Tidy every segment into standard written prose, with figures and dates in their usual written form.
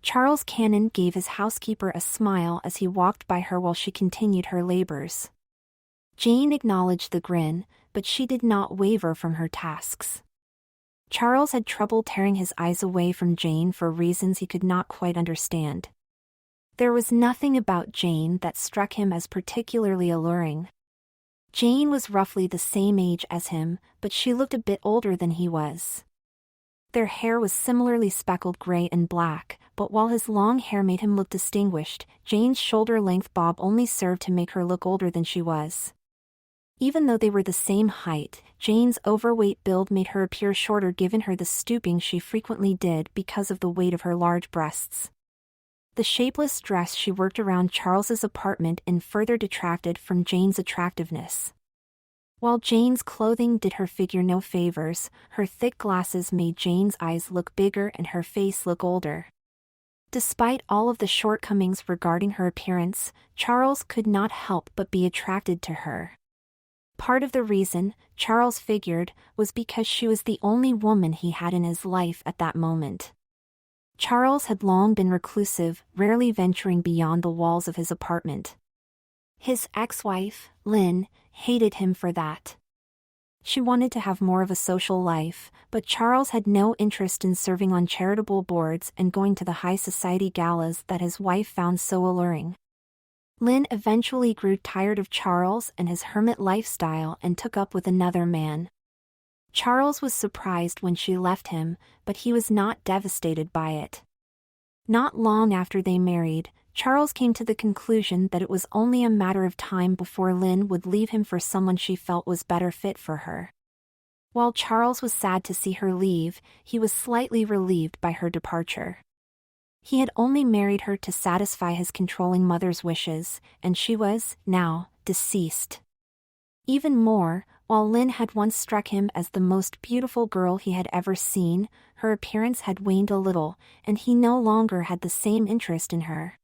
Charles Cannon gave his housekeeper a smile as he walked by her while she continued her labors. Jane acknowledged the grin, but she did not waver from her tasks. Charles had trouble tearing his eyes away from Jane for reasons he could not quite understand. There was nothing about Jane that struck him as particularly alluring. Jane was roughly the same age as him, but she looked a bit older than he was. Their hair was similarly speckled gray and black, but while his long hair made him look distinguished, Jane's shoulder-length bob only served to make her look older than she was. Even though they were the same height, Jane's overweight build made her appear shorter given her the stooping she frequently did because of the weight of her large breasts. The shapeless dress she worked around Charles's apartment in further detracted from Jane's attractiveness. While Jane's clothing did her figure no favors, her thick glasses made Jane's eyes look bigger and her face look older. Despite all of the shortcomings regarding her appearance, Charles could not help but be attracted to her. Part of the reason, Charles figured, was because she was the only woman he had in his life at that moment. Charles had long been reclusive, rarely venturing beyond the walls of his apartment. His ex-wife, Lynn, hated him for that. She wanted to have more of a social life, but Charles had no interest in serving on charitable boards and going to the high society galas that his wife found so alluring. Lynn eventually grew tired of Charles and his hermit lifestyle and took up with another man. Charles was surprised when she left him, but he was not devastated by it. Not long after they married, Charles came to the conclusion that it was only a matter of time before Lynn would leave him for someone she felt was better fit for her. While Charles was sad to see her leave, he was slightly relieved by her departure. He had only married her to satisfy his controlling mother's wishes, and she was, now, deceased. Even more, while Lynn had once struck him as the most beautiful girl he had ever seen, her appearance had waned a little, and he no longer had the same interest in her.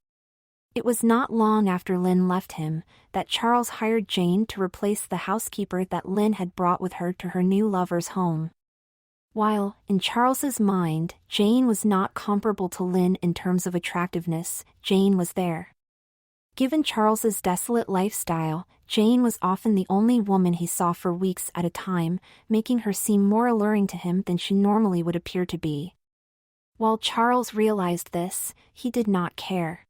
It was not long after Lynn left him that Charles hired Jane to replace the housekeeper that Lynn had brought with her to her new lover's home. While, in Charles's mind, Jane was not comparable to Lynn in terms of attractiveness, Jane was there. Given Charles's desolate lifestyle, Jane was often the only woman he saw for weeks at a time, making her seem more alluring to him than she normally would appear to be. While Charles realized this, he did not care.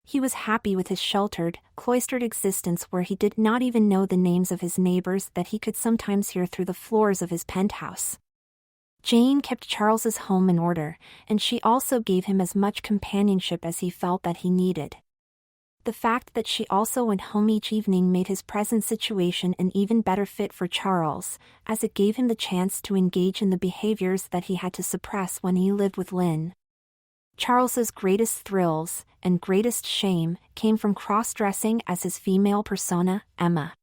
He was happy with his sheltered, cloistered existence where he did not even know the names of his neighbors that he could sometimes hear through the floors of his penthouse. Jane kept Charles's home in order, and she also gave him as much companionship as he felt that he needed. The fact that she also went home each evening made his present situation an even better fit for Charles, as it gave him the chance to engage in the behaviors that he had to suppress when he lived with Lynn. Charles's greatest thrills, and greatest shame, came from cross-dressing as his female persona, Emma.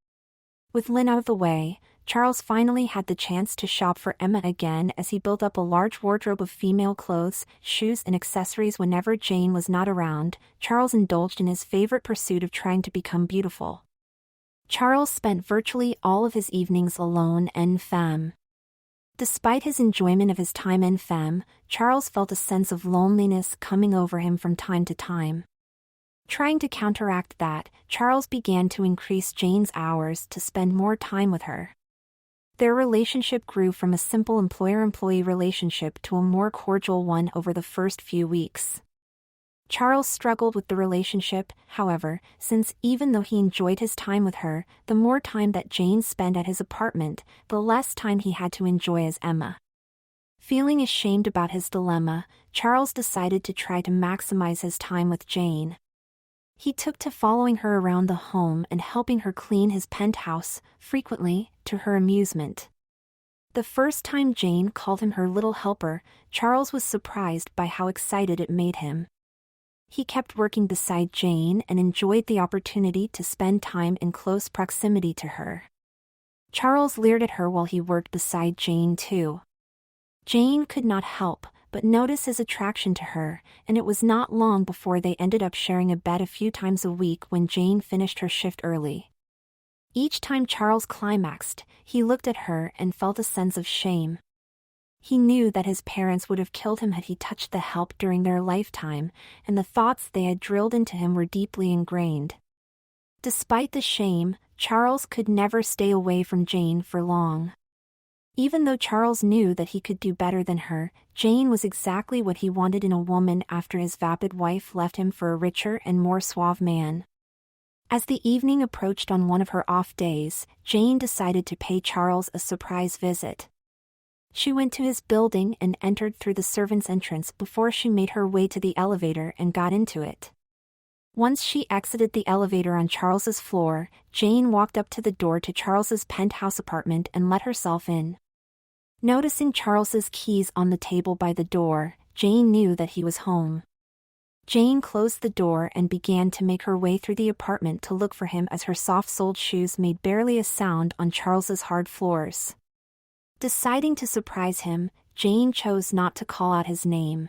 With Lynn out of the way, Charles finally had the chance to shop for Emma again as he built up a large wardrobe of female clothes, shoes and accessories whenever Jane was not around. Charles indulged in his favorite pursuit of trying to become beautiful. Charles spent virtually all of his evenings alone en femme. Despite his enjoyment of his time en femme, Charles felt a sense of loneliness coming over him from time to time. Trying to counteract that, Charles began to increase Jane's hours to spend more time with her. Their relationship grew from a simple employer-employee relationship to a more cordial one over the first few weeks. Charles struggled with the relationship, however, since even though he enjoyed his time with her, the more time that Jane spent at his apartment, the less time he had to enjoy as Emma. Feeling ashamed about his dilemma, Charles decided to try to maximize his time with Jane. He took to following her around the home and helping her clean his penthouse, frequently, to her amusement. The first time Jane called him her little helper, Charles was surprised by how excited it made him. He kept working beside Jane and enjoyed the opportunity to spend time in close proximity to her. Charles leered at her while he worked beside Jane too. Jane could not help but notice his attraction to her, and it was not long before they ended up sharing a bed a few times a week when Jane finished her shift early. Each time Charles climaxed, he looked at her and felt a sense of shame. He knew that his parents would have killed him had he touched the help during their lifetime, and the thoughts they had drilled into him were deeply ingrained. Despite the shame, Charles could never stay away from Jane for long. Even though Charles knew that he could do better than her, Jane was exactly what he wanted in a woman after his vapid wife left him for a richer and more suave man. As the evening approached on one of her off days, Jane decided to pay Charles a surprise visit. She went to his building and entered through the servants' entrance before she made her way to the elevator and got into it. Once she exited the elevator on Charles's floor, Jane walked up to the door to Charles's penthouse apartment and let herself in. Noticing Charles's keys on the table by the door, Jane knew that he was home. Jane closed the door and began to make her way through the apartment to look for him as her soft-soled shoes made barely a sound on Charles's hard floors. Deciding to surprise him, Jane chose not to call out his name.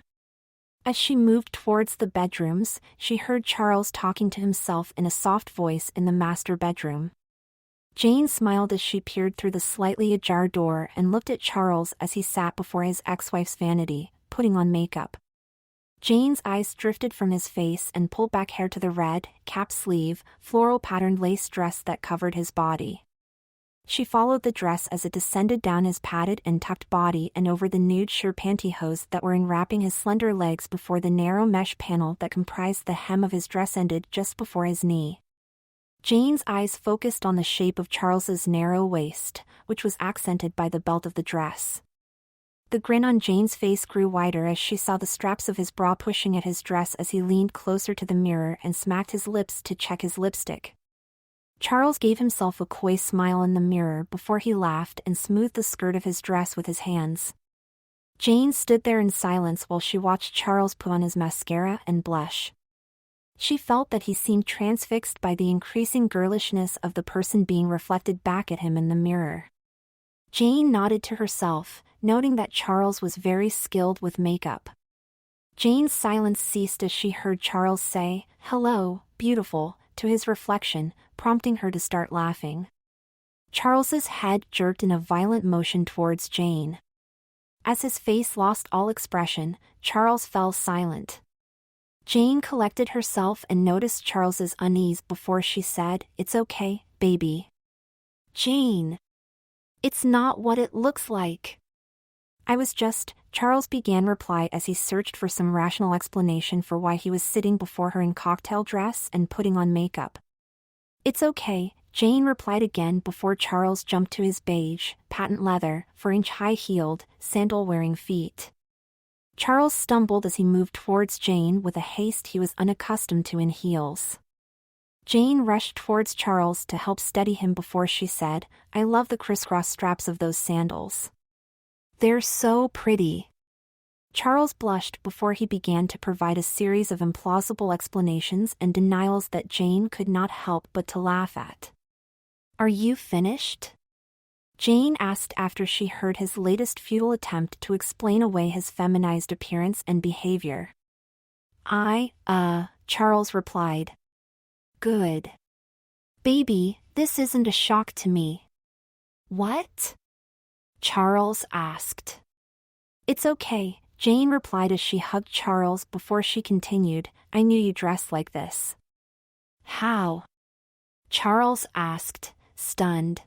As she moved towards the bedrooms, she heard Charles talking to himself in a soft voice in the master bedroom. Jane smiled as she peered through the slightly ajar door and looked at Charles as he sat before his ex-wife's vanity, putting on makeup. Jane's eyes drifted from his face and pulled back hair to the red, cap-sleeve, floral-patterned lace dress that covered his body. She followed the dress as it descended down his padded and tucked body and over the nude sheer pantyhose that were enwrapping his slender legs before the narrow mesh panel that comprised the hem of his dress ended just before his knee. Jane's eyes focused on the shape of Charles's narrow waist, which was accented by the belt of the dress. The grin on Jane's face grew wider as she saw the straps of his bra pushing at his dress as he leaned closer to the mirror and smacked his lips to check his lipstick. Charles gave himself a coy smile in the mirror before he laughed and smoothed the skirt of his dress with his hands. Jane stood there in silence while she watched Charles put on his mascara and blush. She felt that he seemed transfixed by the increasing girlishness of the person being reflected back at him in the mirror. Jane nodded to herself, noting that Charles was very skilled with makeup. Jane's silence ceased as she heard Charles say, "Hello, beautiful," to his reflection, prompting her to start laughing. Charles's head jerked in a violent motion towards Jane. As his face lost all expression, Charles fell silent. Jane collected herself and noticed Charles's unease before she said, "It's okay, baby." "Jane, it's not what it looks like." Charles began reply as he searched for some rational explanation for why he was sitting before her in cocktail dress and putting on makeup. "It's okay," Jane replied again before Charles jumped to his beige, patent leather, 4-inch high-heeled, sandal-wearing feet. Charles stumbled as he moved towards Jane with a haste he was unaccustomed to in heels. Jane rushed towards Charles to help steady him before she said, "I love the crisscross straps of those sandals. They're so pretty." Charles blushed before he began to provide a series of implausible explanations and denials that Jane could not help but to laugh at. "Are you finished?" Jane asked after she heard his latest futile attempt to explain away his feminized appearance and behavior. Charles replied. "Good. Baby, this isn't a shock to me." "What?" Charles asked. "It's okay," Jane replied as she hugged Charles before she continued, "I knew you dressed like this." "How?" Charles asked, stunned.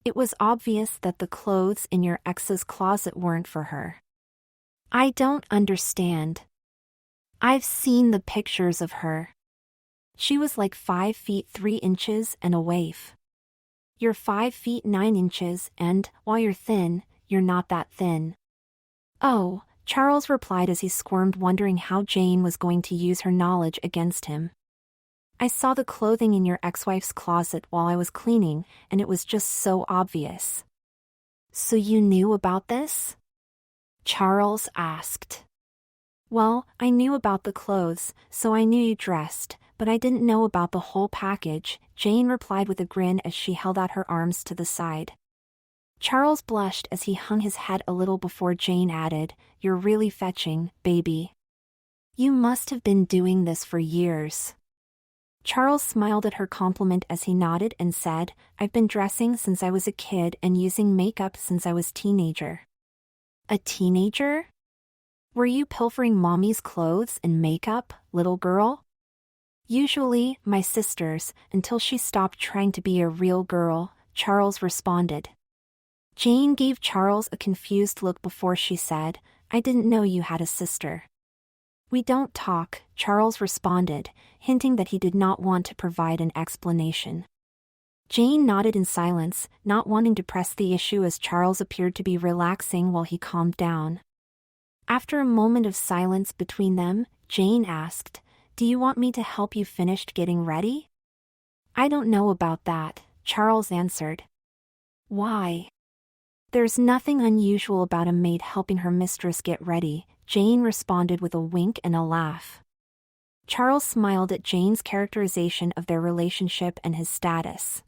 It was obvious that the clothes in your ex's closet weren't for her. "I don't understand. I've seen the pictures of her. She was like 5 feet 3 inches and a waif. You're 5 feet 9 inches and, while you're thin, you're not that thin." "Oh," Charles replied as he squirmed, wondering how Jane was going to use her knowledge against him. "I saw the clothing in your ex-wife's closet while I was cleaning, and it was just so obvious." "So you knew about this?" Charles asked. "Well, I knew about the clothes, so I knew you dressed, but I didn't know about the whole package," Jane replied with a grin as she held out her arms to the side. Charles blushed as he hung his head a little before Jane added, "You're really fetching, baby. You must have been doing this for years." Charles smiled at her compliment as he nodded and said, "I've been dressing since I was a kid and using makeup since I was a teenager." A teenager? Were you pilfering mommy's clothes and makeup, little girl? Usually, my sister's, until she stopped trying to be a real girl, Charles responded. Jane gave Charles a confused look before she said, I didn't know you had a sister. We don't talk, Charles responded, hinting that he did not want to provide an explanation. Jane nodded in silence, not wanting to press the issue as Charles appeared to be relaxing while he calmed down. After a moment of silence between them, Jane asked, Do you want me to help you finish getting ready? I don't know about that, Charles answered. Why? There's nothing unusual about a maid helping her mistress get ready, Jane responded with a wink and a laugh. Charles smiled at Jane's characterization of their relationship and his status.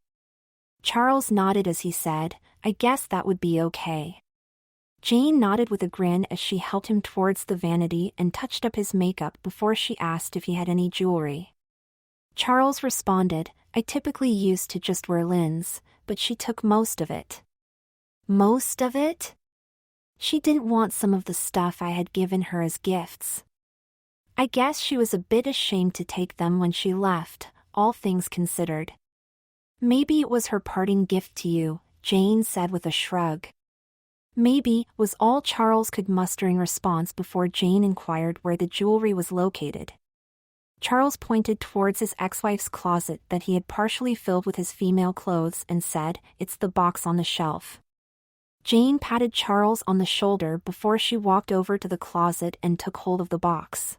Charles nodded as he said, I guess that would be okay. Jane nodded with a grin as she helped him towards the vanity and touched up his makeup before she asked if he had any jewelry. Charles responded, I typically used to just wear Lynn's, but she took most of it. Most of it? She didn't want some of the stuff I had given her as gifts. I guess she was a bit ashamed to take them when she left, all things considered. Maybe it was her parting gift to you, Jane said with a shrug. Maybe, was all Charles could muster in response before Jane inquired where the jewelry was located. Charles pointed towards his ex-wife's closet that he had partially filled with his female clothes and said, It's the box on the shelf. Jane patted Charles on the shoulder before she walked over to the closet and took hold of the box.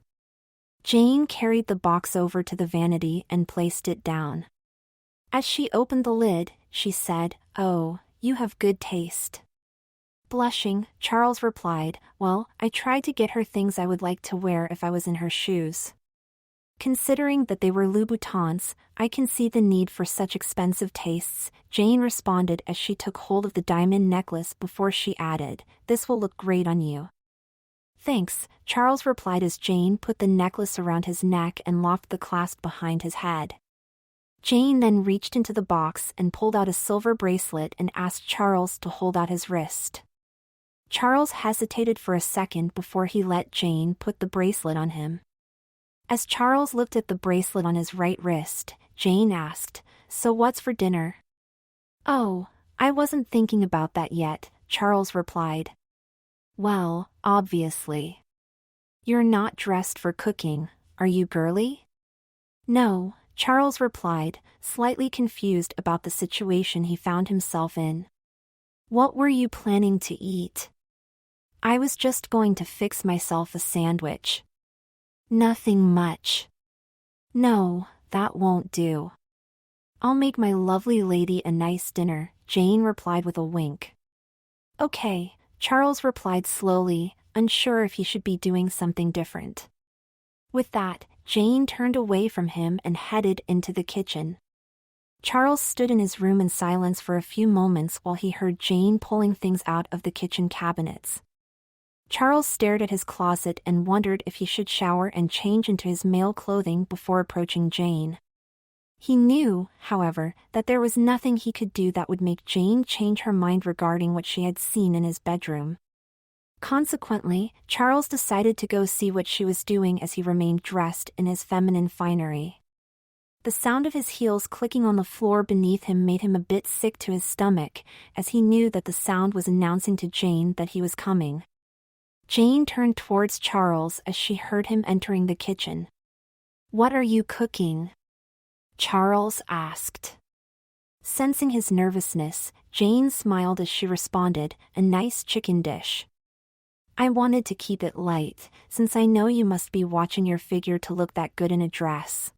Jane carried the box over to the vanity and placed it down. As she opened the lid, she said, Oh, you have good taste. Blushing, Charles replied, Well, I tried to get her things I would like to wear if I was in her shoes. Considering that they were Louboutins, I can see the need for such expensive tastes, Jane responded as she took hold of the diamond necklace before she added, This will look great on you. Thanks, Charles replied as Jane put the necklace around his neck and locked the clasp behind his head. Jane then reached into the box and pulled out a silver bracelet and asked Charles to hold out his wrist. Charles hesitated for a second before he let Jane put the bracelet on him. As Charles looked at the bracelet on his right wrist, Jane asked, So what's for dinner? Oh, I wasn't thinking about that yet, Charles replied. Well, obviously. You're not dressed for cooking, are you girly? No, Charles replied, slightly confused about the situation he found himself in. What were you planning to eat? I was just going to fix myself a sandwich. Nothing much. No, that won't do. I'll make my lovely lady a nice dinner, Jane replied with a wink. Okay, Charles replied slowly, unsure if he should be doing something different. With that, Jane turned away from him and headed into the kitchen. Charles stood in his room in silence for a few moments while he heard Jane pulling things out of the kitchen cabinets. Charles stared at his closet and wondered if he should shower and change into his male clothing before approaching Jane. He knew, however, that there was nothing he could do that would make Jane change her mind regarding what she had seen in his bedroom. Consequently, Charles decided to go see what she was doing as he remained dressed in his feminine finery. The sound of his heels clicking on the floor beneath him made him a bit sick to his stomach, as he knew that the sound was announcing to Jane that he was coming. Jane turned towards Charles as she heard him entering the kitchen. What are you cooking? Charles asked. Sensing his nervousness, Jane smiled as she responded, A nice chicken dish. I wanted to keep it light, since I know you must be watching your figure to look that good in a dress.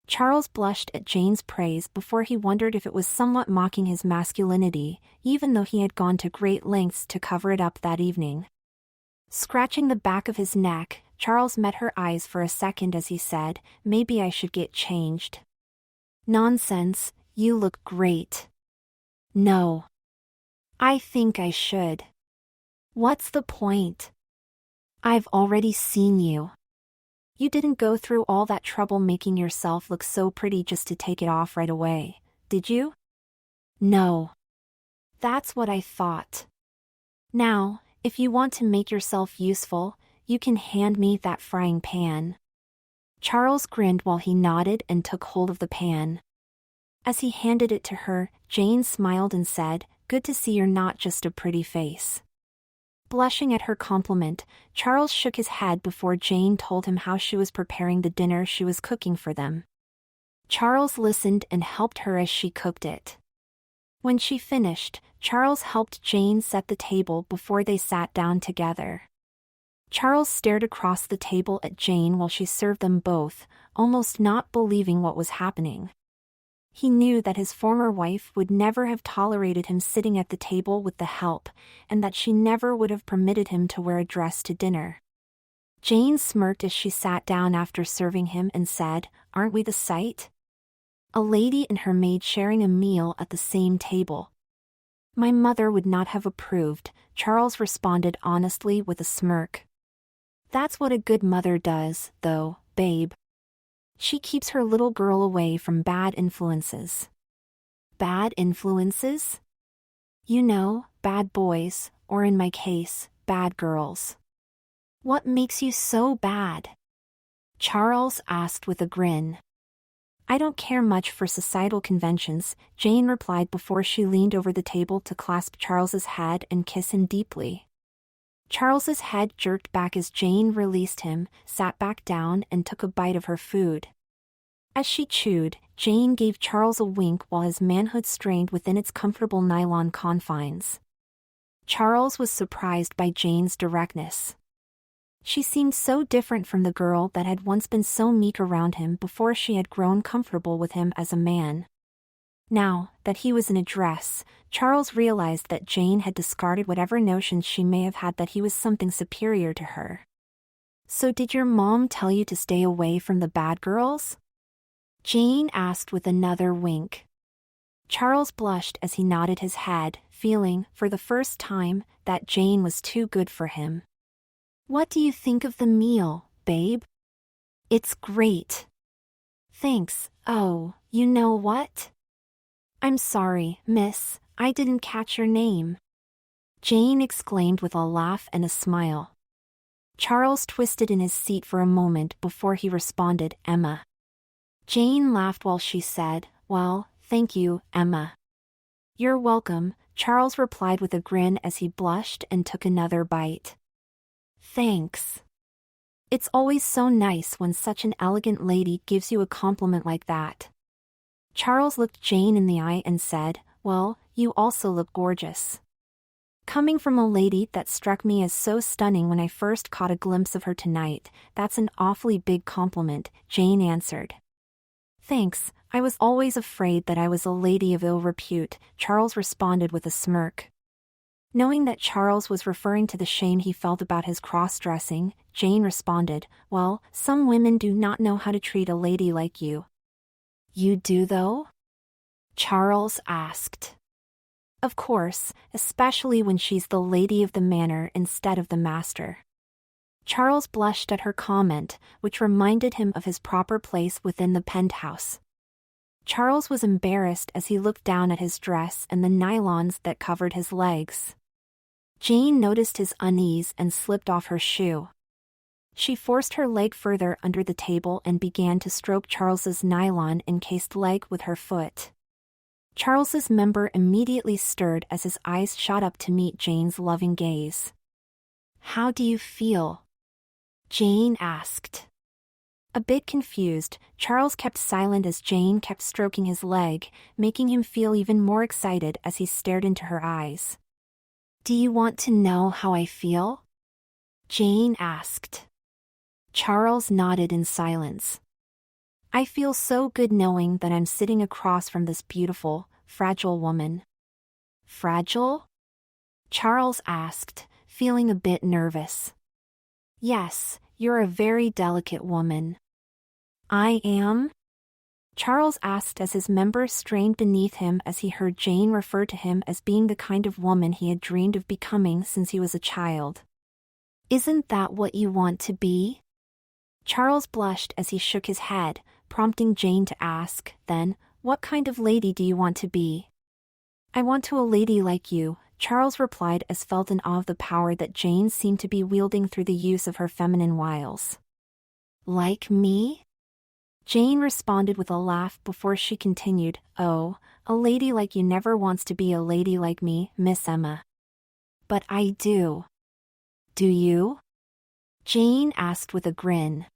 Charles blushed at Jane's praise before he wondered if it was somewhat mocking his masculinity, even though he had gone to great lengths to cover it up that evening. Scratching the back of his neck, Charles met her eyes for a second as he said, Maybe I should get changed. Nonsense, you look great. No. I think I should. What's the point? I've already seen you. You didn't go through all that trouble making yourself look so pretty just to take it off right away, did you? No. That's what I thought. Now, If you want to make yourself useful, you can hand me that frying pan. Charles grinned while he nodded and took hold of the pan. As he handed it to her, Jane smiled and said, "Good to see you're not just a pretty face." Blushing at her compliment, Charles shook his head before Jane told him how she was preparing the dinner she was cooking for them. Charles listened and helped her as she cooked it. When she finished, Charles helped Jane set the table before they sat down together. Charles stared across the table at Jane while she served them both, almost not believing what was happening. He knew that his former wife would never have tolerated him sitting at the table with the help, and that she never would have permitted him to wear a dress to dinner. Jane smirked as she sat down after serving him and said, "Aren't we the sight? A lady and her maid sharing a meal at the same table." "My mother would not have approved," Charles responded honestly with a smirk. "That's what a good mother does, though, babe. She keeps her little girl away from bad influences." "Bad influences?" "You know, bad boys, or in my case, bad girls." "What makes you so bad?" Charles asked with a grin. "I don't care much for societal conventions," Jane replied before she leaned over the table to clasp Charles's head and kiss him deeply. Charles's head jerked back as Jane released him, sat back down and took a bite of her food. As she chewed, Jane gave Charles a wink while his manhood strained within its comfortable nylon confines. Charles was surprised by Jane's directness. She seemed so different from the girl that had once been so meek around him before she had grown comfortable with him as a man. Now that he was in a dress, Charles realized that Jane had discarded whatever notions she may have had that he was something superior to her. "So did your mom tell you to stay away from the bad girls?" Jane asked with another wink. Charles blushed as he nodded his head, feeling, for the first time, that Jane was too good for him. "What do you think of the meal, babe?" "It's great." "Thanks. Oh, you know what? I'm sorry, miss, I didn't catch your name." Jane exclaimed with a laugh and a smile. Charles twisted in his seat for a moment before he responded, "Emma." Jane laughed while she said, "Well, thank you, Emma." "You're welcome," Charles replied with a grin as he blushed and took another bite. "Thanks. It's always so nice when such an elegant lady gives you a compliment like that." Charles looked Jane in the eye and said, "Well, you also look gorgeous." "Coming from a lady that struck me as so stunning when I first caught a glimpse of her tonight, that's an awfully big compliment," Jane answered. "Thanks, I was always afraid that I was a lady of ill repute," Charles responded with a smirk. Knowing that Charles was referring to the shame he felt about his cross-dressing, Jane responded, "Well, some women do not know how to treat a lady like you." "You do though?" Charles asked. "Of course, especially when she's the lady of the manor instead of the master." Charles blushed at her comment, which reminded him of his proper place within the penthouse. Charles was embarrassed as he looked down at his dress and the nylons that covered his legs. Jane noticed his unease and slipped off her shoe. She forced her leg further under the table and began to stroke Charles's nylon-encased leg with her foot. Charles's member immediately stirred as his eyes shot up to meet Jane's loving gaze. "How do you feel?" Jane asked. A bit confused, Charles kept silent as Jane kept stroking his leg, making him feel even more excited as he stared into her eyes. "Do you want to know how I feel?" Jane asked. Charles nodded in silence. "I feel so good knowing that I'm sitting across from this beautiful, fragile woman." "Fragile?" Charles asked, feeling a bit nervous. "Yes, you're a very delicate woman." "I am?" Charles asked as his members strained beneath him as he heard Jane refer to him as being the kind of woman he had dreamed of becoming since he was a child. "Isn't that what you want to be?" Charles blushed as he shook his head, prompting Jane to ask, then, "What kind of lady do you want to be?" "I want to a lady like you," Charles replied as felt in awe of the power that Jane seemed to be wielding through the use of her feminine wiles. Like me? Jane responded with a laugh before she continued, "Oh, a lady like you never wants to be a lady like me, Miss Emma." "But I do." "Do you?" Jane asked with a grin.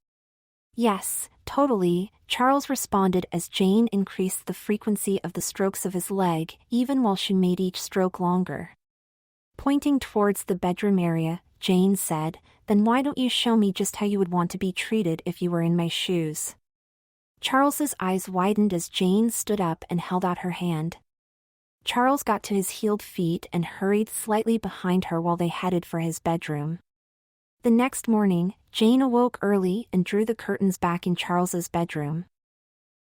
"Yes, totally," Charles responded as Jane increased the frequency of the strokes of his leg, even while she made each stroke longer. Pointing towards the bedroom area, Jane said, "Then why don't you show me just how you would want to be treated if you were in my shoes?" Charles's eyes widened as Jane stood up and held out her hand. Charles got to his heeled feet and hurried slightly behind her while they headed for his bedroom. The next morning, Jane awoke early and drew the curtains back in Charles's bedroom.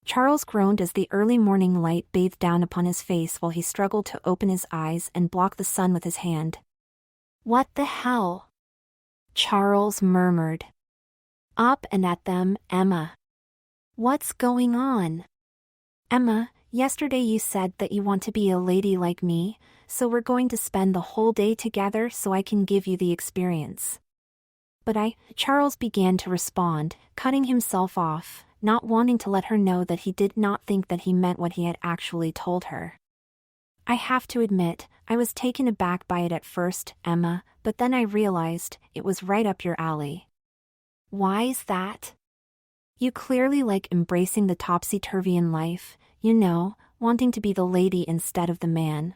Charles groaned as the early morning light bathed down upon his face while he struggled to open his eyes and block the sun with his hand. "What the hell?" Charles murmured. "Up and at them, Emma." "What's going on?" "Emma, yesterday you said that you want to be a lady like me, so we're going to spend the whole day together so I can give you the experience." "But Charles began to respond, cutting himself off, not wanting to let her know that he did not think that he meant what he had actually told her. "I have to admit, I was taken aback by it at first, Emma, but then I realized it was right up your alley." "Why's that?" "You clearly like embracing the topsy-turvy in life, wanting to be the lady instead of the man.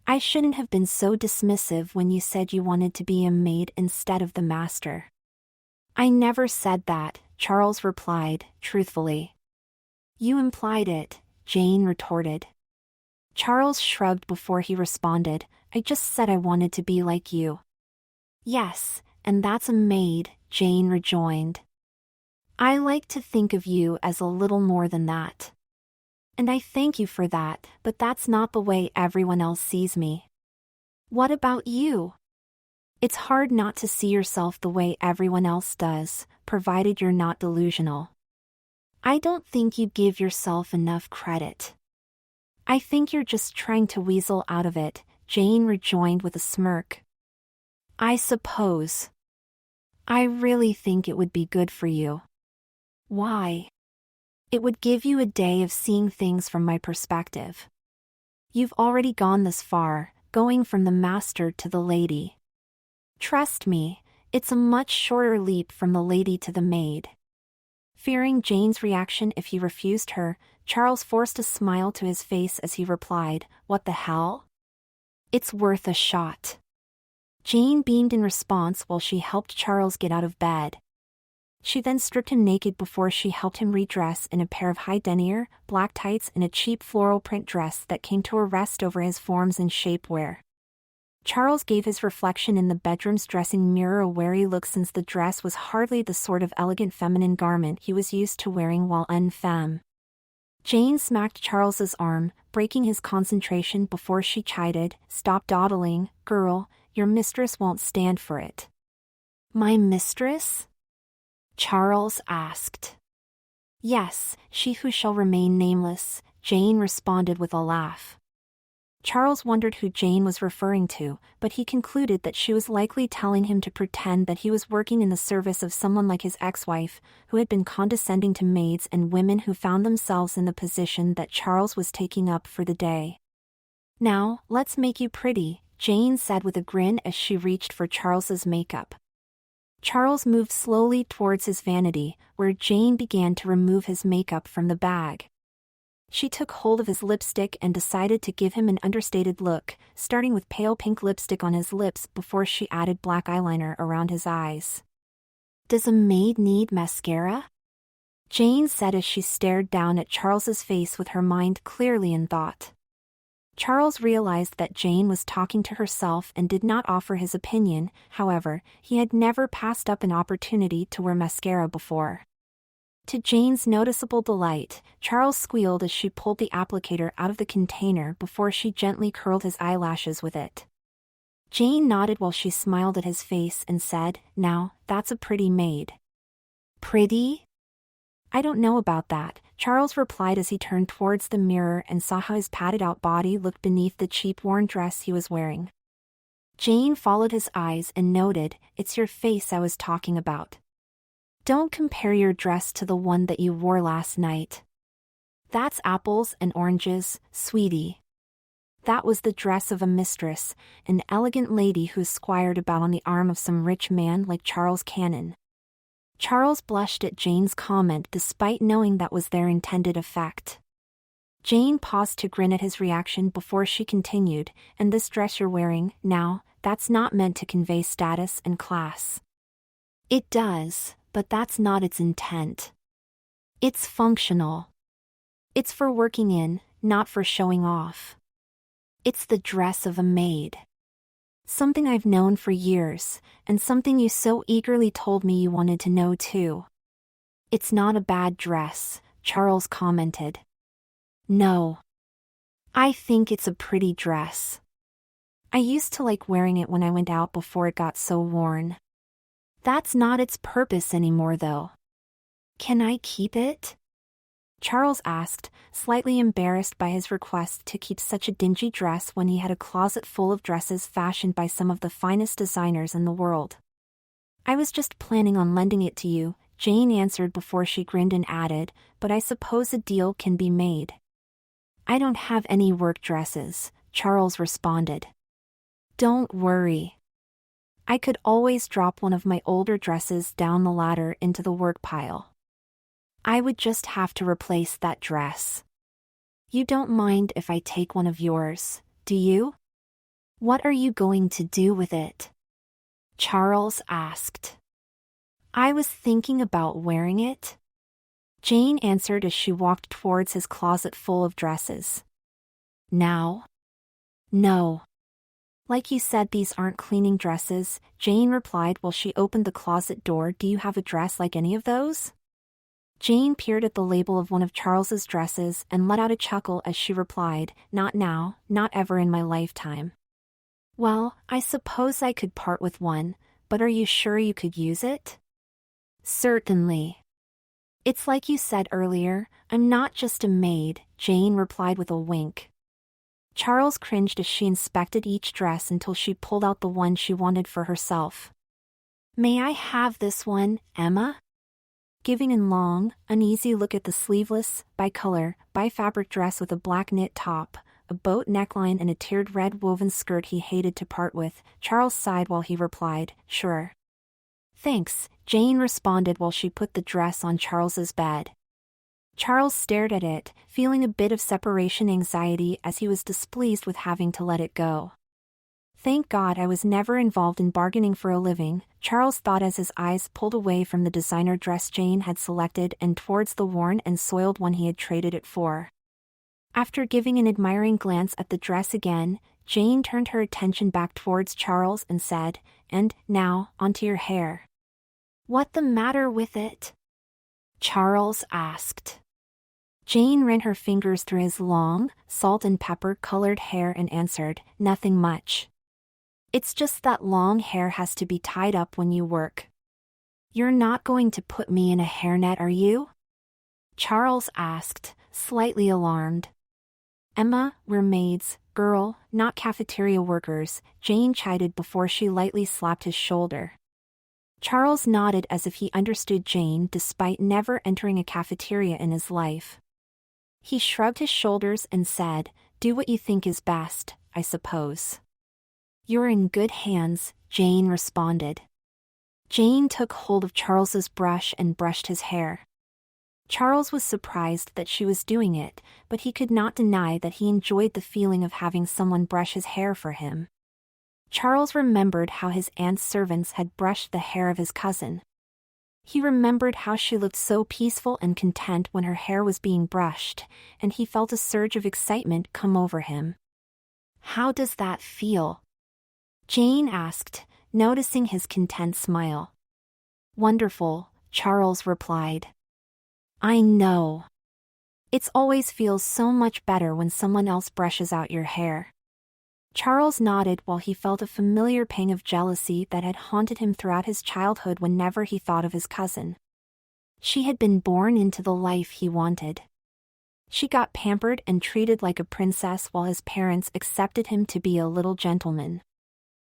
I shouldn't have been so dismissive when you said you wanted to be a maid instead of the master." "I never said that," Charles replied, truthfully. "You implied it," Jane retorted. Charles shrugged before he responded, "I just said I wanted to be like you." "Yes, and that's a maid," Jane rejoined. "I like to think of you as a little more than that. And I thank you for that, but that's not the way everyone else sees me." "What about you?" "It's hard not to see yourself the way everyone else does, provided you're not delusional." "I don't think you give yourself enough credit." "I think you're just trying to weasel out of it," Jane rejoined with a smirk. "I suppose. I really think it would be good for you." "Why?" "It would give you a day of seeing things from my perspective. You've already gone this far, going from the master to the lady. Trust me, it's a much shorter leap from the lady to the maid." Fearing Jane's reaction if he refused her, Charles forced a smile to his face as he replied, "What the hell? It's worth a shot." Jane beamed in response while she helped Charles get out of bed. She then stripped him naked before she helped him redress in a pair of high denier, black tights and a cheap floral print dress that came to a rest over his forms and shapewear. Charles gave his reflection in the bedroom's dressing mirror a wary look since the dress was hardly the sort of elegant feminine garment he was used to wearing while en femme. Jane smacked Charles's arm, breaking his concentration before she chided, "Stop dawdling, girl, your mistress won't stand for it." "My mistress?" Charles asked. "Yes, she who shall remain nameless," Jane responded with a laugh. Charles wondered who Jane was referring to, but he concluded that she was likely telling him to pretend that he was working in the service of someone like his ex-wife, who had been condescending to maids and women who found themselves in the position that Charles was taking up for the day. "Now, let's make you pretty," Jane said with a grin as she reached for Charles's makeup. Charles moved slowly towards his vanity, where Jane began to remove his makeup from the bag. She took hold of his lipstick and decided to give him an understated look, starting with pale pink lipstick on his lips before she added black eyeliner around his eyes. "Does a maid need mascara?" Jane said as she stared down at Charles's face with her mind clearly in thought. Charles realized that Jane was talking to herself and did not offer his opinion. However, he had never passed up an opportunity to wear mascara before. To Jane's noticeable delight, Charles squealed as she pulled the applicator out of the container before she gently curled his eyelashes with it. Jane nodded while she smiled at his face and said, "Now, that's a pretty maid." "Pretty?" I don't know about that, Charles replied as he turned towards the mirror and saw how his padded-out body looked beneath the cheap worn dress he was wearing. Jane followed his eyes and noted, "It's your face I was talking about. Don't compare your dress to the one that you wore last night. That's apples and oranges, sweetie. That was the dress of a mistress, an elegant lady who squired about on the arm of some rich man like Charles Cannon." Charles blushed at Jane's comment despite knowing that was their intended effect. Jane paused to grin at his reaction before she continued, "And this dress you're wearing, now, that's not meant to convey status and class. It does, but that's not its intent. It's functional. It's for working in, not for showing off. It's the dress of a maid. Something I've known for years, and something you so eagerly told me you wanted to know too." "It's not a bad dress," Charles commented. "No. I think it's a pretty dress. I used to like wearing it when I went out before it got so worn. That's not its purpose anymore though. Can I keep it?" Charles asked, slightly embarrassed by his request to keep such a dingy dress when he had a closet full of dresses fashioned by some of the finest designers in the world. "I was just planning on lending it to you," Jane answered before she grinned and added, "but I suppose a deal can be made." "I don't have any work dresses," Charles responded. "Don't worry. I could always drop one of my older dresses down the ladder into the work pile. I would just have to replace that dress. You don't mind if I take one of yours, do you? What are you going to do with it?" Charles asked. "I was thinking about wearing it," Jane answered as she walked towards his closet full of dresses. "Now?" "No. Like you said, these aren't cleaning dresses," Jane replied while she opened the closet door. "Do you have a dress like any of those?" Jane peered at the label of one of Charles's dresses and let out a chuckle as she replied, "Not now, not ever in my lifetime." "Well, I suppose I could part with one, but are you sure you could use it?" "Certainly. It's like you said earlier, I'm not just a maid," Jane replied with a wink. Charles cringed as she inspected each dress until she pulled out the one she wanted for herself. "May I have this one, Emma?" Giving a long, uneasy look at the sleeveless, bi-color, bi-fabric dress with a black knit top, a boat neckline and a tiered red woven skirt he hated to part with, Charles sighed while he replied, "Sure." "Thanks," Jane responded while she put the dress on Charles's bed. Charles stared at it, feeling a bit of separation anxiety as he was displeased with having to let it go. "Thank God I was never involved in bargaining for a living," Charles thought as his eyes pulled away from the designer dress Jane had selected and towards the worn and soiled one he had traded it for. After giving an admiring glance at the dress again, Jane turned her attention back towards Charles and said, "And, now, onto your hair." "What the matter with it?" Charles asked. Jane ran her fingers through his long, salt and pepper colored hair and answered, "Nothing much. It's just that long hair has to be tied up when you work." "You're not going to put me in a hairnet, are you?" Charles asked, slightly alarmed. "Emma, we're maids, girl, not cafeteria workers," Jane chided before she lightly slapped his shoulder. Charles nodded as if he understood Jane despite never entering a cafeteria in his life. He shrugged his shoulders and said, "Do what you think is best, I suppose." "You're in good hands," Jane responded. Jane took hold of Charles's brush and brushed his hair. Charles was surprised that she was doing it, but he could not deny that he enjoyed the feeling of having someone brush his hair for him. Charles remembered how his aunt's servants had brushed the hair of his cousin. He remembered how she looked so peaceful and content when her hair was being brushed, and he felt a surge of excitement come over him. "How does that feel?" Jane asked, noticing his content smile. "Wonderful," Charles replied. "I know. It always feels so much better when someone else brushes out your hair." Charles nodded while he felt a familiar pang of jealousy that had haunted him throughout his childhood whenever he thought of his cousin. She had been born into the life he wanted. She got pampered and treated like a princess while his parents accepted him to be a little gentleman.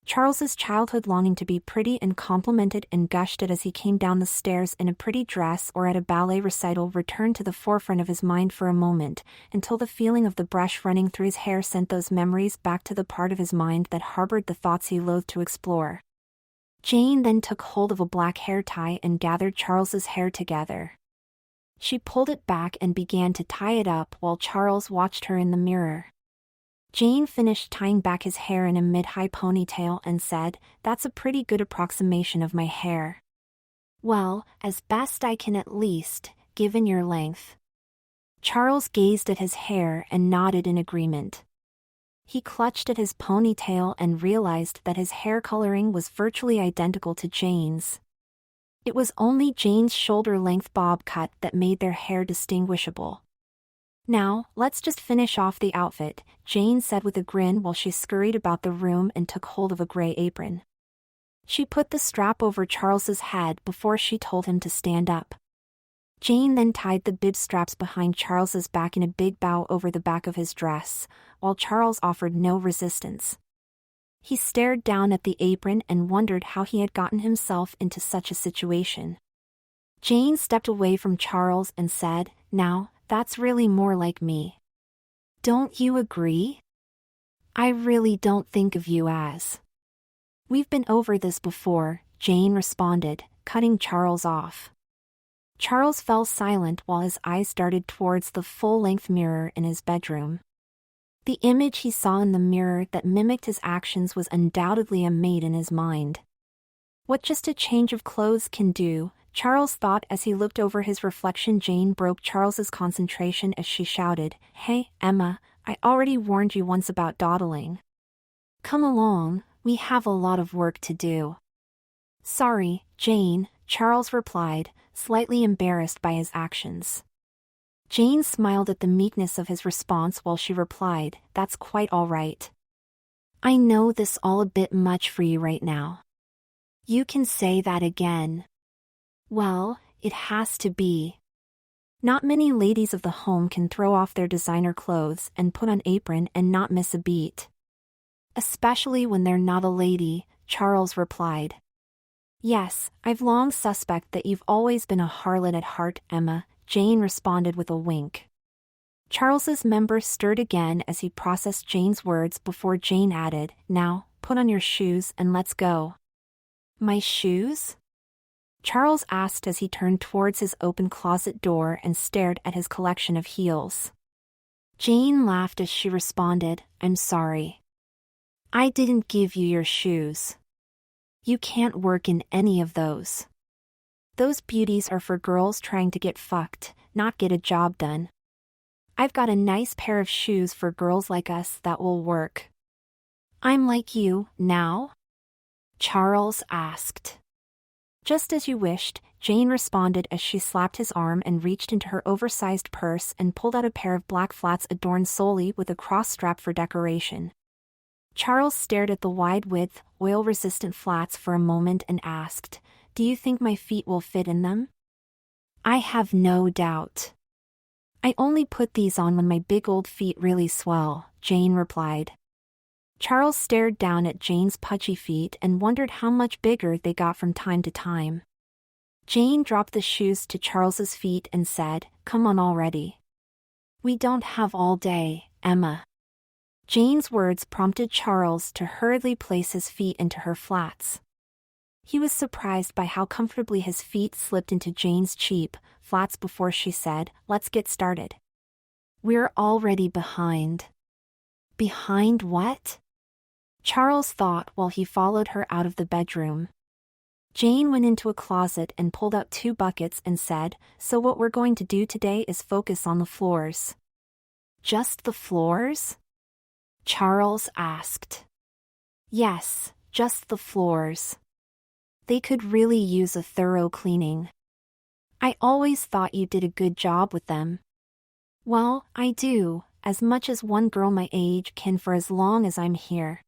Charles's childhood longing to be pretty and complimented and gushed at as he came down the stairs in a pretty dress or at a ballet recital returned to the forefront of his mind for a moment, until the feeling of the brush running through his hair sent those memories back to the part of his mind that harbored the thoughts he loathed to explore. Jane then took hold of a black hair tie and gathered Charles's hair together. She pulled it back and began to tie it up while Charles watched her in the mirror. Jane finished tying back his hair in a mid-high ponytail and said, "That's a pretty good approximation of my hair." "Well, as best I can at least, given your length." Charles gazed at his hair and nodded in agreement. He clutched at his ponytail and realized that his hair coloring was virtually identical to Jane's. It was only Jane's shoulder-length bob cut that made their hair distinguishable. "Now, let's just finish off the outfit," Jane said with a grin while she scurried about the room and took hold of a gray apron. She put the strap over Charles's head before she told him to stand up. Jane then tied the bib straps behind Charles's back in a big bow over the back of his dress, while Charles offered no resistance. He stared down at the apron and wondered how he had gotten himself into such a situation. Jane stepped away from Charles and said, "Now, that's really more like me. Don't you agree?" "I really don't think of you as." "We've been over this before," Jane responded, cutting Charles off. Charles fell silent while his eyes darted towards the full-length mirror in his bedroom. The image he saw in the mirror that mimicked his actions was undoubtedly a maid in his mind. What just a change of clothes can do, Charles thought as he looked over his reflection. Jane broke Charles's concentration as she shouted, "Hey, Emma, I already warned you once about dawdling. Come along, we have a lot of work to do." "Sorry, Jane," Charles replied, slightly embarrassed by his actions. Jane smiled at the meekness of his response while she replied, "That's quite all right. I know this all a bit much for you right now." "You can say that again." "Well, it has to be. Not many ladies of the home can throw off their designer clothes and put on apron and not miss a beat. Especially when they're not a lady," Charles replied. "Yes, I've long suspect that you've always been a harlot at heart, Emma," Jane responded with a wink. Charles's members stirred again as he processed Jane's words before Jane added, "Now, put on your shoes and let's go." "My shoes?" Charles asked as he turned towards his open closet door and stared at his collection of heels. Jane laughed as she responded, "I'm sorry. I didn't give you your shoes. You can't work in any of those. Those beauties are for girls trying to get fucked, not get a job done. I've got a nice pair of shoes for girls like us that will work." "I'm like you, now?" Charles asked. "Just as you wished," Jane responded as she slapped his arm and reached into her oversized purse and pulled out a pair of black flats adorned solely with a cross strap for decoration. Charles stared at the wide-width, oil-resistant flats for a moment and asked, "Do you think my feet will fit in them?" "I have no doubt. I only put these on when my big old feet really swell," Jane replied. Charles stared down at Jane's pudgy feet and wondered how much bigger they got from time to time. Jane dropped the shoes to Charles's feet and said, "Come on already. We don't have all day, Emma." Jane's words prompted Charles to hurriedly place his feet into her flats. He was surprised by how comfortably his feet slipped into Jane's cheap flats before she said, "Let's get started." "We're already behind." "Behind what?" Charles thought while he followed her out of the bedroom. Jane went into a closet and pulled out 2 buckets and said, "So what we're going to do today is focus on the floors." "Just the floors?" Charles asked. "Yes, just the floors. They could really use a thorough cleaning. I always thought you did a good job with them." "Well, I do, as much as one girl my age can for as long as I'm here."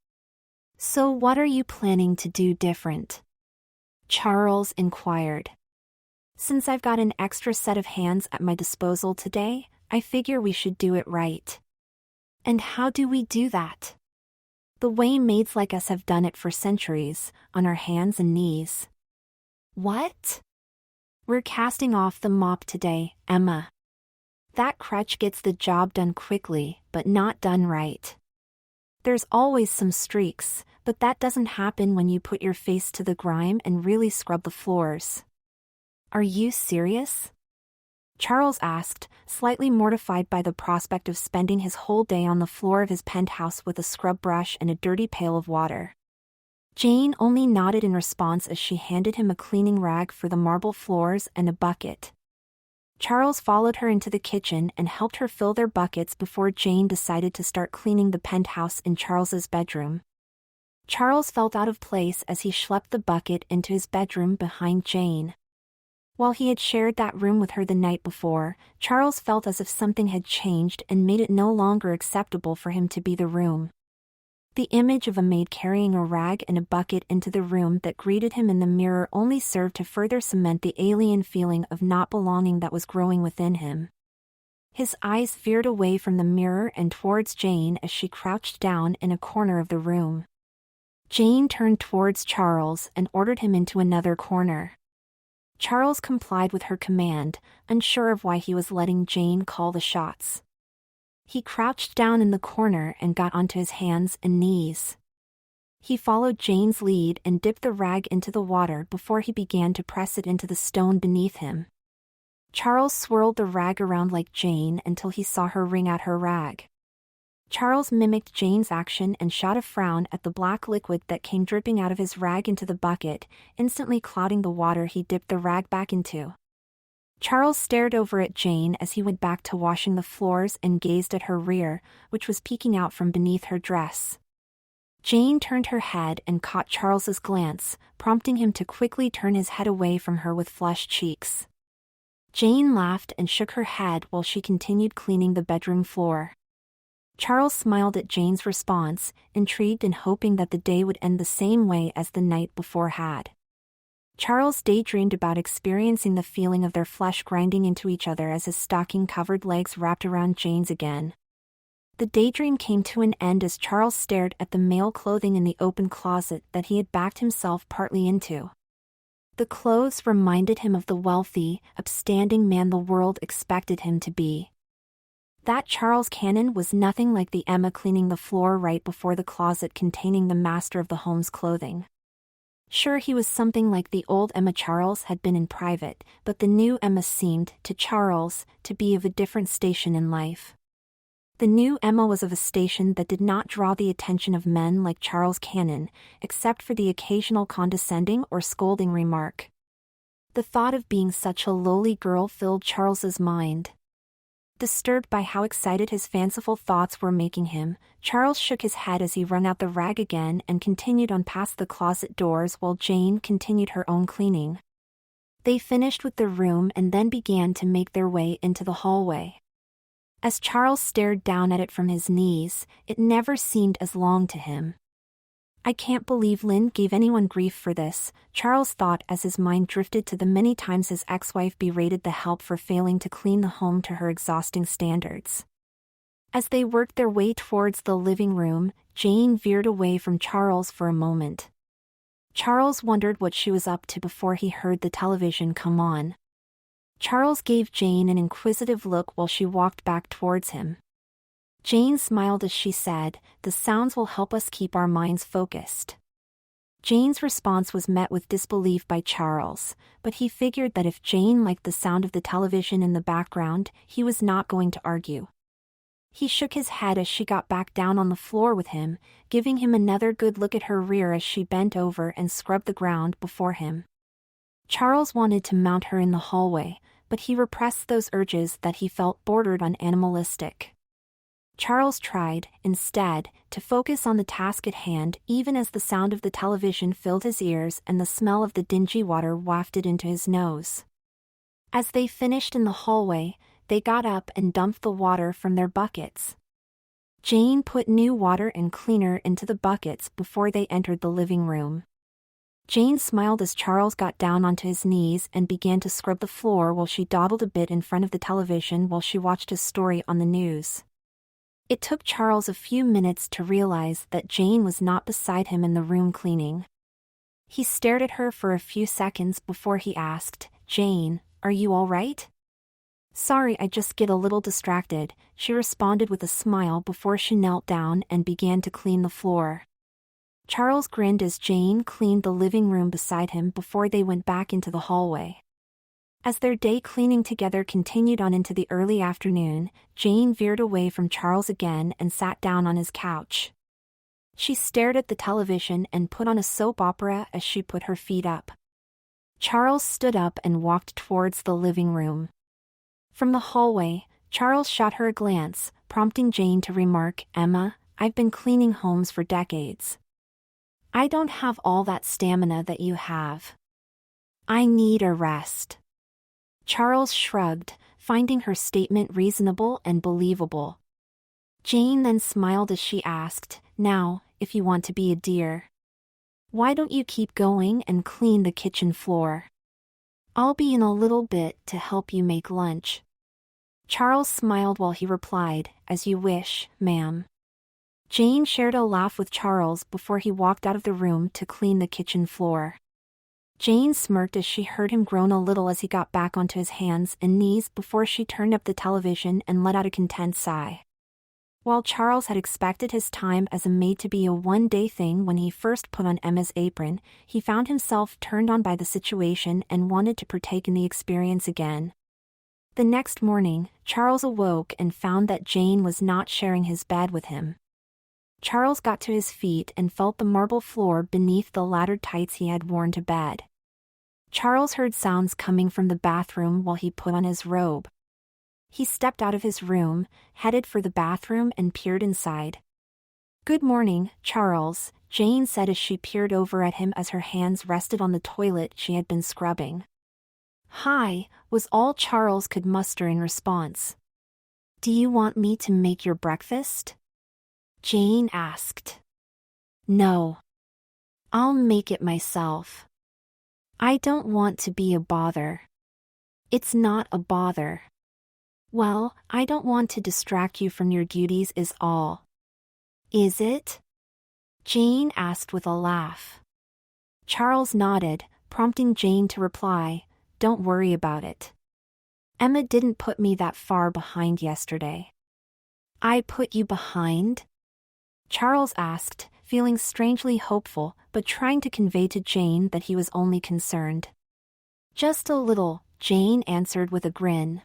"So what are you planning to do different?" Charles inquired. Since I've got an extra set of hands at my disposal today, I figure we should do it right. And how do we do that? The way maids like us have done it for centuries, on our hands and knees. What? We're casting off the mop today, Emma. That crutch gets the job done quickly, but not done right. There's always some streaks, but that doesn't happen when you put your face to the grime and really scrub the floors. Are you serious? Charles asked, slightly mortified by the prospect of spending his whole day on the floor of his penthouse with a scrub brush and a dirty pail of water. Jane only nodded in response as she handed him a cleaning rag for the marble floors and a bucket. Charles followed her into the kitchen and helped her fill their buckets before Jane decided to start cleaning the penthouse in Charles's bedroom. Charles felt out of place as he schlepped the bucket into his bedroom behind Jane. While he had shared that room with her the night before, Charles felt as if something had changed and made it no longer acceptable for him to be the room. The image of a maid carrying a rag and a bucket into the room that greeted him in the mirror only served to further cement the alien feeling of not belonging that was growing within him. His eyes veered away from the mirror and towards Jane as she crouched down in a corner of the room. Jane turned towards Charles and ordered him into another corner. Charles complied with her command, unsure of why he was letting Jane call the shots. He crouched down in the corner and got onto his hands and knees. He followed Jane's lead and dipped the rag into the water before he began to press it into the stone beneath him. Charles swirled the rag around like Jane until he saw her wring out her rag. Charles mimicked Jane's action and shot a frown at the black liquid that came dripping out of his rag into the bucket, instantly clouding the water he dipped the rag back into. Charles stared over at Jane as he went back to washing the floors and gazed at her rear, which was peeking out from beneath her dress. Jane turned her head and caught Charles's glance, prompting him to quickly turn his head away from her with flushed cheeks. Jane laughed and shook her head while she continued cleaning the bedroom floor. Charles smiled at Jane's response, intrigued and hoping that the day would end the same way as the night before had. Charles daydreamed about experiencing the feeling of their flesh grinding into each other as his stocking-covered legs wrapped around Jane's again. The daydream came to an end as Charles stared at the male clothing in the open closet that he had backed himself partly into. The clothes reminded him of the wealthy, upstanding man the world expected him to be. That Charles Cannon was nothing like the Emma cleaning the floor right before the closet containing the master of the home's clothing. Sure, he was something like the old Emma Charles had been in private, but the new Emma seemed, to Charles, to be of a different station in life. The new Emma was of a station that did not draw the attention of men like Charles Cannon, except for the occasional condescending or scolding remark. The thought of being such a lowly girl filled Charles's mind. Disturbed by how excited his fanciful thoughts were making him, Charles shook his head as he wrung out the rag again and continued on past the closet doors while Jane continued her own cleaning. They finished with the room and then began to make their way into the hallway. As Charles stared down at it from his knees, it never seemed as long to him. I can't believe Lynn gave anyone grief for this, Charles thought as his mind drifted to the many times his ex-wife berated the help for failing to clean the home to her exhausting standards. As they worked their way towards the living room, Jane veered away from Charles for a moment. Charles wondered what she was up to before he heard the television come on. Charles gave Jane an inquisitive look while she walked back towards him. Jane smiled as she said, "The sounds will help us keep our minds focused." Jane's response was met with disbelief by Charles, but he figured that if Jane liked the sound of the television in the background, he was not going to argue. He shook his head as she got back down on the floor with him, giving him another good look at her rear as she bent over and scrubbed the ground before him. Charles wanted to mount her in the hallway, but he repressed those urges that he felt bordered on animalistic. Charles tried, instead, to focus on the task at hand even as the sound of the television filled his ears and the smell of the dingy water wafted into his nose. As they finished in the hallway, they got up and dumped the water from their buckets. Jane put new water and cleaner into the buckets before they entered the living room. Jane smiled as Charles got down onto his knees and began to scrub the floor while she dawdled a bit in front of the television while she watched his story on the news. It took Charles a few minutes to realize that Jane was not beside him in the room cleaning. He stared at her for a few seconds before he asked, "Jane, are you all right?" "Sorry, I just get a little distracted," she responded with a smile before she knelt down and began to clean the floor. Charles grinned as Jane cleaned the living room beside him before they went back into the hallway. As their day cleaning together continued on into the early afternoon, Jane veered away from Charles again and sat down on his couch. She stared at the television and put on a soap opera as she put her feet up. Charles stood up and walked towards the living room. From the hallway, Charles shot her a glance, prompting Jane to remark, "Emma, I've been cleaning homes for decades. I don't have all that stamina that you have. I need a rest." Charles shrugged, finding her statement reasonable and believable. Jane then smiled as she asked, "Now, if you want to be a dear, why don't you keep going and clean the kitchen floor? I'll be in a little bit to help you make lunch." Charles smiled while he replied, "As you wish, ma'am." Jane shared a laugh with Charles before he walked out of the room to clean the kitchen floor. Jane smirked as she heard him groan a little as he got back onto his hands and knees before she turned up the television and let out a content sigh. While Charles had expected his time as a maid to be a one-day thing when he first put on Emma's apron, he found himself turned on by the situation and wanted to partake in the experience again. The next morning, Charles awoke and found that Jane was not sharing his bed with him. Charles got to his feet and felt the marble floor beneath the laddered tights he had worn to bed. Charles heard sounds coming from the bathroom while he put on his robe. He stepped out of his room, headed for the bathroom and peered inside. "Good morning, Charles," Jane said as she peered over at him as her hands rested on the toilet she had been scrubbing. "Hi," was all Charles could muster in response. "Do you want me to make your breakfast?" Jane asked. "No. I'll make it myself. I don't want to be a bother." "It's not a bother." "Well, I don't want to distract you from your duties is all." "Is it?" Jane asked with a laugh. Charles nodded, prompting Jane to reply, "Don't worry about it. Emma didn't put me that far behind yesterday." "I put you behind?" Charles asked, feeling strangely hopeful, but trying to convey to Jane that he was only concerned. "Just a little," Jane answered with a grin.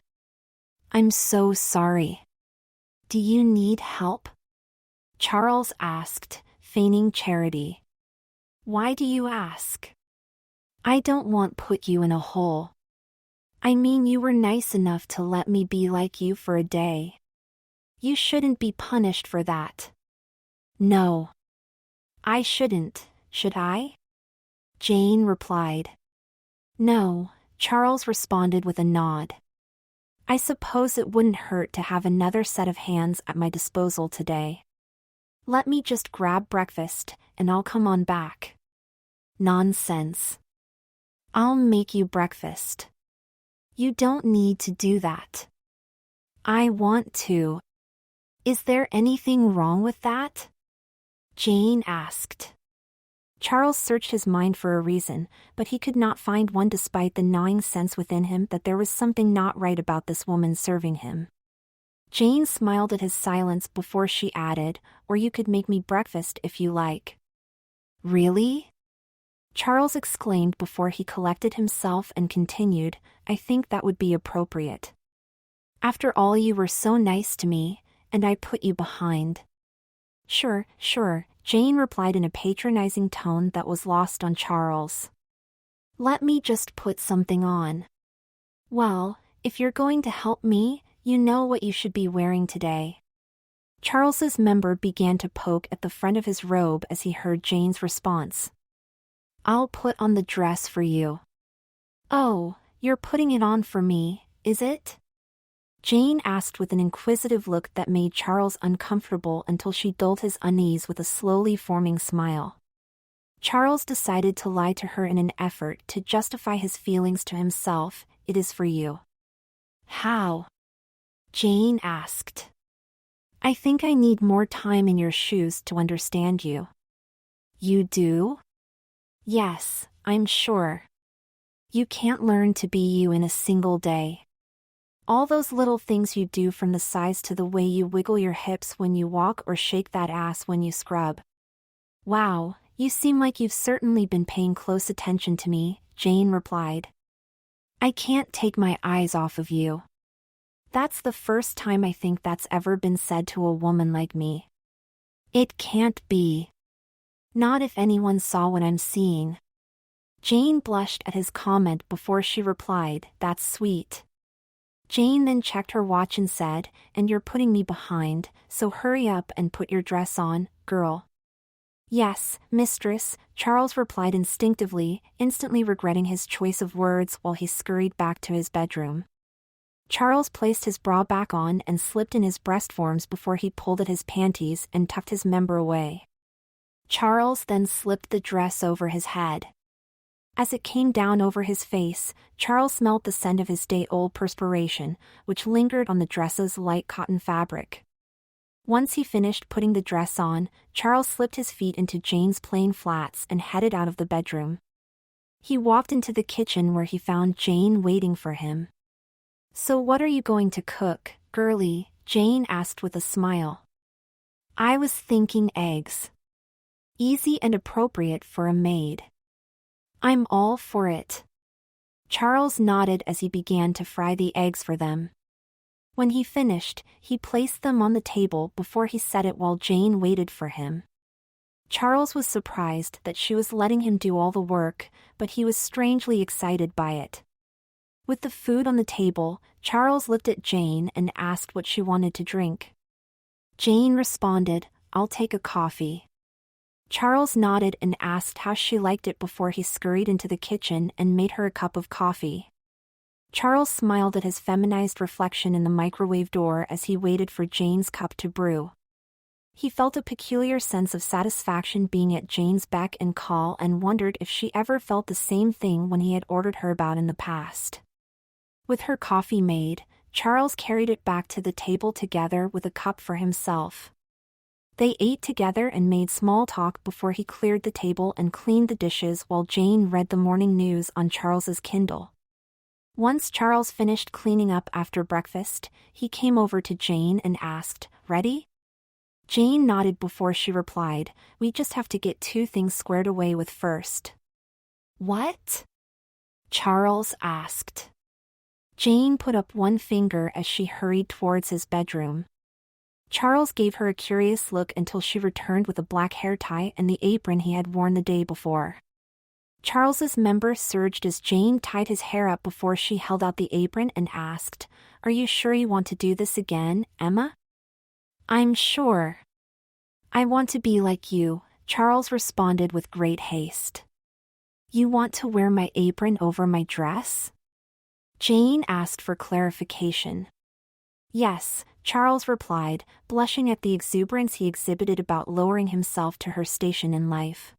"I'm so sorry." "Do you need help?" Charles asked, feigning charity. "Why do you ask?" "I don't want to put you in a hole. I mean, you were nice enough to let me be like you for a day. You shouldn't be punished for that." "No. I shouldn't, should I?" Jane replied. "No," Charles responded with a nod. "I suppose it wouldn't hurt to have another set of hands at my disposal today. Let me just grab breakfast, and I'll come on back." "Nonsense. I'll make you breakfast." "You don't need to do that." "I want to." "Is there anything wrong with that?" Jane asked. Charles searched his mind for a reason, but he could not find one despite the gnawing sense within him that there was something not right about this woman serving him. Jane smiled at his silence before she added, "Or you could make me breakfast if you like." "Really?" Charles exclaimed before he collected himself and continued, "I think that would be appropriate. After all, you were so nice to me, and I put you behind." "Sure, sure," Jane replied in a patronizing tone that was lost on Charles. "Let me just put something on." "Well, if you're going to help me, you know what you should be wearing today." Charles's member began to poke at the front of his robe as he heard Jane's response. "I'll put on the dress for you." "Oh, you're putting it on for me, is it?" Jane asked with an inquisitive look that made Charles uncomfortable until she dulled his unease with a slowly forming smile. Charles decided to lie to her in an effort to justify his feelings to himself. It is for you. How? Jane asked. I think I need more time in your shoes to understand you. You do? Yes, I'm sure. You can't learn to be you in a single day. All those little things you do, from the size to the way you wiggle your hips when you walk or shake that ass when you scrub. Wow, you seem like you've certainly been paying close attention to me, Jane replied. I can't take my eyes off of you. That's the first time I think that's ever been said to a woman like me. It can't be. Not if anyone saw what I'm seeing. Jane blushed at his comment before she replied, That's sweet. Jane then checked her watch and said, And you're putting me behind, so hurry up and put your dress on, girl. Yes, mistress, Charles replied instinctively, instantly regretting his choice of words while he scurried back to his bedroom. Charles placed his bra back on and slipped in his breast forms before he pulled at his panties and tucked his member away. Charles then slipped the dress over his head. As it came down over his face, Charles smelled the scent of his day-old perspiration, which lingered on the dress's light cotton fabric. Once he finished putting the dress on, Charles slipped his feet into Jane's plain flats and headed out of the bedroom. He walked into the kitchen where he found Jane waiting for him. So what are you going to cook, girlie? Jane asked with a smile. I was thinking eggs. Easy and appropriate for a maid. I'm all for it. Charles nodded as he began to fry the eggs for them. When he finished, he placed them on the table before he set it while Jane waited for him. Charles was surprised that she was letting him do all the work, but he was strangely excited by it. With the food on the table, Charles looked at Jane and asked what she wanted to drink. Jane responded, I'll take a coffee. Charles nodded and asked how she liked it before he scurried into the kitchen and made her a cup of coffee. Charles smiled at his feminized reflection in the microwave door as he waited for Jane's cup to brew. He felt a peculiar sense of satisfaction being at Jane's beck and call and wondered if she ever felt the same thing when he had ordered her about in the past. With her coffee made, Charles carried it back to the table together with a cup for himself. They ate together and made small talk before he cleared the table and cleaned the dishes while Jane read the morning news on Charles's Kindle. Once Charles finished cleaning up after breakfast, he came over to Jane and asked, Ready? Jane nodded before she replied, We just have to get two things squared away with first. What? Charles asked. Jane put up one finger as she hurried towards his bedroom. Charles gave her a curious look until she returned with a black hair tie and the apron he had worn the day before. Charles's member surged as Jane tied his hair up before she held out the apron and asked, Are you sure you want to do this again, Emma? I'm sure. I want to be like you, Charles responded with great haste. You want to wear my apron over my dress? Jane asked for clarification. Yes, Charles replied, blushing at the exuberance he exhibited about lowering himself to her station in life.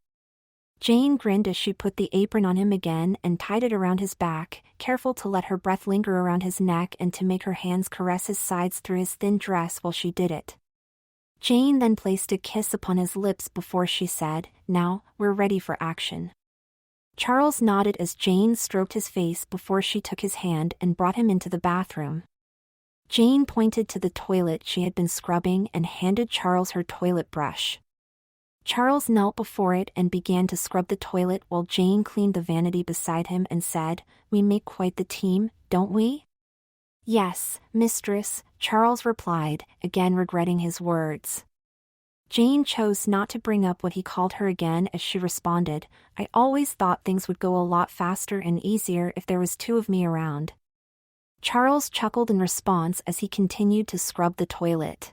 Jane grinned as she put the apron on him again and tied it around his back, careful to let her breath linger around his neck and to make her hands caress his sides through his thin dress while she did it. Jane then placed a kiss upon his lips before she said, Now, we're ready for action. Charles nodded as Jane stroked his face before she took his hand and brought him into the bathroom. Jane pointed to the toilet she had been scrubbing and handed Charles her toilet brush. Charles knelt before it and began to scrub the toilet while Jane cleaned the vanity beside him and said, We make quite the team, don't we? Yes, mistress, Charles replied, again regretting his words. Jane chose not to bring up what he called her again as she responded, I always thought things would go a lot faster and easier if there was two of me around. Charles chuckled in response as he continued to scrub the toilet.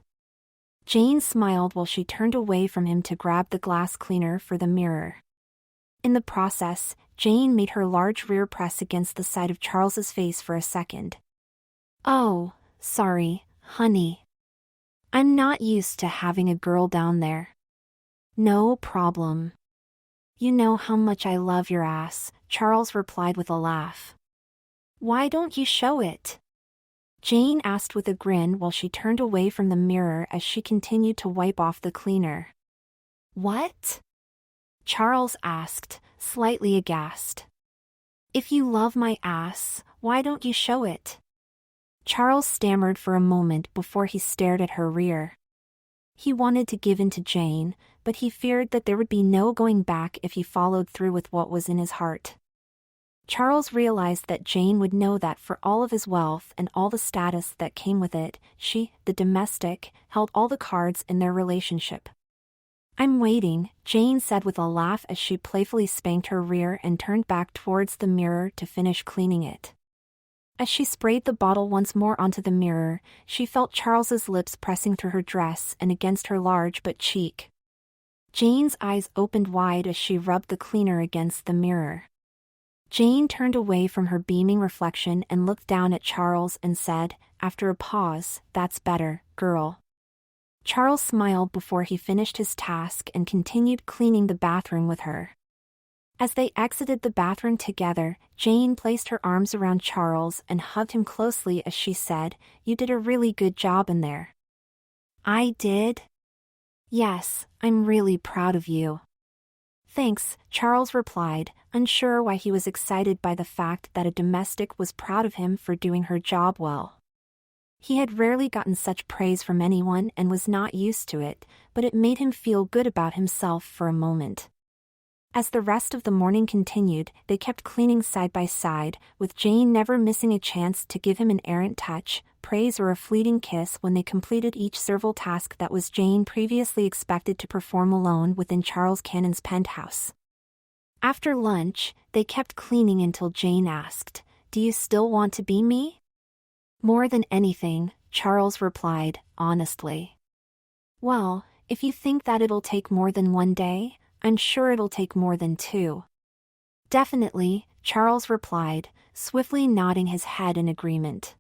Jane smiled while she turned away from him to grab the glass cleaner for the mirror. In the process, Jane made her large rear press against the side of Charles's face for a second. Oh, sorry, honey. I'm not used to having a girl down there. No problem. You know how much I love your ass, Charles replied with a laugh. Why don't you show it? Jane asked with a grin while she turned away from the mirror as she continued to wipe off the cleaner. What? Charles asked, slightly aghast. If you love my ass, why don't you show it? Charles stammered for a moment before he stared at her rear. He wanted to give in to Jane, but he feared that there would be no going back if he followed through with what was in his heart. Charles realized that Jane would know that for all of his wealth and all the status that came with it, she, the domestic, held all the cards in their relationship. I'm waiting, Jane said with a laugh as she playfully spanked her rear and turned back towards the mirror to finish cleaning it. As she sprayed the bottle once more onto the mirror, she felt Charles's lips pressing through her dress and against her large butt cheek. Jane's eyes opened wide as she rubbed the cleaner against the mirror. Jane turned away from her beaming reflection and looked down at Charles and said, after a pause, "That's better, girl." Charles smiled before he finished his task and continued cleaning the bathroom with her. As they exited the bathroom together, Jane placed her arms around Charles and hugged him closely as she said, "You did a really good job in there." "I did?" "Yes, I'm really proud of you." "Thanks," Charles replied, unsure why he was excited by the fact that a domestic was proud of him for doing her job well. He had rarely gotten such praise from anyone and was not used to it, but it made him feel good about himself for a moment. As the rest of the morning continued, they kept cleaning side by side, with Jane never missing a chance to give him an errant touch, praise or a fleeting kiss when they completed each servile task that was Jane previously expected to perform alone within Charles Cannon's penthouse. After lunch, they kept cleaning until Jane asked, "Do you still want to be me?" "More than anything," Charles replied, honestly. "Well, if you think that it'll take more than one day, I'm sure it'll take more than two." "Definitely," Charles replied, swiftly nodding his head in agreement.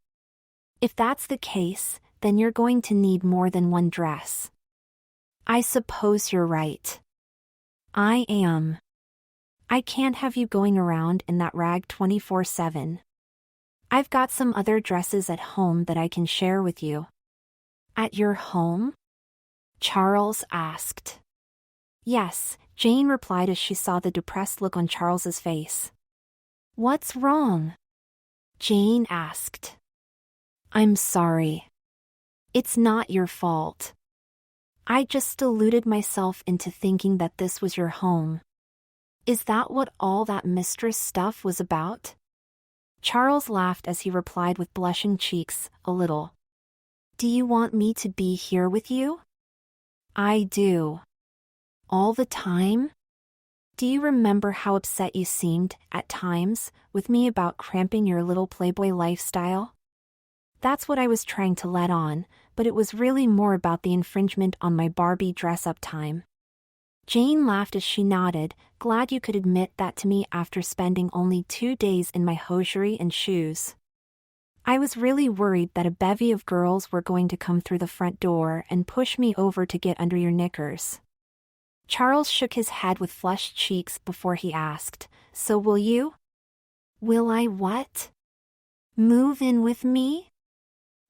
"If that's the case, then you're going to need more than one dress." "I suppose you're right." "I am. I can't have you going around in that rag 24/7. I've got some other dresses at home that I can share with you." "At your home?" Charles asked. "Yes," Jane replied as she saw the depressed look on Charles's face. "What's wrong?" Jane asked. "I'm sorry. It's not your fault. I just deluded myself into thinking that this was your home." "Is that what all that mistress stuff was about?" Charles laughed as he replied with blushing cheeks, "A little." "Do you want me to be here with you?" "I do." "All the time?" "Do you remember how upset you seemed, at times, with me about cramping your little playboy lifestyle?" "That's what I was trying to let on, but it was really more about the infringement on my Barbie dress-up time." Jane laughed as she nodded, "Glad you could admit that to me after spending only 2 days in my hosiery and shoes. I was really worried that a bevy of girls were going to come through the front door and push me over to get under your knickers." Charles shook his head with flushed cheeks before he asked, "So will you?" "Will I what?" "Move in with me?"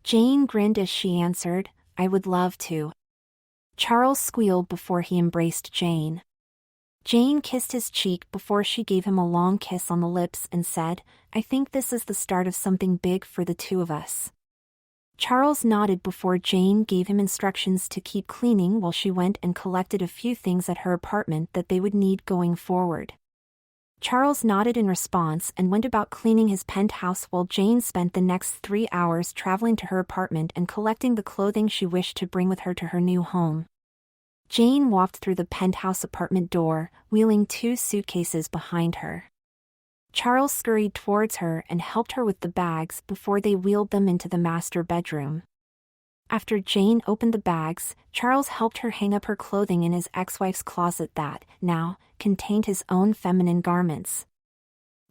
Jane grinned as she answered, "I would love to." Charles squealed before he embraced Jane. Jane kissed his cheek before she gave him a long kiss on the lips and said, "I think this is the start of something big for the two of us." Charles nodded before Jane gave him instructions to keep cleaning while she went and collected a few things at her apartment that they would need going forward. Charles nodded in response and went about cleaning his penthouse while Jane spent the next 3 hours traveling to her apartment and collecting the clothing she wished to bring with her to her new home. Jane walked through the penthouse apartment door, wheeling 2 suitcases behind her. Charles scurried towards her and helped her with the bags before they wheeled them into the master bedroom. After Jane opened the bags, Charles helped her hang up her clothing in his ex-wife's closet that, now, contained his own feminine garments.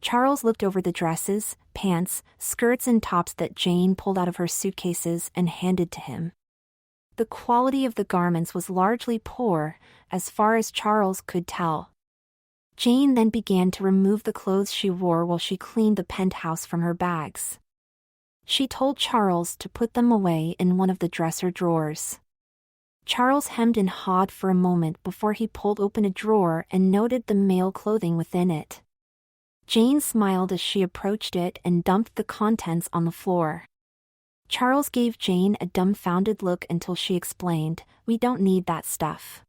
Charles looked over the dresses, pants, skirts and tops that Jane pulled out of her suitcases and handed to him. The quality of the garments was largely poor, as far as Charles could tell. Jane then began to remove the clothes she wore while she cleaned the penthouse from her bags. She told Charles to put them away in one of the dresser drawers. Charles hemmed and hawed for a moment before he pulled open a drawer and noted the male clothing within it. Jane smiled as she approached it and dumped the contents on the floor. Charles gave Jane a dumbfounded look until she explained, "We don't need that stuff."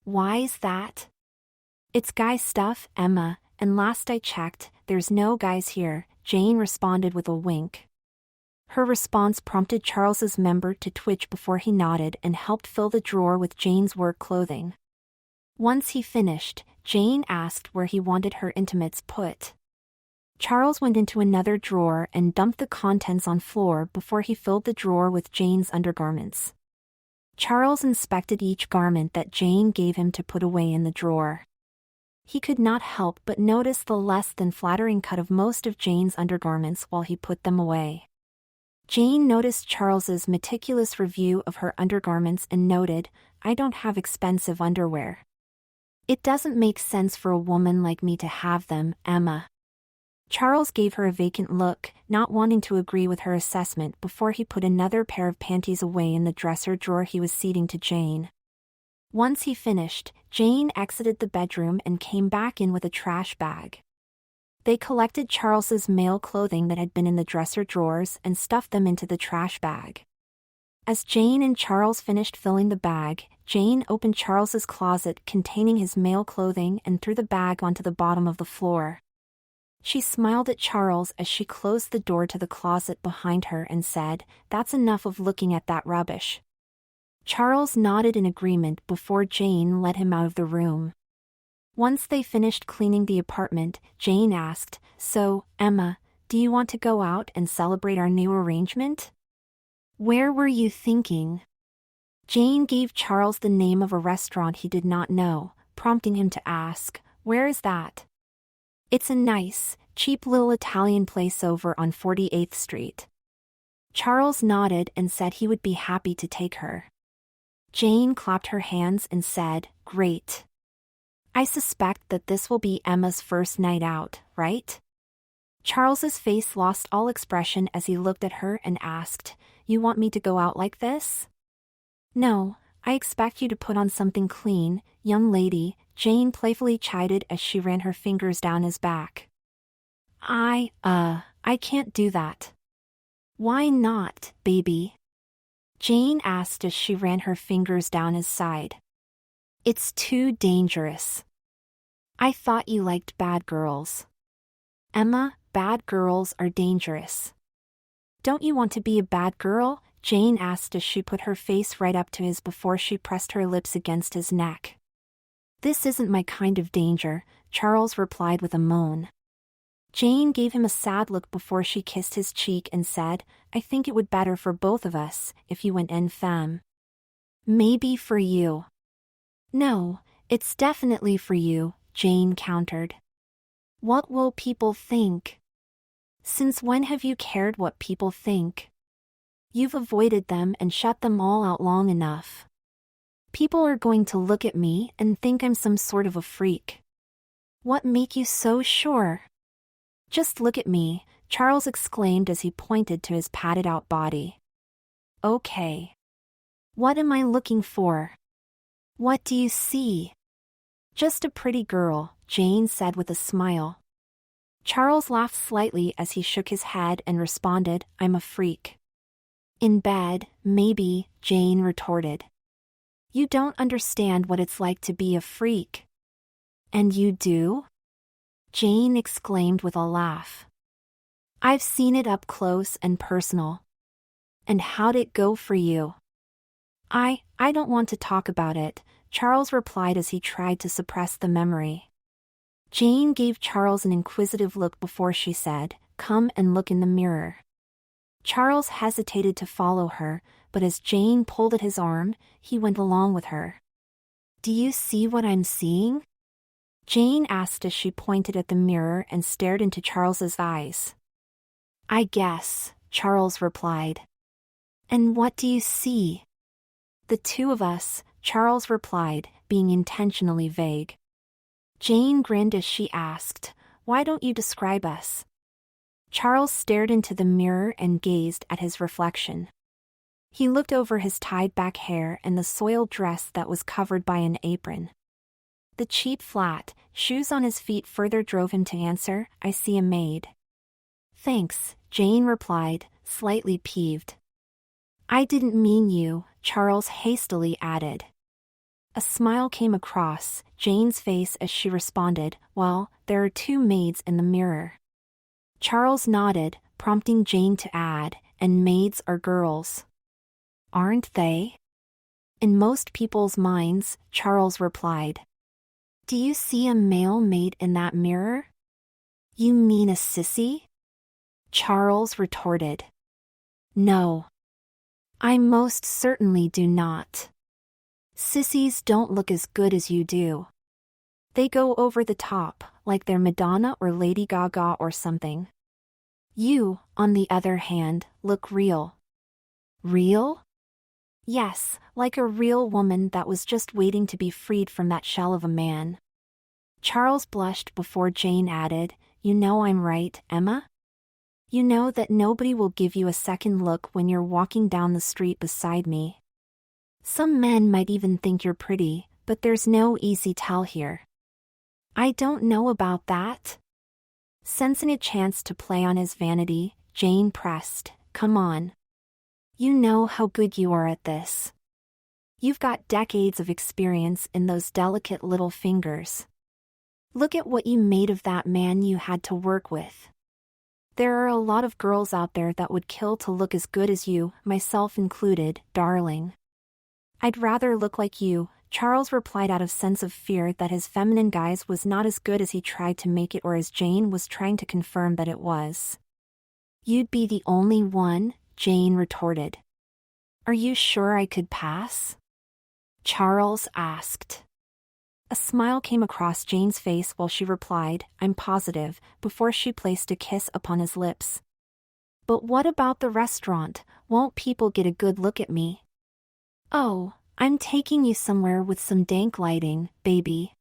"Why's that?" "It's guy stuff, Emma, and last I checked, there's no guys here," Jane responded with a wink. Her response prompted Charles's member to twitch before he nodded and helped fill the drawer with Jane's work clothing. Once he finished, Jane asked where he wanted her intimates put. Charles went into another drawer and dumped the contents on floor before he filled the drawer with Jane's undergarments. Charles inspected each garment that Jane gave him to put away in the drawer. He could not help but notice the less than flattering cut of most of Jane's undergarments while he put them away. Jane noticed Charles's meticulous review of her undergarments and noted, "I don't have expensive underwear. It doesn't make sense for a woman like me to have them, Emma." Charles gave her a vacant look, not wanting to agree with her assessment before he put another pair of panties away in the dresser drawer he was ceding to Jane. Once he finished, Jane exited the bedroom and came back in with a trash bag. They collected Charles's male clothing that had been in the dresser drawers and stuffed them into the trash bag. As Jane and Charles finished filling the bag, Jane opened Charles's closet containing his male clothing and threw the bag onto the bottom of the floor. She smiled at Charles as she closed the door to the closet behind her and said, "That's enough of looking at that rubbish." Charles nodded in agreement before Jane led him out of the room. Once they finished cleaning the apartment, Jane asked, "So, Emma, do you want to go out and celebrate our new arrangement?" "Where were you thinking?" Jane gave Charles the name of a restaurant he did not know, prompting him to ask, "Where is that?" "It's a nice, cheap little Italian place over on 48th Street." Charles nodded and said he would be happy to take her. Jane clapped her hands and said, "Great. I suspect that this will be Emma's first night out, right?" Charles's face lost all expression as he looked at her and asked, "You want me to go out like this?" "No, I expect you to put on something clean, young lady," Jane playfully chided as she ran her fingers down his back. I can't do that." "Why not, baby?" Jane asked as she ran her fingers down his side. "It's too dangerous. I thought you liked bad girls." "Emma, bad girls are dangerous." "Don't you want to be a bad girl?" Jane asked as she put her face right up to his before she pressed her lips against his neck. "This isn't my kind of danger," Charles replied with a moan. Jane gave him a sad look before she kissed his cheek and said, "I think it would better for both of us if you went en femme." "Maybe for you." "No, it's definitely for you," Jane countered. "What will people think?" "Since when have you cared what people think? You've avoided them and shut them all out long enough. People are going to look at me and think I'm some sort of a freak." "What make you so sure?" "Just look at me," Charles exclaimed as he pointed to his padded-out body. "Okay. What am I looking for?" "What do you see?" "Just a pretty girl," Jane said with a smile. Charles laughed slightly as he shook his head and responded, "I'm a freak." "In bed, maybe," Jane retorted. "You don't understand what it's like to be a freak." "And you do?" Jane exclaimed with a laugh. "I've seen it up close and personal." "And how'd it go for you?" I don't want to talk about it," Charles replied as he tried to suppress the memory. Jane gave Charles an inquisitive look before she said, "Come and look in the mirror." Charles hesitated to follow her, but as Jane pulled at his arm, he went along with her. "Do you see what I'm seeing?" Jane asked as she pointed at the mirror and stared into Charles's eyes. "I guess," Charles replied. "And what do you see?" "The two of us," Charles replied, being intentionally vague. Jane grinned as she asked, "Why don't you describe us?" Charles stared into the mirror and gazed at his reflection. He looked over his tied-back hair and the soiled dress that was covered by an apron. The cheap flat shoes on his feet further drove him to answer, "I see a maid." "Thanks," Jane replied, slightly peeved. "I didn't mean you," Charles hastily added. A smile came across Jane's face as she responded, "Well, there are two maids in the mirror." Charles nodded, prompting Jane to add, "And maids are girls. Aren't they?" "In most people's minds," Charles replied. "Do you see a male maid in that mirror?" "You mean a sissy?" Charles retorted. "No. I most certainly do not. Sissies don't look as good as you do. They go over the top, like they're Madonna or Lady Gaga or something. You, on the other hand, look real." "Real?" "Yes, like a real woman that was just waiting to be freed from that shell of a man." Charles blushed before Jane added, "You know I'm right, Emma? You know that nobody will give you a second look when you're walking down the street beside me. Some men might even think you're pretty, but there's no easy tell here." "I don't know about that." Sensing a chance to play on his vanity, Jane pressed, "Come on. You know how good you are at this. You've got decades of experience in those delicate little fingers. Look at what you made of that man you had to work with. There are a lot of girls out there that would kill to look as good as you, myself included, darling." "I'd rather look like you," Charles replied out of sense of fear that his feminine guise was not as good as he tried to make it or as Jane was trying to confirm that it was. "You'd be the only one," Jane retorted. "Are you sure I could pass?" Charles asked. A smile came across Jane's face while she replied, "I'm positive," before she placed a kiss upon his lips. "But what about the restaurant? Won't people get a good look at me?" "Oh, I'm taking you somewhere with some dank lighting, baby.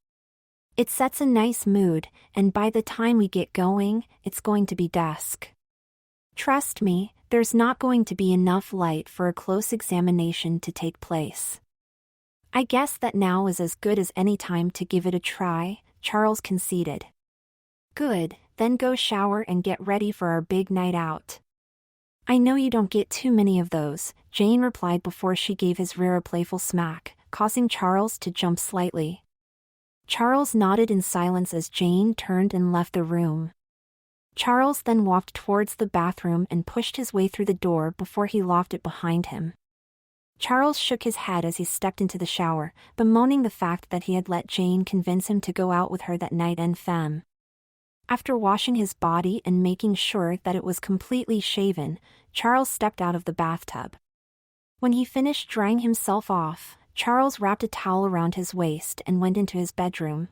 It sets a nice mood, and by the time we get going, it's going to be dusk. Trust me, there's not going to be enough light for a close examination to take place." "I guess that now is as good as any time to give it a try," Charles conceded. "Good, then go shower and get ready for our big night out." "I know you don't get too many of those," Jane replied before she gave his rear a playful smack, causing Charles to jump slightly. Charles nodded in silence as Jane turned and left the room. Charles then walked towards the bathroom and pushed his way through the door before he locked it behind him. Charles shook his head as he stepped into the shower, bemoaning the fact that he had let Jane convince him to go out with her that night en femme. After washing his body and making sure that it was completely shaven, Charles stepped out of the bathtub. When he finished drying himself off, Charles wrapped a towel around his waist and went into his bedroom.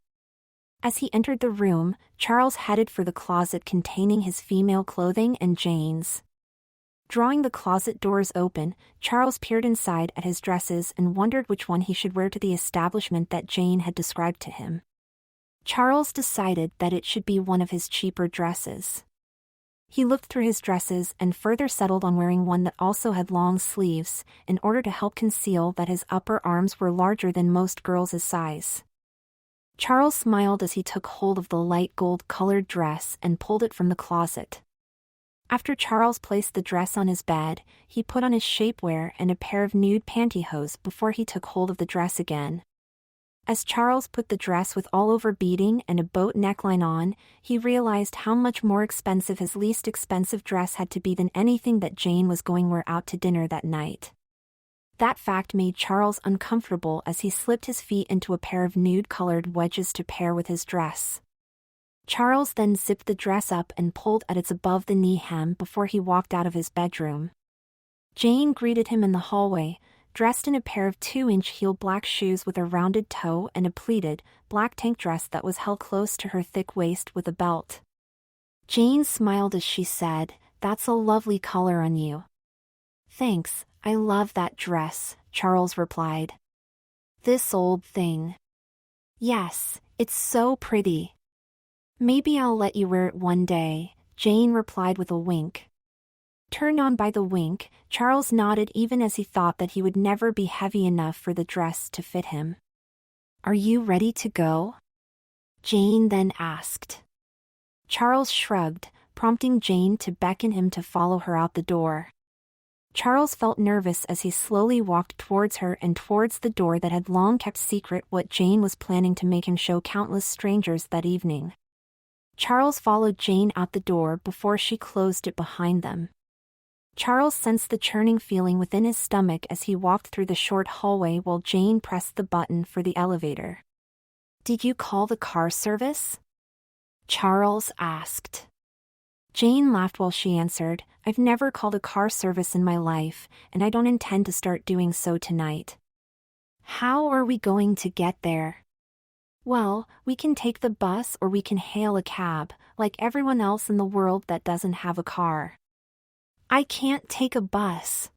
As he entered the room, Charles headed for the closet containing his female clothing and Jane's. Drawing the closet doors open, Charles peered inside at his dresses and wondered which one he should wear to the establishment that Jane had described to him. Charles decided that it should be one of his cheaper dresses. He looked through his dresses and further settled on wearing one that also had long sleeves, in order to help conceal that his upper arms were larger than most girls' size. Charles smiled as he took hold of the light gold-colored dress and pulled it from the closet. After Charles placed the dress on his bed, he put on his shapewear and a pair of nude pantyhose before he took hold of the dress again. As Charles put the dress with all-over beading and a boat neckline on, he realized how much more expensive his least expensive dress had to be than anything that Jane was going to wear out to dinner that night. That fact made Charles uncomfortable as he slipped his feet into a pair of nude-colored wedges to pair with his dress. Charles then zipped the dress up and pulled at its above-the-knee hem before he walked out of his bedroom. Jane greeted him in the hallway, dressed in a pair of 2-inch heel black shoes with a rounded toe and a pleated, black tank dress that was held close to her thick waist with a belt. Jane smiled as she said, "That's a lovely color on you." "Thanks, I love that dress," Charles replied. "This old thing." "Yes, It's so pretty. Maybe I'll let you wear it one day, Jane replied with a wink. Turned on by the wink, Charles nodded even as he thought that he would never be heavy enough for the dress to fit him. Are you ready to go? Jane then asked. Charles shrugged, prompting Jane to beckon him to follow her out the door. Charles felt nervous as he slowly walked towards her and towards the door that had long kept secret what Jane was planning to make him show countless strangers that evening. Charles followed Jane out the door before she closed it behind them. Charles sensed the churning feeling within his stomach as he walked through the short hallway while Jane pressed the button for the elevator. Did you call the car service? Charles asked. Jane laughed while she answered, I've never called a car service in my life, and I don't intend to start doing so tonight. How are we going to get there? Well, we can take the bus or we can hail a cab, like everyone else in the world that doesn't have a car. I can't take a bus.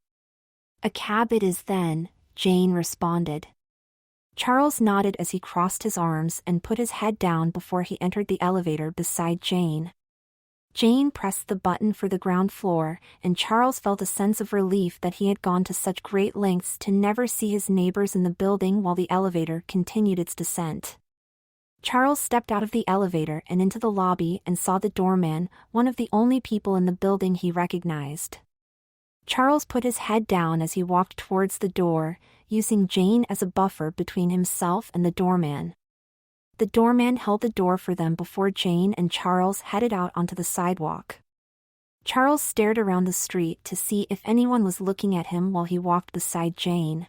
A cab it is then, Jane responded. Charles nodded as he crossed his arms and put his head down before he entered the elevator beside Jane. Jane pressed the button for the ground floor, and Charles felt a sense of relief that he had gone to such great lengths to never see his neighbors in the building while the elevator continued its descent. Charles stepped out of the elevator and into the lobby and saw the doorman, one of the only people in the building he recognized. Charles put his head down as he walked towards the door, using Jane as a buffer between himself and the doorman. The doorman held the door for them before Jane and Charles headed out onto the sidewalk. Charles stared around the street to see if anyone was looking at him while he walked beside Jane.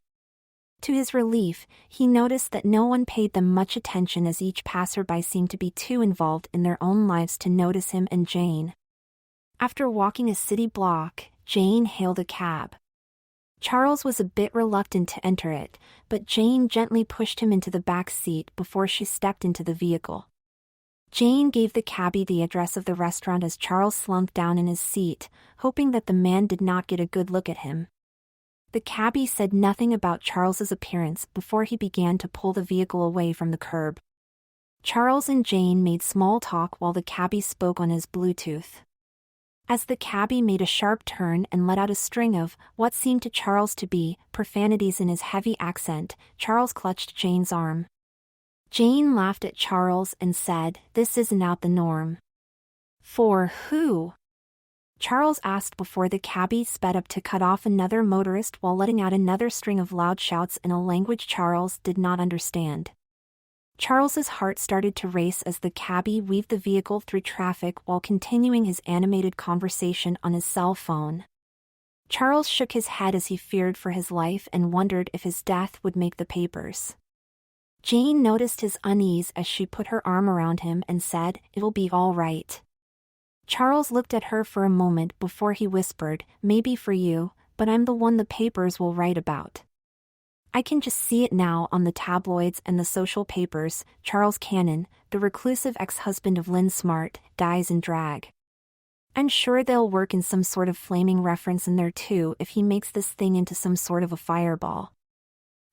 To his relief, he noticed that no one paid them much attention as each passerby seemed to be too involved in their own lives to notice him and Jane. After walking a city block, Jane hailed a cab. Charles was a bit reluctant to enter it, but Jane gently pushed him into the back seat before she stepped into the vehicle. Jane gave the cabbie the address of the restaurant as Charles slumped down in his seat, hoping that the man did not get a good look at him. The cabbie said nothing about Charles's appearance before he began to pull the vehicle away from the curb. Charles and Jane made small talk while the cabbie spoke on his Bluetooth. As the cabbie made a sharp turn and let out a string of, what seemed to Charles to be, profanities in his heavy accent, Charles clutched Jane's arm. Jane laughed at Charles and said, "This isn't out the norm." "For who?" Charles asked before the cabbie sped up to cut off another motorist while letting out another string of loud shouts in a language Charles did not understand. Charles's heart started to race as the cabbie weaved the vehicle through traffic while continuing his animated conversation on his cell phone. Charles shook his head as he feared for his life and wondered if his death would make the papers. Jane noticed his unease as she put her arm around him and said, "It'll be all right." Charles looked at her for a moment before he whispered, "Maybe for you, but I'm the one the papers will write about. I can just see it now on the tabloids and the social papers. Charles Cannon, the reclusive ex-husband of Lynn Smart, dies in drag. I'm sure they'll work in some sort of flaming reference in there too if he makes this thing into some sort of a fireball."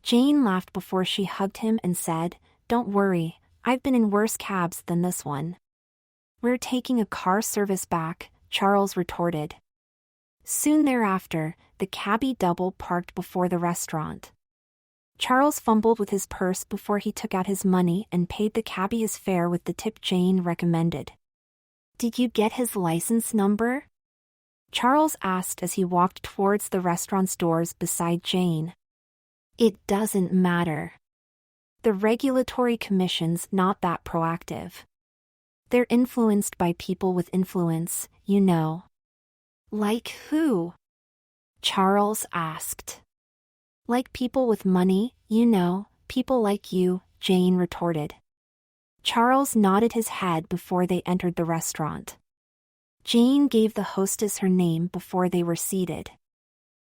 Jane laughed before she hugged him and said, "Don't worry, I've been in worse cabs than this one." "We're taking a car service back," Charles retorted. Soon thereafter, the cabbie double parked before the restaurant. Charles fumbled with his purse before he took out his money and paid the cabbie his fare with the tip Jane recommended. "Did you get his license number?" Charles asked as he walked towards the restaurant's doors beside Jane. "It doesn't matter. The regulatory commission's not that proactive. They're influenced by people with influence, you know." "Like who?" Charles asked. "Like people with money, you know, people like you," Jane retorted. Charles nodded his head before they entered the restaurant. Jane gave the hostess her name before they were seated.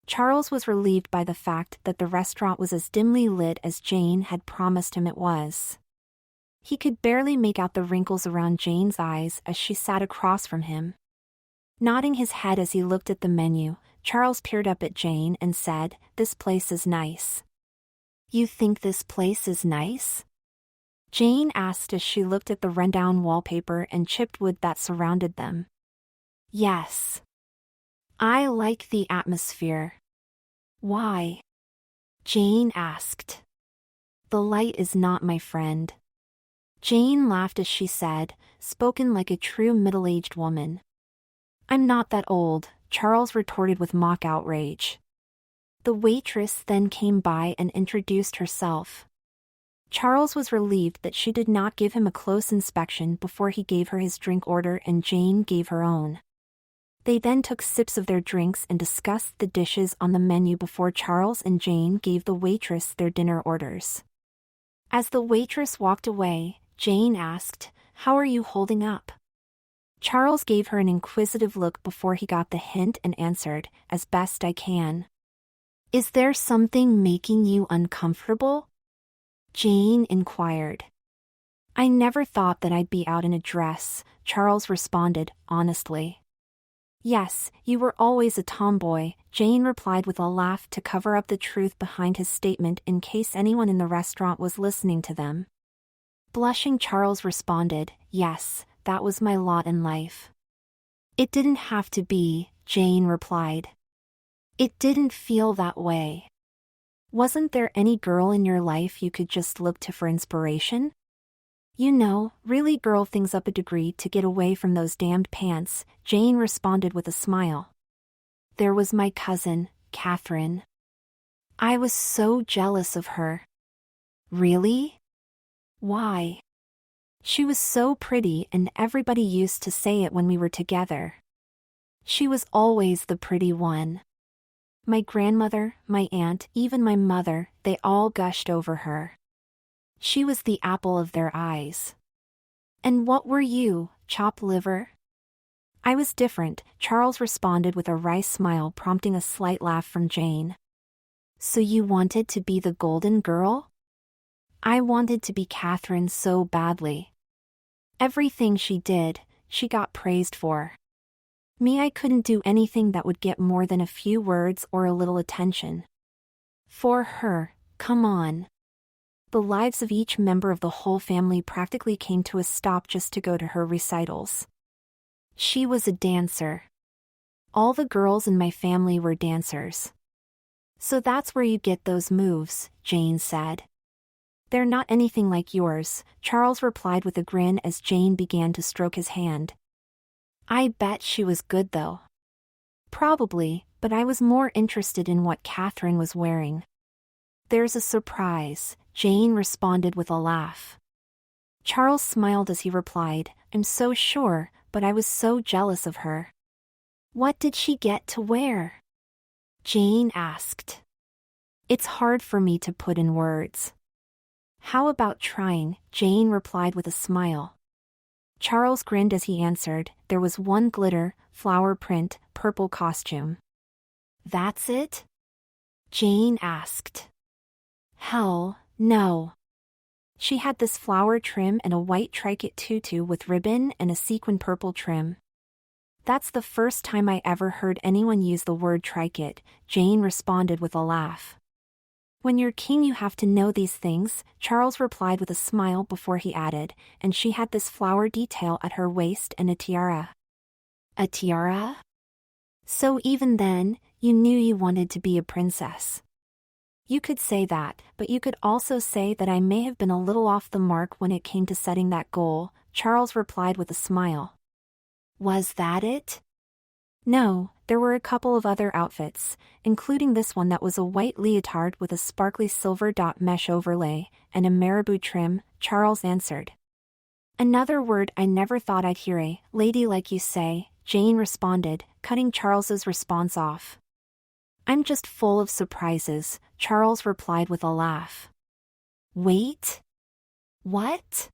Charles was relieved by the fact that the restaurant was as dimly lit as Jane had promised him it was. He could barely make out the wrinkles around Jane's eyes as she sat across from him. Nodding his head as he looked at the menu, Charles peered up at Jane and said, "This place is nice." "You think this place is nice?" Jane asked as she looked at the rundown wallpaper and chipped wood that surrounded them. Yes. I like the atmosphere. Why? Jane asked. The light is not my friend. Jane laughed as she said, spoken like a true middle-aged woman. I'm not that old, Charles retorted with mock outrage. The waitress then came by and introduced herself. Charles was relieved that she did not give him a close inspection before he gave her his drink order and Jane gave her own. They then took sips of their drinks and discussed the dishes on the menu before Charles and Jane gave the waitress their dinner orders. As the waitress walked away, Jane asked, "How are you holding up?" Charles gave her an inquisitive look before he got the hint and answered, "As best I can." "Is there something making you uncomfortable?" Jane inquired. "I never thought that I'd be out in a dress," Charles responded, honestly. "Yes, you were always a tomboy," Jane replied with a laugh to cover up the truth behind his statement in case anyone in the restaurant was listening to them. Blushing, Charles responded, "Yes, that was my lot in life." "It didn't have to be," Jane replied. "It didn't feel that way." "Wasn't there any girl in your life you could just look to for inspiration?" "You know, really girl things up a degree to get away from those damned pants," Jane responded with a smile. "There was my cousin, Catherine. I was so jealous of her." "Really? Why?" "She was so pretty and everybody used to say it when we were together. She was always the pretty one. My grandmother, my aunt, even my mother, they all gushed over her. She was the apple of their eyes." "And what were you, chopped liver?" "I was different," Charles responded with a wry smile prompting a slight laugh from Jane. "So you wanted to be the golden girl?" "I wanted to be Catherine so badly. Everything she did, she got praised for. Me, I couldn't do anything that would get more than a few words or a little attention. For her, come on." The lives of each member of the whole family practically came to a stop just to go to her recitals. She was a dancer. All the girls in my family were dancers. "So that's where you get those moves," Jane said. "They're not anything like yours," Charles replied with a grin as Jane began to stroke his hand. "I bet she was good though." "Probably, but I was more interested in what Catherine was wearing." "There's a surprise," Jane responded with a laugh. Charles smiled as he replied, "I'm so sure, but I was so jealous of her." "What did she get to wear?" Jane asked. "It's hard for me to put in words." "How about trying?" Jane replied with a smile. Charles grinned as he answered, "There was one glitter, flower print, purple costume." "That's it?" Jane asked. "Hell, no. She had this flower trim and a white tricot tutu with ribbon and a sequin purple trim." "That's the first time I ever heard anyone use the word tricot," Jane responded with a laugh. "When you're king you have to know these things," Charles replied with a smile before he added, "and she had this flower detail at her waist and a tiara." "A tiara?" "So even then, you knew you wanted to be a princess." "You could say that, but you could also say that I may have been a little off the mark when it came to setting that goal," Charles replied with a smile. "Was that it?" "No, there were a couple of other outfits, including this one that was a white leotard with a sparkly silver dot mesh overlay, and a marabou trim," Charles answered. "Another word I never thought I'd hear, a lady like you say," Jane responded, cutting Charles's response off. "I'm just full of surprises," Charles replied with a laugh. "Wait. What?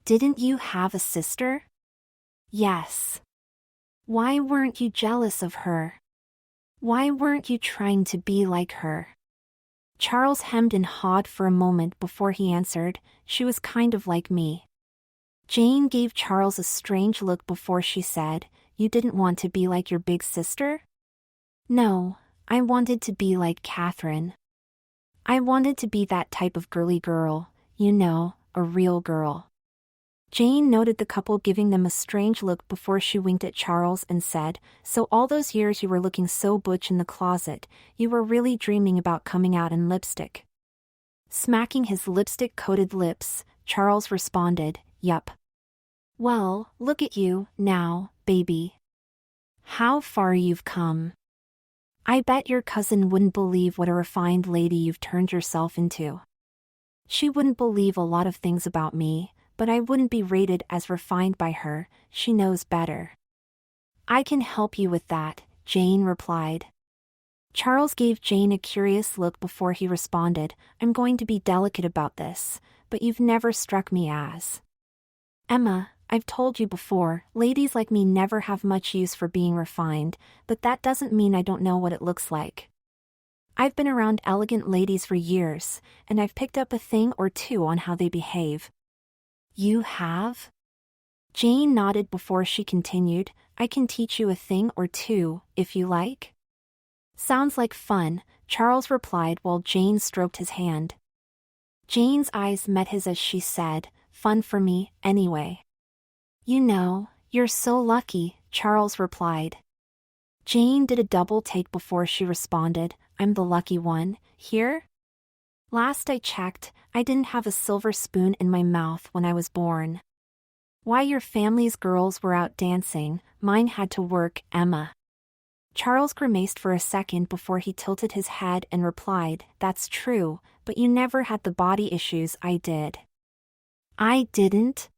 Didn't you have a sister?" "Yes." "Why weren't you jealous of her? Why weren't you trying to be like her?" Charles hemmed and hawed for a moment before he answered, "She was kind of like me." Jane gave Charles a strange look before she said, "You didn't want to be like your big sister?" "No, I wanted to be like Catherine. I wanted to be that type of girly girl, you know, a real girl. Jane noted the couple giving them a strange look before she winked at Charles and said, "So all those years you were looking so butch in the closet, you were really dreaming about coming out in lipstick." Smacking his lipstick-coated lips, Charles responded, "Yup. Well, look at you, now, baby. How far you've come. I bet your cousin wouldn't believe what a refined lady you've turned yourself into. She wouldn't believe a lot of things about me, but I wouldn't be rated as refined by her, she knows better." "I can help you with that," Jane replied. Charles gave Jane a curious look before he responded, "I'm going to be delicate about this, but you've never struck me as. Emma, I've told you before, ladies like me never have much use for being refined, but that doesn't mean I don't know what it looks like. I've been around elegant ladies for years, and I've picked up a thing or two on how they behave." "You have?" Jane nodded before she continued, "I can teach you a thing or two, if you like." "Sounds like fun," Charles replied while Jane stroked his hand. Jane's eyes met his as she said, "Fun for me, anyway." "You know, you're so lucky," Charles replied. Jane did a double take before she responded, "I'm the lucky one, here? Last I checked, I didn't have a silver spoon in my mouth when I was born. Why your family's girls were out dancing, mine had to work, Emma." Charles grimaced for a second before he tilted his head and replied, "That's true, but you never had the body issues I did." "I didn't?"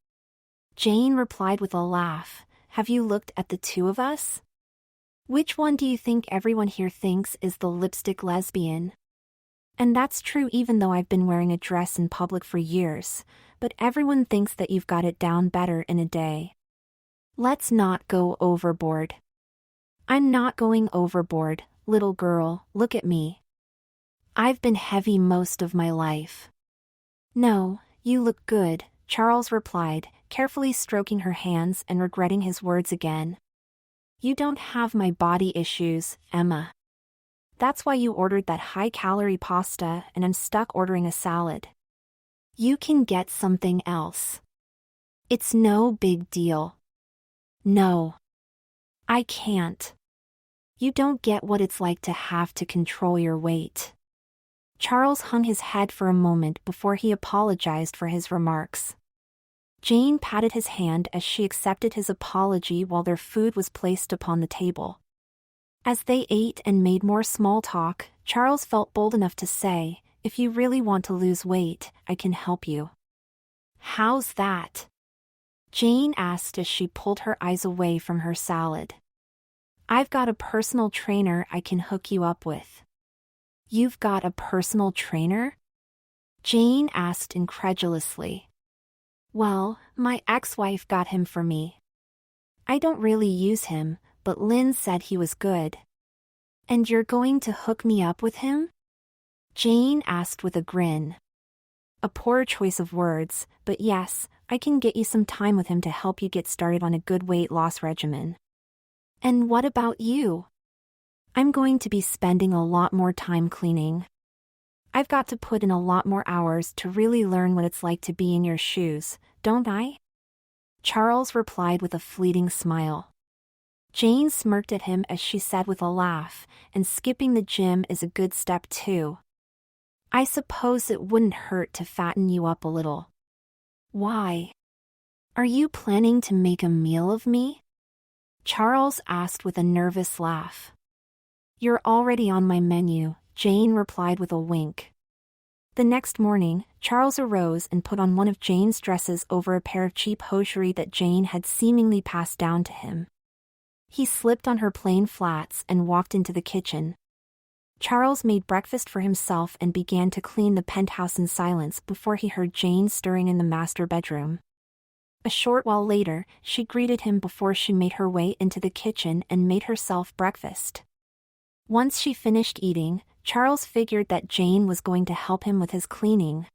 Jane replied with a laugh, "Have you looked at the two of us? Which one do you think everyone here thinks is the lipstick lesbian? And that's true even though I've been wearing a dress in public for years, but everyone thinks that you've got it down better in a day. Let's not go overboard." "I'm not going overboard, little girl, look at me. I've been heavy most of my life." "No, you look good," Charles replied, carefully stroking her hands and regretting his words again. "You don't have my body issues, Emma. That's why you ordered that high-calorie pasta and I'm stuck ordering a salad. You can get something else. It's no big deal." "No. I can't. You don't get what it's like to have to control your weight." Charles hung his head for a moment before he apologized for his remarks. Jane patted his hand as she accepted his apology while their food was placed upon the table. As they ate and made more small talk, Charles felt bold enough to say, "If you really want to lose weight, I can help you." "How's that?" Jane asked as she pulled her eyes away from her salad. "I've got a personal trainer I can hook you up with." "You've got a personal trainer?" Jane asked incredulously. "Well, my ex-wife got him for me. I don't really use him, but Lynn said he was good." "And you're going to hook me up with him?" Jane asked with a grin. A poor choice of words, but yes, I can get you some time with him to help you get started on a good weight loss regimen. "And what about you?" "I'm going to be spending a lot more time cleaning. I've got to put in a lot more hours to really learn what it's like to be in your shoes, don't I?" Charles replied with a fleeting smile. Jane smirked at him as she said with a laugh, "And skipping the gym is a good step too. I suppose it wouldn't hurt to fatten you up a little." "Why? Are you planning to make a meal of me?" Charles asked with a nervous laugh. "You're already on my menu," Jane replied with a wink. The next morning, Charles arose and put on one of Jane's dresses over a pair of cheap hosiery that Jane had seemingly passed down to him. He slipped on her plain flats and walked into the kitchen. Charles made breakfast for himself and began to clean the penthouse in silence before he heard Jane stirring in the master bedroom. A short while later, she greeted him before she made her way into the kitchen and made herself breakfast. Once she finished eating, Charles figured that Jane was going to help him with his cleaning.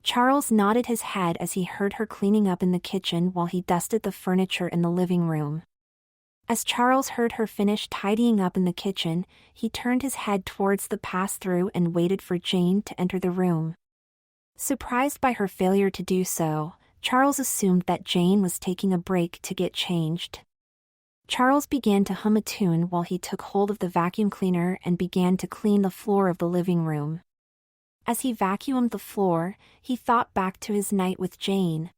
Charles nodded his head as he heard her cleaning up in the kitchen while he dusted the furniture in the living room. As Charles heard her finish tidying up in the kitchen, he turned his head towards the pass-through and waited for Jane to enter the room. Surprised by her failure to do so, Charles assumed that Jane was taking a break to get changed. Charles began to hum a tune while he took hold of the vacuum cleaner and began to clean the floor of the living room. As he vacuumed the floor, he thought back to his night with Jane.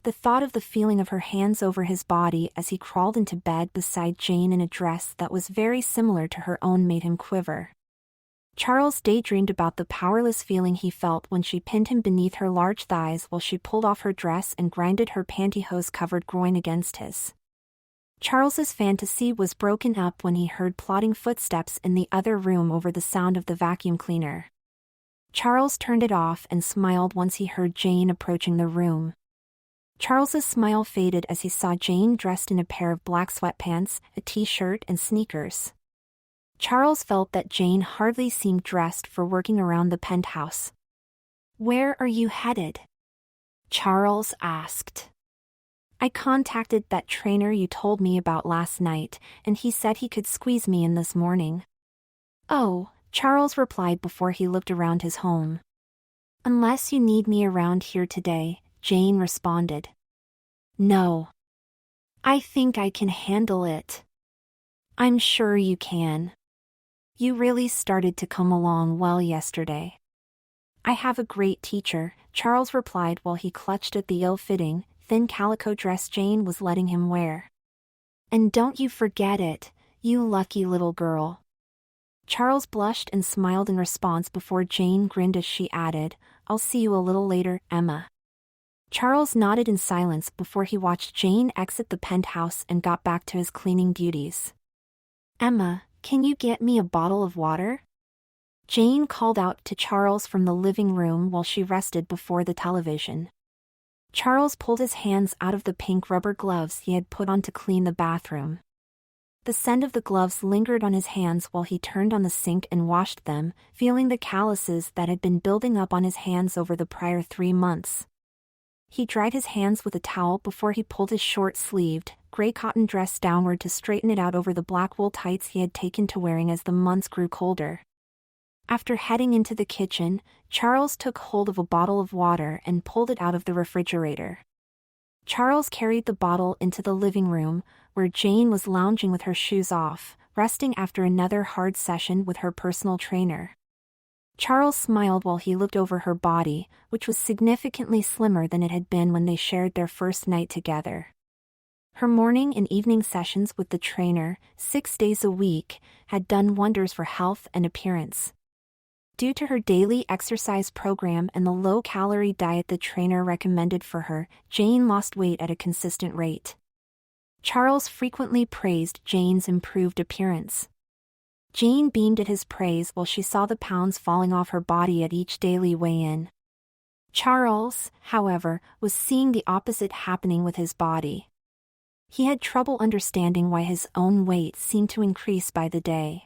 The thought of the feeling of her hands over his body as he crawled into bed beside Jane in a dress that was very similar to her own made him quiver. Charles daydreamed about the powerless feeling he felt when she pinned him beneath her large thighs while she pulled off her dress and grinded her pantyhose-covered groin against his. Charles's fantasy was broken up when he heard plodding footsteps in the other room over the sound of the vacuum cleaner. Charles turned it off and smiled once he heard Jane approaching the room. Charles's smile faded as he saw Jane dressed in a pair of black sweatpants, a t-shirt and sneakers. Charles felt that Jane hardly seemed dressed for working around the penthouse. "Where are you headed?" Charles asked. "I contacted that trainer you told me about last night, and he said he could squeeze me in this morning." "Oh," Charles replied before he looked around his home. "Unless you need me around here today," Jane responded. "No. I think I can handle it." "I'm sure you can. You really started to come along well yesterday." "I have a great teacher," Charles replied while he clutched at the ill-fitting, thin calico dress Jane was letting him wear. "And don't you forget it, you lucky little girl." Charles blushed and smiled in response before Jane grinned as she added, "I'll see you a little later, Emma." Charles nodded in silence before he watched Jane exit the penthouse and got back to his cleaning duties. "Emma, can you get me a bottle of water?" Jane called out to Charles from the living room while she rested before the television. Charles pulled his hands out of the pink rubber gloves he had put on to clean the bathroom. The scent of the gloves lingered on his hands while he turned on the sink and washed them, feeling the calluses that had been building up on his hands over the prior 3 months. He dried his hands with a towel before he pulled his short-sleeved, gray cotton dress downward to straighten it out over the black wool tights he had taken to wearing as the months grew colder. After heading into the kitchen, Charles took hold of a bottle of water and pulled it out of the refrigerator. Charles carried the bottle into the living room, where Jane was lounging with her shoes off, resting after another hard session with her personal trainer. Charles smiled while he looked over her body, which was significantly slimmer than it had been when they shared their first night together. Her morning and evening sessions with the trainer, 6 days a week, had done wonders for health and appearance. Due to her daily exercise program and the low-calorie diet the trainer recommended for her, Jane lost weight at a consistent rate. Charles frequently praised Jane's improved appearance. Jane beamed at his praise while she saw the pounds falling off her body at each daily weigh-in. Charles, however, was seeing the opposite happening with his body. He had trouble understanding why his own weight seemed to increase by the day.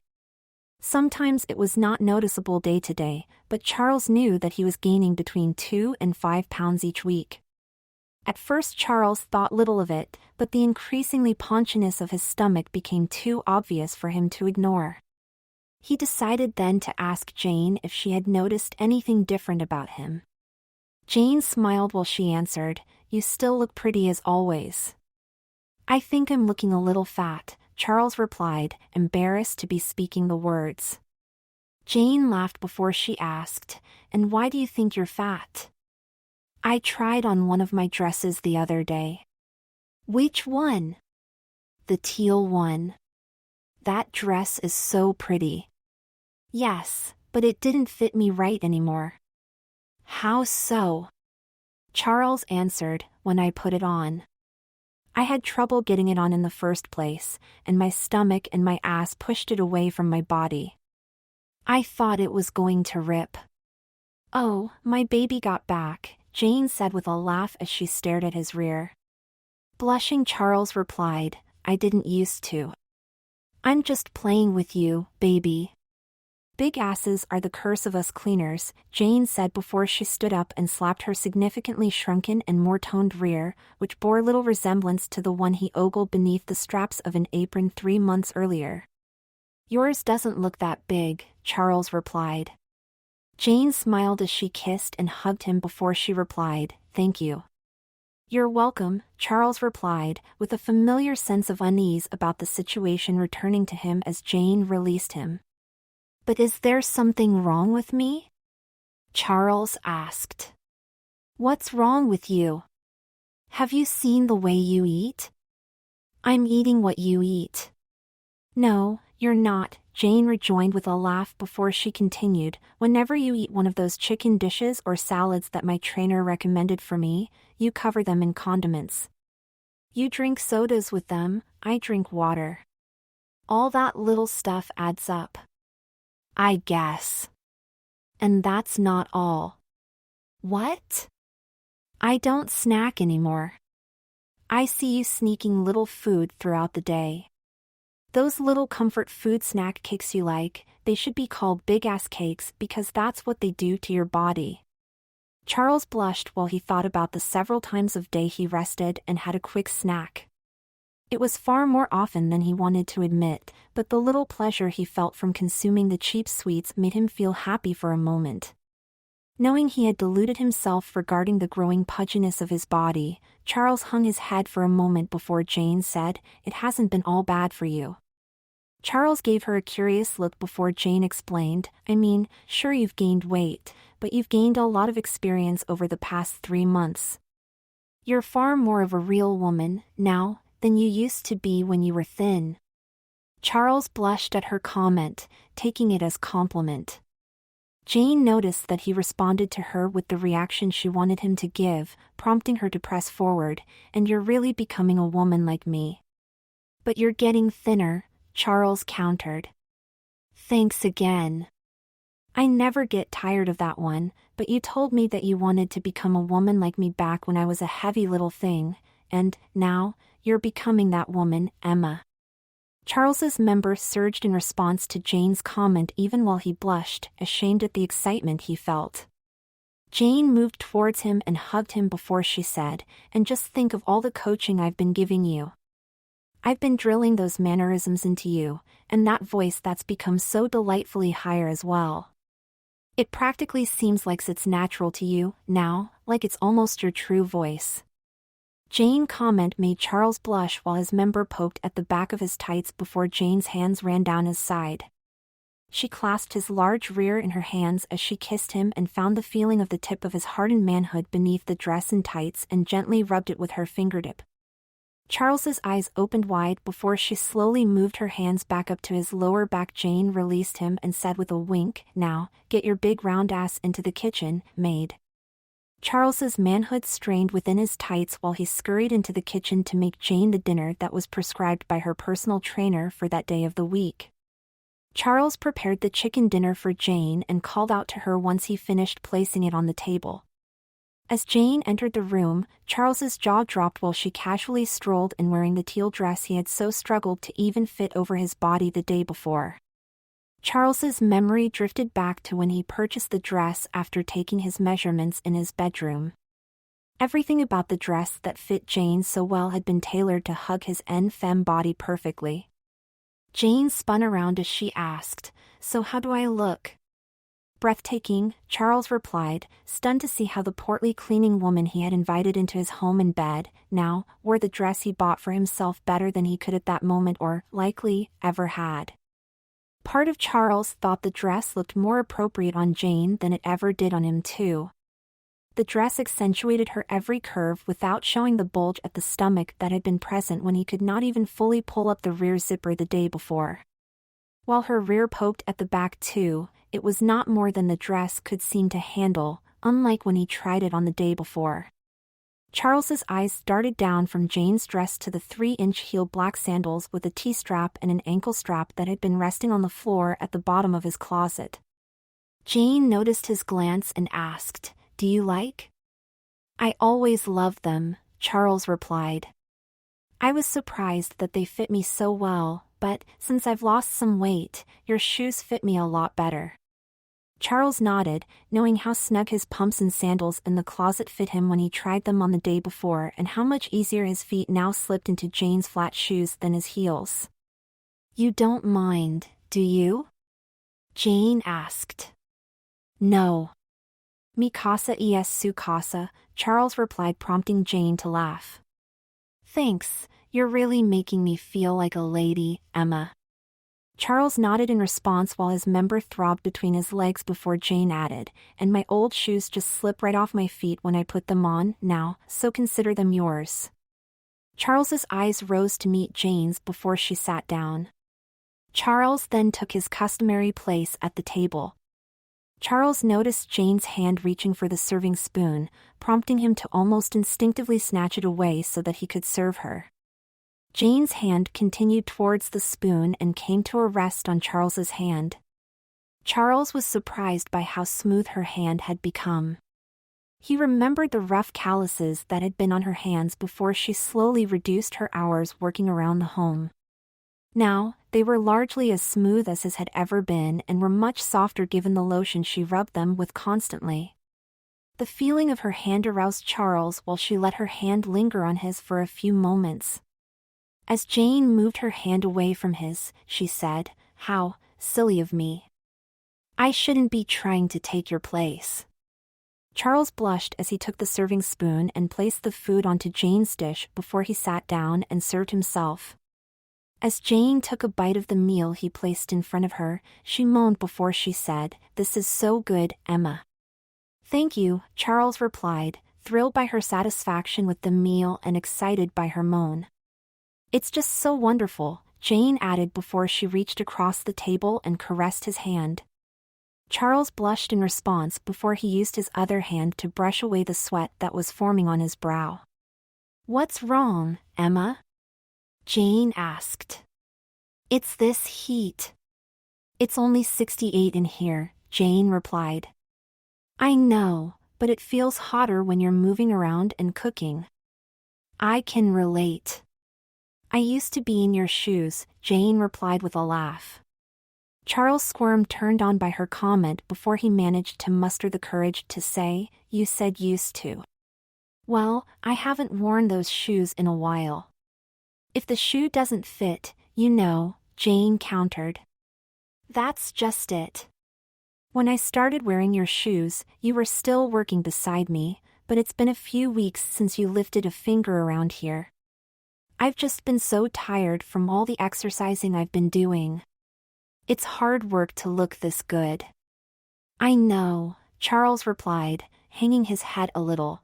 Sometimes it was not noticeable day to day, but Charles knew that he was gaining between 2 and 5 pounds each week. At first Charles thought little of it, but the increasingly paunchiness of his stomach became too obvious for him to ignore. He decided then to ask Jane if she had noticed anything different about him. Jane smiled while she answered, "You still look pretty as always." "I think I'm looking a little fat," Charles replied, embarrassed to be speaking the words. Jane laughed before she asked, "And why do you think you're fat?" "I tried on one of my dresses the other day." "Which one?" "The teal one." "That dress is so pretty." "Yes, but it didn't fit me right anymore." "How so?" Charles answered, "When I put it on. I had trouble getting it on in the first place, and my stomach and my ass pushed it away from my body. I thought it was going to rip." "Oh, my baby got back," Jane said with a laugh as she stared at his rear. Blushing, Charles replied, "I didn't used to." "I'm just playing with you, baby." "Big asses are the curse of us cleaners," Jane said before she stood up and slapped her significantly shrunken and more toned rear, which bore little resemblance to the one he ogled beneath the straps of an apron 3 months earlier. "Yours doesn't look that big," Charles replied. Jane smiled as she kissed and hugged him before she replied, "Thank you." "You're welcome," Charles replied, with a familiar sense of unease about the situation returning to him as Jane released him. "But is there something wrong with me?" Charles asked. "What's wrong with you? Have you seen the way you eat?" "I'm eating what you eat." "No, you're not," Jane rejoined with a laugh before she continued. "Whenever you eat one of those chicken dishes or salads that my trainer recommended for me, you cover them in condiments. You drink sodas with them, I drink water. All that little stuff adds up. I guess. And that's not all." "What?" "I don't snack anymore. I see you sneaking little food throughout the day. Those little comfort food snack cakes you like, they should be called big-ass cakes because that's what they do to your body." Charles blushed while he thought about the several times of day he rested and had a quick snack. It was far more often than he wanted to admit, but the little pleasure he felt from consuming the cheap sweets made him feel happy for a moment. Knowing he had deluded himself regarding the growing pudginess of his body, Charles hung his head for a moment before Jane said, "It hasn't been all bad for you." Charles gave her a curious look before Jane explained, "I mean, sure you've gained weight, but you've gained a lot of experience over the past 3 months. You're far more of a real woman, now, than you used to be when you were thin." Charles blushed at her comment, taking it as compliment. Jane noticed that he responded to her with the reaction she wanted him to give, prompting her to press forward, "And you're really becoming a woman like me." "But you're getting thinner," Charles countered. "Thanks again. I never get tired of that one, but you told me that you wanted to become a woman like me back when I was a heavy little thing, and, now, you're becoming that woman, Emma." Charles's member surged in response to Jane's comment even while he blushed, ashamed at the excitement he felt. Jane moved towards him and hugged him before she said, "And just think of all the coaching I've been giving you. I've been drilling those mannerisms into you, and that voice that's become so delightfully higher as well. It practically seems like it's natural to you, now, like it's almost your true voice." Jane's comment made Charles blush while his member poked at the back of his tights before Jane's hands ran down his side. She clasped his large rear in her hands as she kissed him and found the feeling of the tip of his hardened manhood beneath the dress and tights and gently rubbed it with her fingertip. Charles's eyes opened wide before she slowly moved her hands back up to his lower back. Jane released him and said with a wink, "Now, get your big round ass into the kitchen, maid." Charles's manhood strained within his tights while he scurried into the kitchen to make Jane the dinner that was prescribed by her personal trainer for that day of the week. Charles prepared the chicken dinner for Jane and called out to her once he finished placing it on the table. As Jane entered the room, Charles's jaw dropped while she casually strolled in wearing the teal dress he had so struggled to even fit over his body the day before. Charles's memory drifted back to when he purchased the dress after taking his measurements in his bedroom. Everything about the dress that fit Jane so well had been tailored to hug his femme body perfectly. Jane spun around as she asked, "So how do I look?" "Breathtaking," Charles replied, stunned to see how the portly cleaning woman he had invited into his home and bed, now, wore the dress he bought for himself better than he could at that moment or, likely, ever had. Part of Charles thought the dress looked more appropriate on Jane than it ever did on him too. The dress accentuated her every curve without showing the bulge at the stomach that had been present when he could not even fully pull up the rear zipper the day before. While her rear poked at the back too, it was not more than the dress could seem to handle, unlike when he tried it on the day before. Charles's eyes darted down from Jane's dress to the 3-inch heel black sandals with a T-strap and an ankle strap that had been resting on the floor at the bottom of his closet. Jane noticed his glance and asked, "Do you like?" "I always loved them," Charles replied. "I was surprised that they fit me so well, but since I've lost some weight, your shoes fit me a lot better." Charles nodded, knowing how snug his pumps and sandals in the closet fit him when he tried them on the day before and how much easier his feet now slipped into Jane's flat shoes than his heels. "You don't mind, do you?" Jane asked. No. Mi casa es su casa, Charles replied, prompting Jane to laugh. Thanks, you're really making me feel like a lady, Emma. Charles nodded in response while his member throbbed between his legs before Jane added, and my old shoes just slip right off my feet when I put them on now, so consider them yours. Charles's eyes rose to meet Jane's before she sat down. Charles then took his customary place at the table. Charles noticed Jane's hand reaching for the serving spoon, prompting him to almost instinctively snatch it away so that he could serve her. Jane's hand continued towards the spoon and came to a rest on Charles's hand. Charles was surprised by how smooth her hand had become. He remembered the rough calluses that had been on her hands before she slowly reduced her hours working around the home. Now, they were largely as smooth as his had ever been and were much softer given the lotion she rubbed them with constantly. The feeling of her hand aroused Charles while she let her hand linger on his for a few moments. As Jane moved her hand away from his, she said, "How silly of me. I shouldn't be trying to take your place." Charles blushed as he took the serving spoon and placed the food onto Jane's dish before he sat down and served himself. As Jane took a bite of the meal he placed in front of her, she moaned before she said, "This is so good, Emma." "Thank you," Charles replied, thrilled by her satisfaction with the meal and excited by her moan. "It's just so wonderful," Jane added before she reached across the table and caressed his hand. Charles blushed in response before he used his other hand to brush away the sweat that was forming on his brow. "What's wrong, Emma?" Jane asked. "It's this heat." "It's only 68 in here," Jane replied. "I know, but it feels hotter when you're moving around and cooking." "I can relate." "I used to be in your shoes," Jane replied with a laugh. Charles squirmed, turned on by her comment before he managed to muster the courage to say, "You said used to." "Well, I haven't worn those shoes in a while." "If the shoe doesn't fit, you know," Jane countered. "That's just it. When I started wearing your shoes, you were still working beside me, but it's been a few weeks since you lifted a finger around here. I've just been so tired from all the exercising I've been doing. It's hard work to look this good." "I know," Charles replied, hanging his head a little.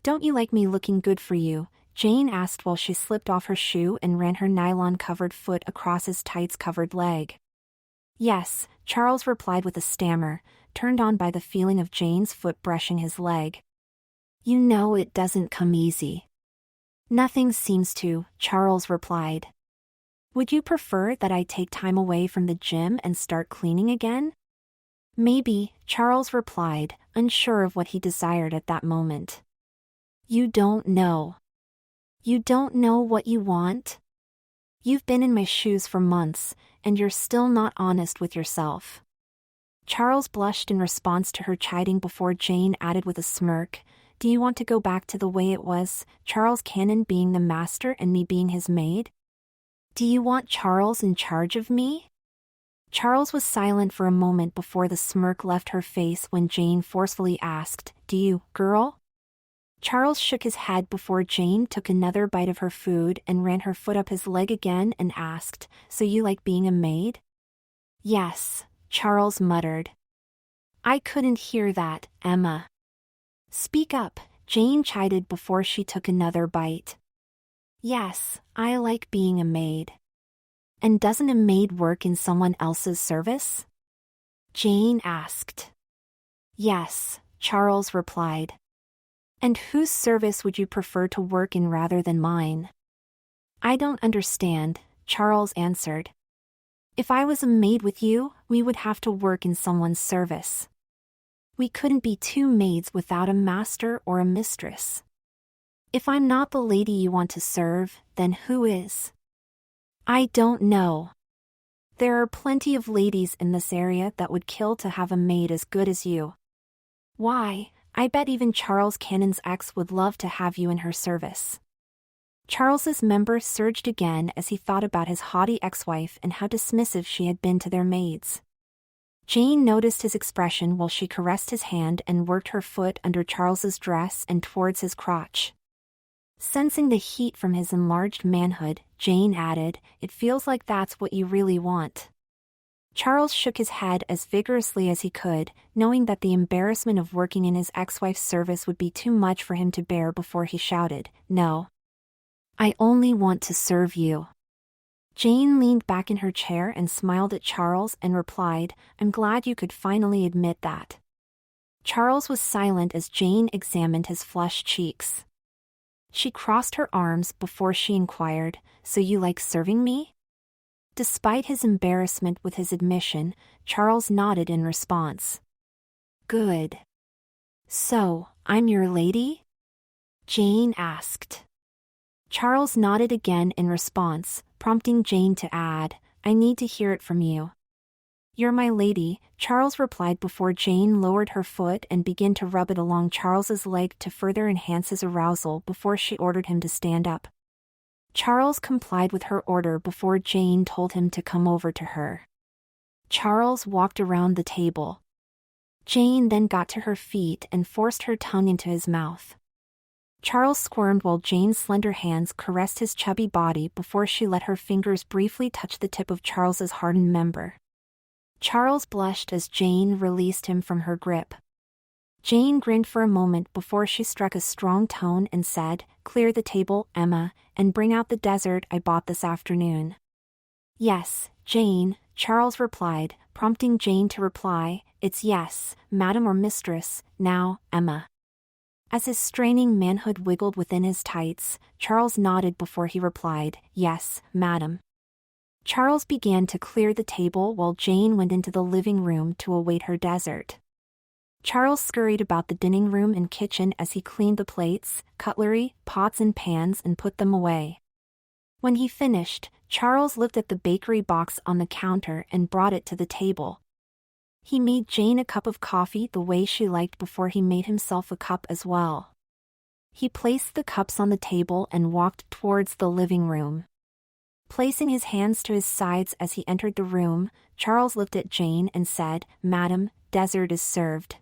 "Don't you like me looking good for you?" Jane asked while she slipped off her shoe and ran her nylon-covered foot across his tights-covered leg. "Yes," Charles replied with a stammer, turned on by the feeling of Jane's foot brushing his leg. "You know it doesn't come easy." "Nothing seems to," Charles replied. "Would you prefer that I take time away from the gym and start cleaning again?" "Maybe," Charles replied, unsure of what he desired at that moment. "You don't know. You don't know what you want? You've been in my shoes for months, and you're still not honest with yourself." Charles blushed in response to her chiding before Jane added with a smirk, "Do you want to go back to the way it was, Charles Cannon being the master and me being his maid? Do you want Charles in charge of me?" Charles was silent for a moment before the smirk left her face when Jane forcefully asked, "Do you, girl?" Charles shook his head before Jane took another bite of her food and ran her foot up his leg again and asked, "So you like being a maid?" "Yes," Charles muttered. "I couldn't hear that, Emma." "Speak up," Jane chided before she took another bite. "Yes, I like being a maid." "And doesn't a maid work in someone else's service?" Jane asked. "Yes," Charles replied. "And whose service would you prefer to work in rather than mine?" "I don't understand," Charles answered. "If I was a maid with you, we would have to work in someone's service. We couldn't be two maids without a master or a mistress. If I'm not the lady you want to serve, then who is?" "I don't know. There are plenty of ladies in this area that would kill to have a maid as good as you. Why, I bet even Charles Cannon's ex would love to have you in her service." Charles's member surged again as he thought about his haughty ex-wife and how dismissive she had been to their maids. Jane noticed his expression while she caressed his hand and worked her foot under Charles's dress and towards his crotch. Sensing the heat from his enlarged manhood, Jane added, "It feels like that's what you really want." Charles shook his head as vigorously as he could, knowing that the embarrassment of working in his ex-wife's service would be too much for him to bear before he shouted, "No. I only want to serve you." Jane leaned back in her chair and smiled at Charles and replied, "I'm glad you could finally admit that." Charles was silent as Jane examined his flushed cheeks. She crossed her arms before she inquired, "So you like serving me?" Despite his embarrassment with his admission, Charles nodded in response. "Good. So, I'm your lady?" Jane asked. Charles nodded again in response, prompting Jane to add, "I need to hear it from you." "You're my lady," Charles replied before Jane lowered her foot and began to rub it along Charles's leg to further enhance his arousal before she ordered him to stand up. Charles complied with her order before Jane told him to come over to her. Charles walked around the table. Jane then got to her feet and forced her tongue into his mouth. Charles squirmed while Jane's slender hands caressed his chubby body before she let her fingers briefly touch the tip of Charles's hardened member. Charles blushed as Jane released him from her grip. Jane grinned for a moment before she struck a strong tone and said, "Clear the table, Emma, and bring out the dessert I bought this afternoon." "Yes, Jane," Charles replied, prompting Jane to reply, "It's yes, madam or mistress, now, Emma." As his straining manhood wiggled within his tights, Charles nodded before he replied, "Yes, madam." Charles began to clear the table while Jane went into the living room to await her dessert. Charles scurried about the dining room and kitchen as he cleaned the plates, cutlery, pots and pans and put them away. When he finished, Charles looked at the bakery box on the counter and brought it to the table. He made Jane a cup of coffee the way she liked before he made himself a cup as well. He placed the cups on the table and walked towards the living room. Placing his hands to his sides as he entered the room, Charles looked at Jane and said, "Madam, dessert is served."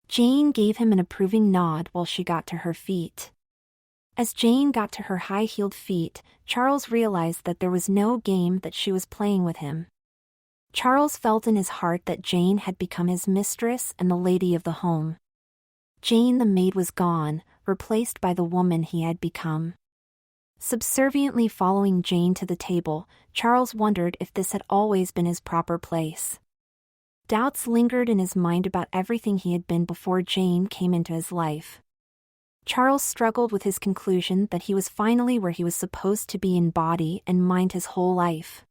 Jane gave him an approving nod while she got to her feet. As Jane got to her high-heeled feet, Charles realized that there was no game that she was playing with him. Charles felt in his heart that Jane had become his mistress and the lady of the home. Jane the maid was gone, replaced by the woman he had become. Subserviently following Jane to the table, Charles wondered if this had always been his proper place. Doubts lingered in his mind about everything he had been before Jane came into his life. Charles struggled with his conclusion that he was finally where he was supposed to be in body and mind his whole life.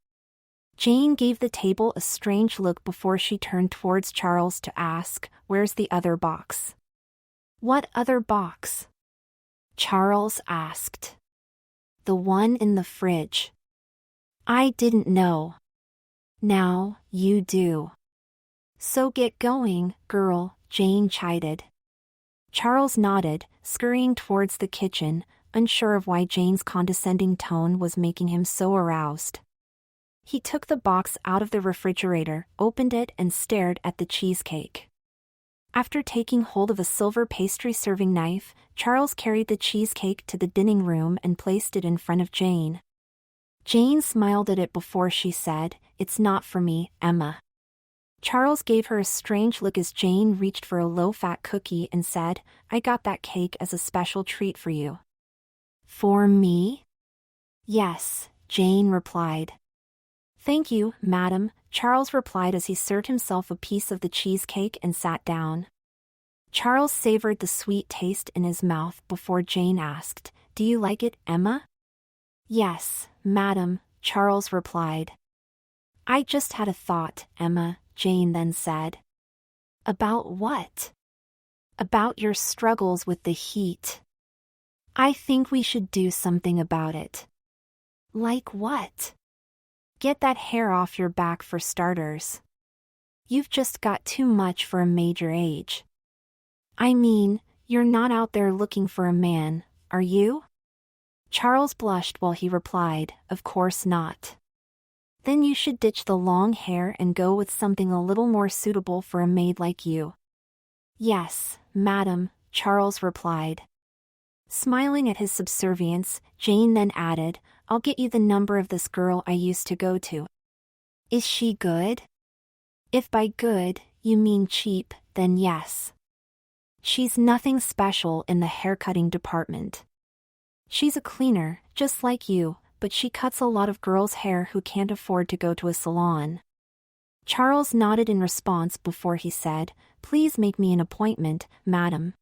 Jane gave the table a strange look before she turned towards Charles to ask, "Where's the other box?" "What other box?" Charles asked. "The one in the fridge." "I didn't know." "Now, you do. So get going, girl," Jane chided. Charles nodded, scurrying towards the kitchen, unsure of why Jane's condescending tone was making him so aroused. He took the box out of the refrigerator, opened it and stared at the cheesecake. After taking hold of a silver pastry serving knife, Charles carried the cheesecake to the dining room and placed it in front of Jane. Jane smiled at it before she said, "It's not for me, Emma." Charles gave her a strange look as Jane reached for a low-fat cookie and said, "I got that cake as a special treat for you." "For me?" "Yes," Jane replied. "Thank you, madam," Charles replied as he served himself a piece of the cheesecake and sat down. Charles savored the sweet taste in his mouth before Jane asked, "Do you like it, Emma?" "Yes, madam," Charles replied. "I just had a thought, Emma," Jane then said. "About what?" "About your struggles with the heat. I think we should do something about it." "Like what?" "Get that hair off your back for starters. You've just got too much for a major age. I mean, you're not out there looking for a man, are you?" Charles blushed while he replied, "Of course not." Then you should ditch the long hair and go with something a little more suitable for a maid like you. Yes, madam, Charles replied. Smiling at his subservience, Jane then added, I'll get you the number of this girl I used to go to. Is she good? If by good, you mean cheap, then yes. She's nothing special in the haircutting department. She's a cleaner, just like you, but she cuts a lot of girls' hair who can't afford to go to a salon. Charles nodded in response before he said, Please make me an appointment, madam.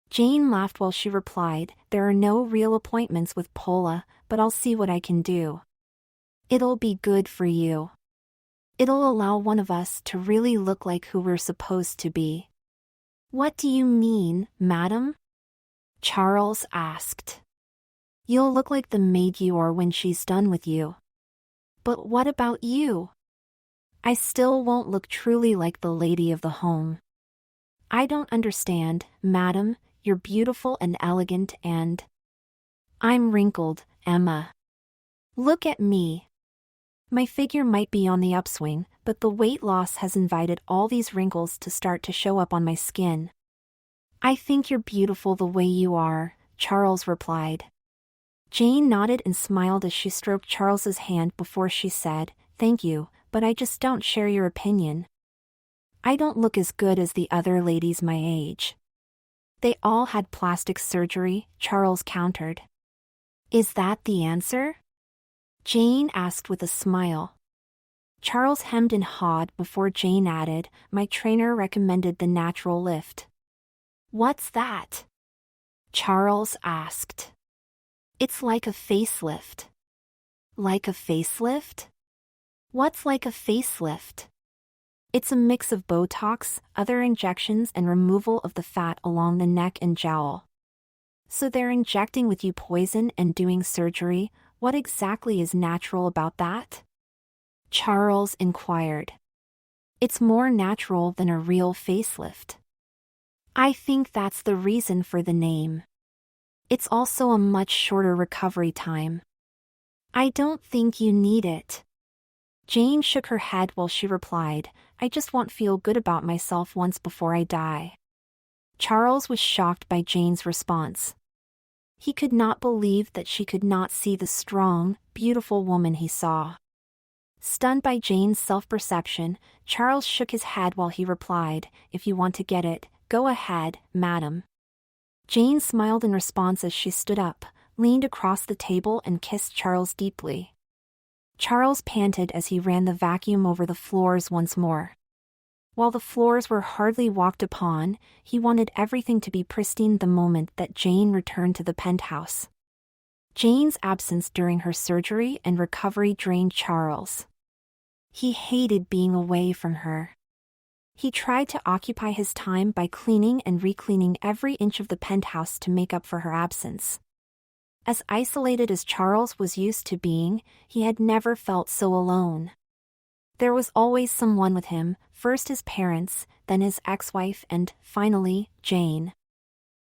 Jane laughed while she replied, There are no real appointments with Paula, but I'll see what I can do. It'll be good for you. It'll allow one of us to really look like who we're supposed to be. What do you mean, madam? Charles asked. You'll look like the maid you are when she's done with you. But what about you? I still won't look truly like the lady of the home. I don't understand, madam, you're beautiful and elegant and... I'm wrinkled, Emma. Look at me. My figure might be on the upswing, but the weight loss has invited all these wrinkles to start to show up on my skin. I think you're beautiful the way you are, Charles replied. Jane nodded and smiled as she stroked Charles's hand before she said, Thank you, but I just don't share your opinion. I don't look as good as the other ladies my age. They all had plastic surgery, Charles countered. Is that the answer? Jane asked with a smile. Charles hemmed and hawed before Jane added, My trainer recommended the natural lift. What's that? Charles asked. It's like a facelift. Like a facelift? What's like a facelift? It's a mix of Botox, other injections and removal of the fat along the neck and jowl. So they're injecting with you poison and doing surgery. What exactly is natural about that? Charles inquired. It's more natural than a real facelift. I think that's the reason for the name. It's also a much shorter recovery time. I don't think you need it. Jane shook her head while she replied, I just want to feel good about myself once before I die. Charles was shocked by Jane's response. He could not believe that she could not see the strong, beautiful woman he saw. Stunned by Jane's self-perception, Charles shook his head while he replied, If you want to get it, go ahead, madam. Jane smiled in response as she stood up, leaned across the table and kissed Charles deeply. Charles panted as he ran the vacuum over the floors once more. While the floors were hardly walked upon, he wanted everything to be pristine the moment that Jane returned to the penthouse. Jane's absence during her surgery and recovery drained Charles. He hated being away from her. He tried to occupy his time by cleaning and re-cleaning every inch of the penthouse to make up for her absence. As isolated as Charles was used to being, he had never felt so alone. There was always someone with him, first his parents, then his ex-wife and, finally, Jane.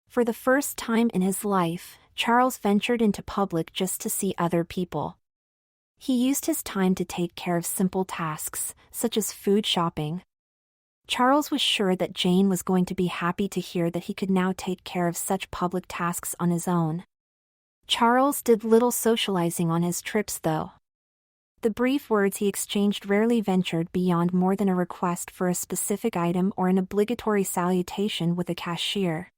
For the first time in his life, Charles ventured into public just to see other people. He used his time to take care of simple tasks, such as food shopping. Charles was sure that Jane was going to be happy to hear that he could now take care of such public tasks on his own. Charles did little socializing on his trips though. The brief words he exchanged rarely ventured beyond more than a request for a specific item or an obligatory salutation with a cashier.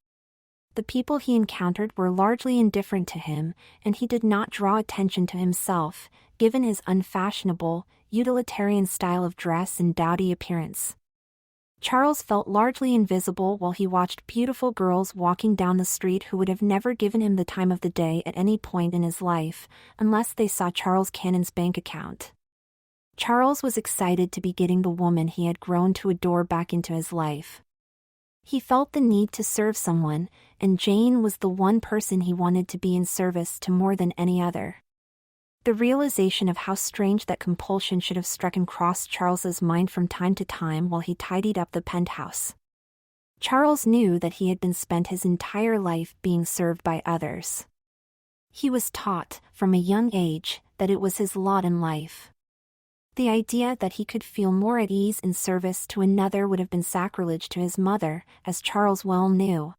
The people he encountered were largely indifferent to him, and he did not draw attention to himself, given his unfashionable, utilitarian style of dress and dowdy appearance. Charles felt largely invisible while he watched beautiful girls walking down the street who would have never given him the time of the day at any point in his life, unless they saw Charles Cannon's bank account. Charles was excited to be getting the woman he had grown to adore back into his life. He felt the need to serve someone, and Jane was the one person he wanted to be in service to more than any other. The realization of how strange that compulsion should have struck and crossed Charles's mind from time to time while he tidied up the penthouse. Charles knew that he had been spent his entire life being served by others. He was taught, from a young age, that it was his lot in life. The idea that he could feel more at ease in service to another would have been sacrilege to his mother, as Charles well knew.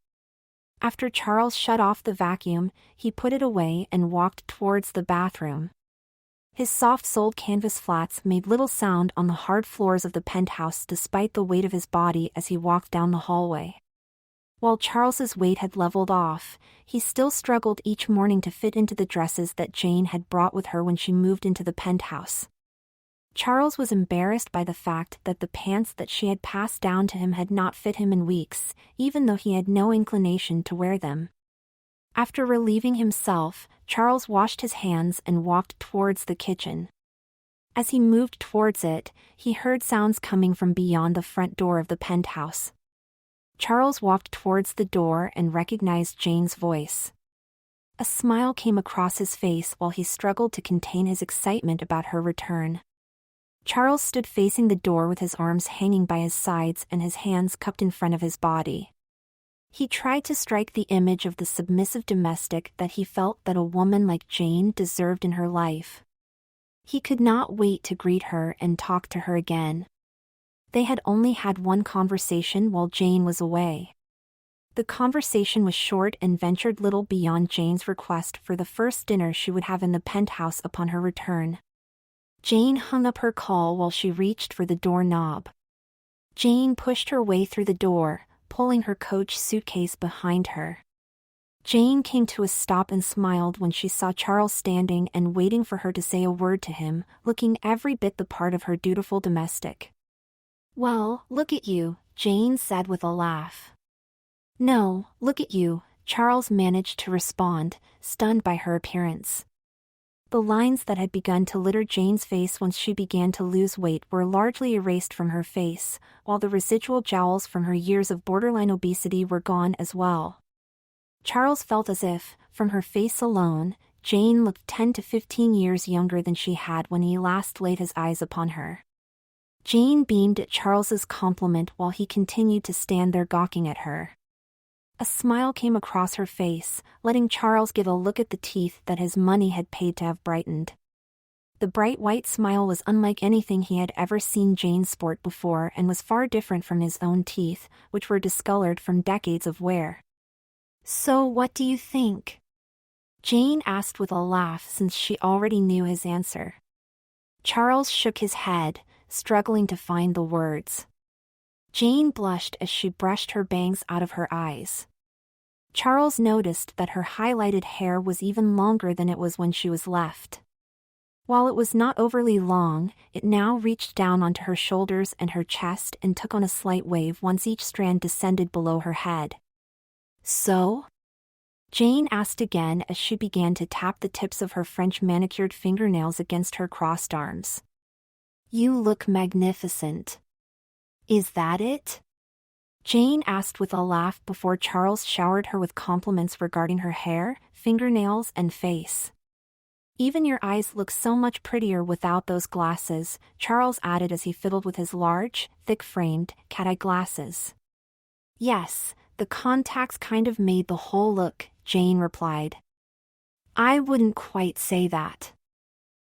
After Charles shut off the vacuum, he put it away and walked towards the bathroom. His soft-soled canvas flats made little sound on the hard floors of the penthouse despite the weight of his body as he walked down the hallway. While Charles's weight had leveled off, he still struggled each morning to fit into the dresses that Jane had brought with her when she moved into the penthouse. Charles was embarrassed by the fact that the pants that she had passed down to him had not fit him in weeks, even though he had no inclination to wear them. After relieving himself, Charles washed his hands and walked towards the kitchen. As he moved towards it, he heard sounds coming from beyond the front door of the penthouse. Charles walked towards the door and recognized Jane's voice. A smile came across his face while he struggled to contain his excitement about her return. Charles stood facing the door with his arms hanging by his sides and his hands cupped in front of his body. He tried to strike the image of the submissive domestic that he felt that a woman like Jane deserved in her life. He could not wait to greet her and talk to her again. They had only had one conversation while Jane was away. The conversation was short and ventured little beyond Jane's request for the first dinner she would have in the penthouse upon her return. Jane hung up her call while she reached for the doorknob. Jane pushed her way through the door, pulling her Coach suitcase behind her. Jane came to a stop and smiled when she saw Charles standing and waiting for her to say a word to him, looking every bit the part of her dutiful domestic. "Well, look at you," Jane said with a laugh. "No, look at you," Charles managed to respond, stunned by her appearance. The lines that had begun to litter Jane's face once she began to lose weight were largely erased from her face, while the residual jowls from her years of borderline obesity were gone as well. Charles felt as if, from her face alone, Jane looked 10 to 15 years younger than she had when he last laid his eyes upon her. Jane beamed at Charles's compliment while he continued to stand there gawking at her. A smile came across her face, letting Charles give a look at the teeth that his money had paid to have brightened. The bright white smile was unlike anything he had ever seen Jane sport before and was far different from his own teeth, which were discolored from decades of wear. "So what do you think?" Jane asked with a laugh since she already knew his answer. Charles shook his head, struggling to find the words. Jane blushed as she brushed her bangs out of her eyes. Charles noticed that her highlighted hair was even longer than it was when she was left. While it was not overly long, it now reached down onto her shoulders and her chest and took on a slight wave once each strand descended below her head. "So?" Jane asked again as she began to tap the tips of her French manicured fingernails against her crossed arms. "You look magnificent." "Is that it?" Jane asked with a laugh before Charles showered her with compliments regarding her hair, fingernails, and face. "Even your eyes look so much prettier without those glasses," Charles added as he fiddled with his large, thick-framed, cat-eye glasses. "Yes, the contacts kind of made the whole look," Jane replied. "I wouldn't quite say that.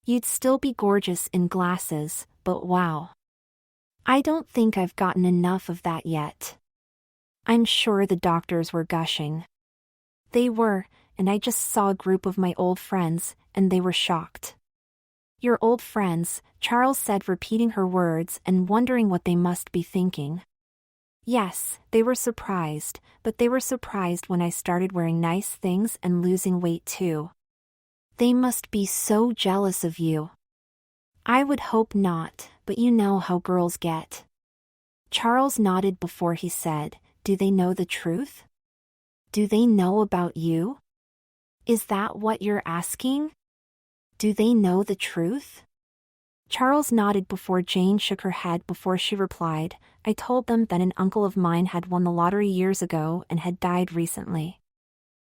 You'd still be gorgeous in glasses, but wow. I don't think I've gotten enough of that yet." I'm sure the doctors were gushing. They were, and I just saw a group of my old friends, and they were shocked. "Your old friends," Charles said, repeating her words and wondering what they must be thinking. Yes, they were surprised, but they were surprised when I started wearing nice things and losing weight too. "They must be so jealous of you." "I would hope not, but you know how girls get." Charles nodded before he said, "Do they know the truth? Do they know about you? Is that what you're asking? Do they know the truth?" Charles nodded before Jane shook her head before she replied, "I told them that an uncle of mine had won the lottery years ago and had died recently.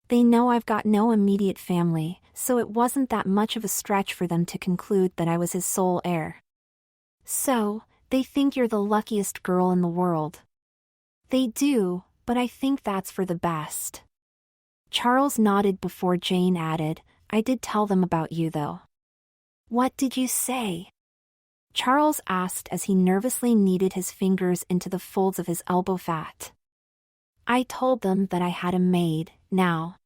They know I've got no immediate family, so it wasn't that much of a stretch for them to conclude that I was his sole heir. So, they think you're the luckiest girl in the world." "They do, but I think that's for the best." Charles nodded before Jane added, "I did tell them about you though." "What did you say?" Charles asked as he nervously kneaded his fingers into the folds of his elbow fat. I told them that I had a maid, now.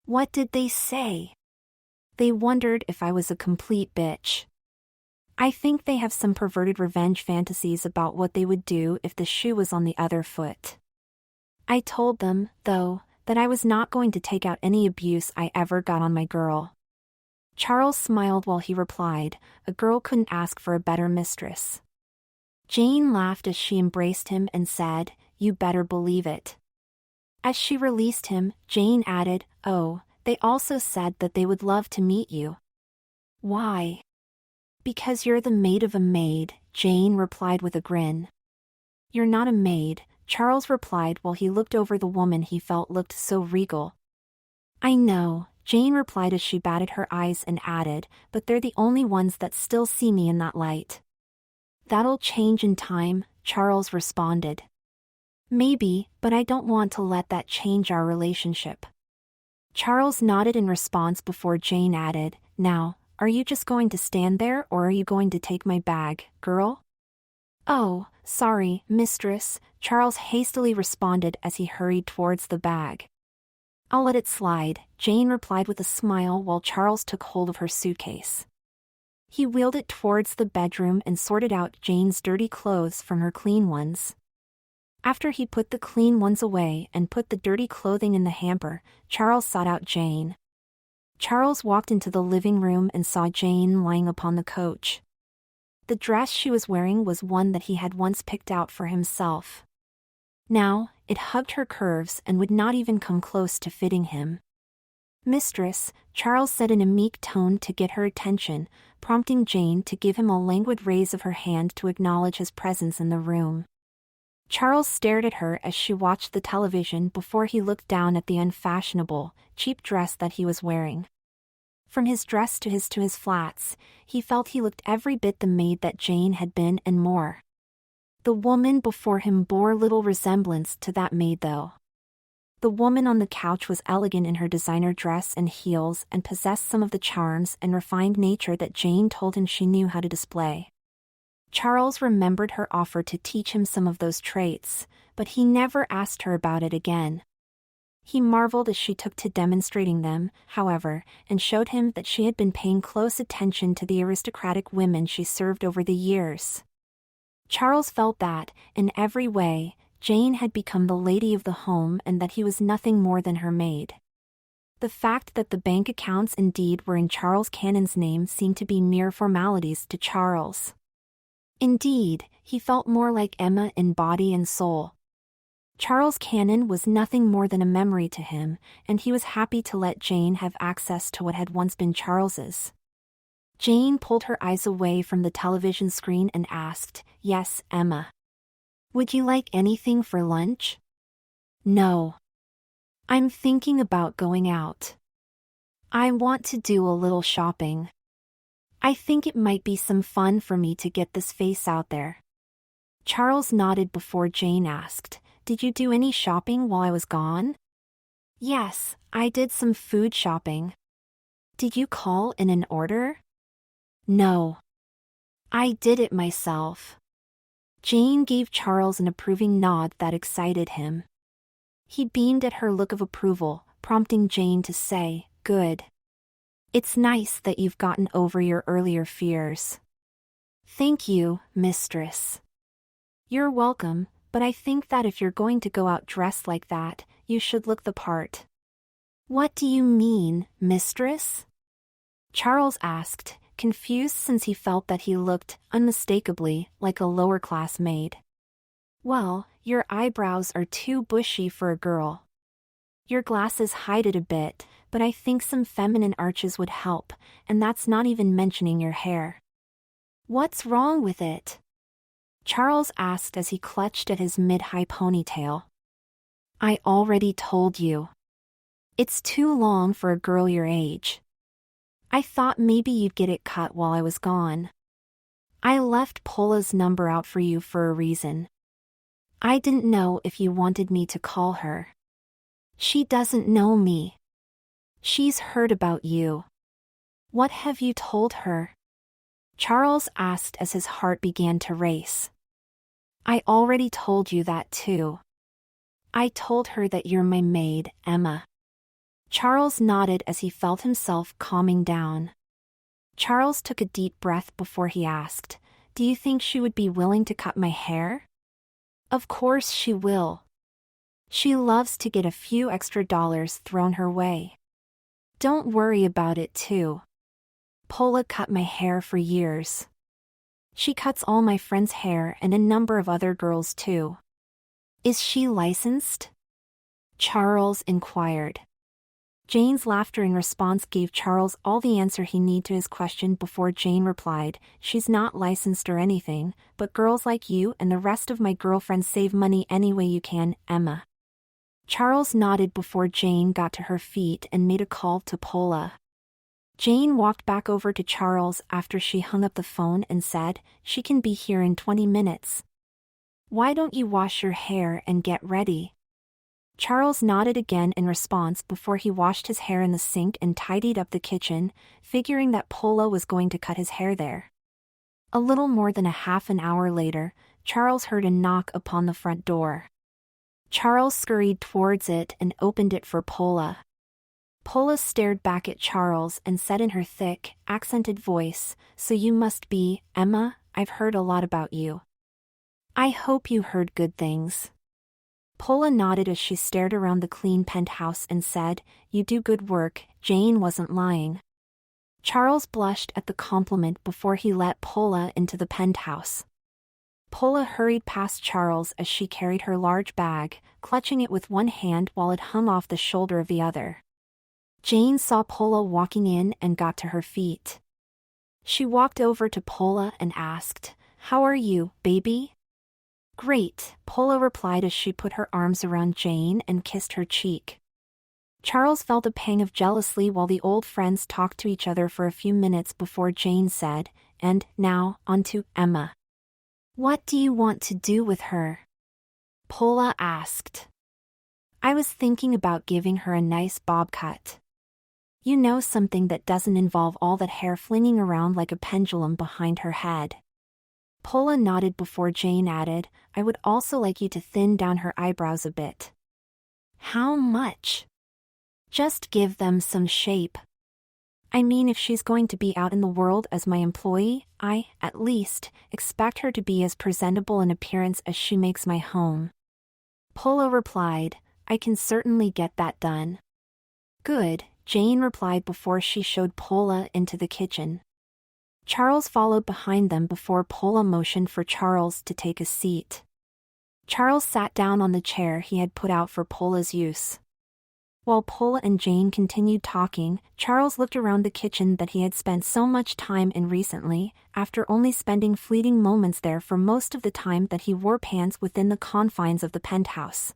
What did they say? They wondered if I was a complete bitch. I think they have some perverted revenge fantasies about what they would do if the shoe was on the other foot. I told them, though, that I was not going to take out any abuse I ever got on my girl. Charles smiled while he replied, a girl couldn't ask for a better mistress. Jane laughed as she embraced him and said, you better believe it. As she released him, Jane added, oh, they also said that they would love to meet you. Why? Because you're the maid of a maid, Jane replied with a grin. You're not a maid, Charles replied while he looked over the woman he felt looked so regal. I know, Jane replied as she batted her eyes and added, but they're the only ones that still see me in that light. That'll change in time, Charles responded. Maybe, but I don't want to let that change our relationship. Charles nodded in response before Jane added, now, are you just going to stand there or are you going to take my bag, girl? Oh, sorry, mistress, Charles hastily responded as he hurried towards the bag. I'll let it slide, Jane replied with a smile while Charles took hold of her suitcase. He wheeled it towards the bedroom and sorted out Jane's dirty clothes from her clean ones. After he put the clean ones away and put the dirty clothing in the hamper, Charles sought out Jane. Charles walked into the living room and saw Jane lying upon the couch. The dress she was wearing was one that he had once picked out for himself. Now, it hugged her curves and would not even come close to fitting him. Mistress, Charles said in a meek tone to get her attention, prompting Jane to give him a languid raise of her hand to acknowledge his presence in the room. Charles stared at her as she watched the television before he looked down at the unfashionable, cheap dress that he was wearing. From his dress to his flats, he felt he looked every bit the maid that Jane had been and more. The woman before him bore little resemblance to that maid though. The woman on the couch was elegant in her designer dress and heels and possessed some of the charms and refined nature that Jane told him she knew how to display. Charles remembered her offer to teach him some of those traits, but he never asked her about it again. He marveled as she took to demonstrating them, however, and showed him that she had been paying close attention to the aristocratic women she served over the years. Charles felt that, in every way, Jane had become the lady of the home and that he was nothing more than her maid. The fact that the bank accounts indeed were in Charles Cannon's name seemed to be mere formalities to Charles. Indeed, he felt more like Emma in body and soul. Charles Cannon was nothing more than a memory to him, and he was happy to let Jane have access to what had once been Charles's. Jane pulled her eyes away from the television screen and asked, "Yes, Emma. Would you like anything for lunch?" "No. I'm thinking about going out. I want to do a little shopping. I think it might be some fun for me to get this face out there." Charles nodded before Jane asked, "Did you do any shopping while I was gone?" "Yes, I did some food shopping." "Did you call in an order?" "No. I did it myself." Jane gave Charles an approving nod that excited him. He beamed at her look of approval, prompting Jane to say, "Good. It's nice that you've gotten over your earlier fears." "Thank you, mistress." "You're welcome, but I think that if you're going to go out dressed like that, you should look the part." "What do you mean, mistress?" Charles asked, confused since he felt that he looked, unmistakably, like a lower-class maid. "Well, your eyebrows are too bushy for a girl. Your glasses hide it a bit, but I think some feminine arches would help, and that's not even mentioning your hair." "What's wrong with it?" Charles asked as he clutched at his mid-high ponytail. "I already told you. It's too long for a girl your age. I thought maybe you'd get it cut while I was gone. I left Paula's number out for you for a reason. I didn't know if you wanted me to call her. She doesn't know me. She's heard about you. What have you told her?" Charles asked as his heart began to race. I already told you that too. I told her that you're my maid, Emma. Charles nodded as he felt himself calming down. Charles took a deep breath before he asked, Do you think she would be willing to cut my hair? Of course she will. She loves to get a few extra dollars thrown her way. Don't worry about it too. Paula cut my hair for years. She cuts all my friends' hair and a number of other girls too. Is she licensed? Charles inquired. Jane's laughter in response gave Charles all the answer he needed to his question before Jane replied, She's not licensed or anything, but girls like you and the rest of my girlfriends save money any way you can, Emma. Charles nodded before Jane got to her feet and made a call to Paula. Jane walked back over to Charles after she hung up the phone and said, She can be here in 20 minutes. Why don't you wash your hair and get ready? Charles nodded again in response before he washed his hair in the sink and tidied up the kitchen, figuring that Paula was going to cut his hair there. A little more than a half an hour later, Charles heard a knock upon the front door. Charles scurried towards it and opened it for Paula. Paula stared back at Charles and said in her thick, accented voice, So you must be, Emma, I've heard a lot about you. I hope you heard good things. Paula nodded as she stared around the clean penthouse and said, You do good work. Jane wasn't lying. Charles blushed at the compliment before he let Paula into the penthouse. Paula hurried past Charles as she carried her large bag, clutching it with one hand while it hung off the shoulder of the other. Jane saw Paula walking in and got to her feet. She walked over to Paula and asked, How are you, baby? Great, Paula replied as she put her arms around Jane and kissed her cheek. Charles felt a pang of jealousy while the old friends talked to each other for a few minutes before Jane said, And now, on to Emma. What do you want to do with her? Paula asked. I was thinking about giving her a nice bob cut. You know, something that doesn't involve all that hair flinging around like a pendulum behind her head. Paula nodded before Jane added, I would also like you to thin down her eyebrows a bit. How much? Just give them some shape. I mean, if she's going to be out in the world as my employee, I, at least, expect her to be as presentable in appearance as she makes my home. Paula replied, I can certainly get that done. Good, Jane replied before she showed Paula into the kitchen. Charles followed behind them before Paula motioned for Charles to take a seat. Charles sat down on the chair he had put out for Paula's use. While Paula and Jane continued talking, Charles looked around the kitchen that he had spent so much time in recently, after only spending fleeting moments there for most of the time that he wore pants within the confines of the penthouse.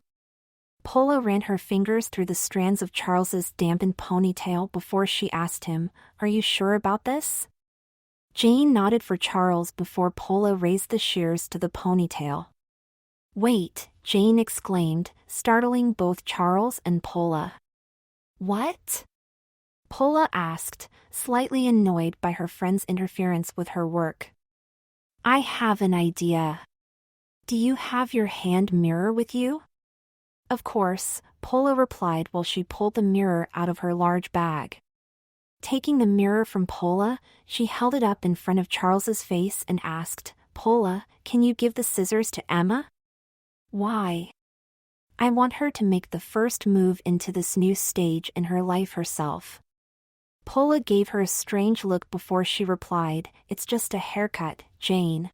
Paula ran her fingers through the strands of Charles's dampened ponytail before she asked him, Are you sure about this? Jane nodded for Charles before Paula raised the shears to the ponytail. Wait, Jane exclaimed, startling both Charles and Paula. What? Paula asked, slightly annoyed by her friend's interference with her work. I have an idea. Do you have your hand mirror with you? Of course, Paula replied while she pulled the mirror out of her large bag. Taking the mirror from Paula, she held it up in front of Charles's face and asked, Paula, can you give the scissors to Emma? Why? I want her to make the first move into this new stage in her life herself. Paula gave her a strange look before she replied, It's just a haircut, Jane.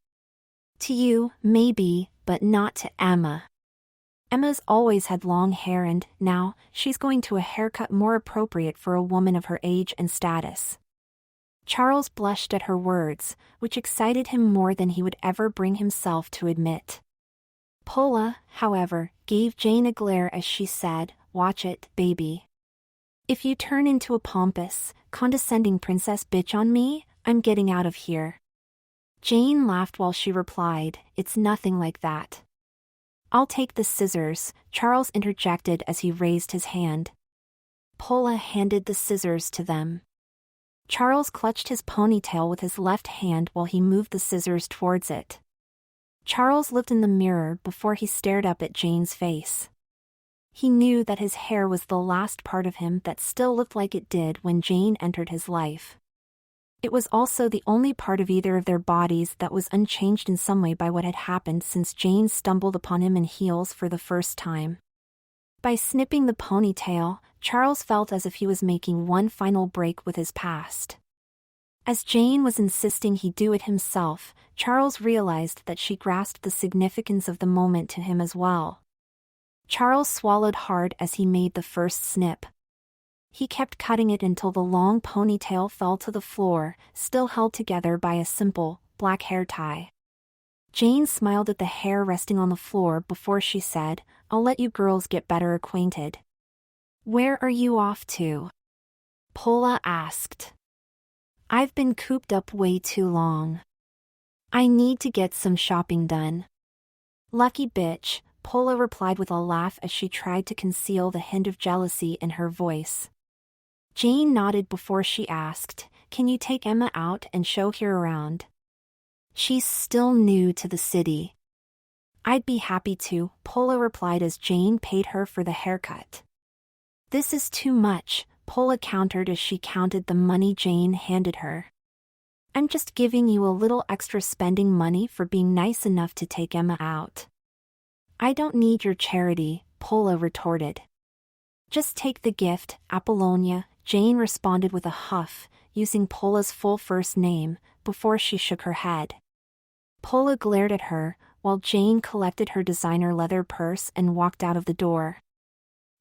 To you, maybe, but not to Emma. Emma's always had long hair and, now, she's going to a haircut more appropriate for a woman of her age and status. Charles blushed at her words, which excited him more than he would ever bring himself to admit. Paula, however, gave Jane a glare as she said, Watch it, baby. If you turn into a pompous, condescending princess bitch on me, I'm getting out of here. Jane laughed while she replied, It's nothing like that. I'll take the scissors, Charles interjected as he raised his hand. Paula handed the scissors to them. Charles clutched his ponytail with his left hand while he moved the scissors towards it. Charles looked in the mirror before he stared up at Jane's face. He knew that his hair was the last part of him that still looked like it did when Jane entered his life. It was also the only part of either of their bodies that was unchanged in some way by what had happened since Jane stumbled upon him in heels for the first time. By snipping the ponytail, Charles felt as if he was making one final break with his past. As Jane was insisting he do it himself, Charles realized that she grasped the significance of the moment to him as well. Charles swallowed hard as he made the first snip. He kept cutting it until the long ponytail fell to the floor, still held together by a simple, black hair tie. Jane smiled at the hair resting on the floor before she said, "I'll let you girls get better acquainted." "Where are you off to?" Paula asked. "I've been cooped up way too long. I need to get some shopping done." "Lucky bitch," Paula replied with a laugh as she tried to conceal the hint of jealousy in her voice. Jane nodded before she asked, "Can you take Emma out and show her around? She's still new to the city." "I'd be happy to," Paula replied as Jane paid her for the haircut. "This is too much," Paula countered as she counted the money Jane handed her. "I'm just giving you a little extra spending money for being nice enough to take Emma out." "I don't need your charity," Paula retorted. "Just take the gift, Apollonia," Jane responded with a huff, using Paula's full first name, before she shook her head. Paula glared at her, while Jane collected her designer leather purse and walked out of the door.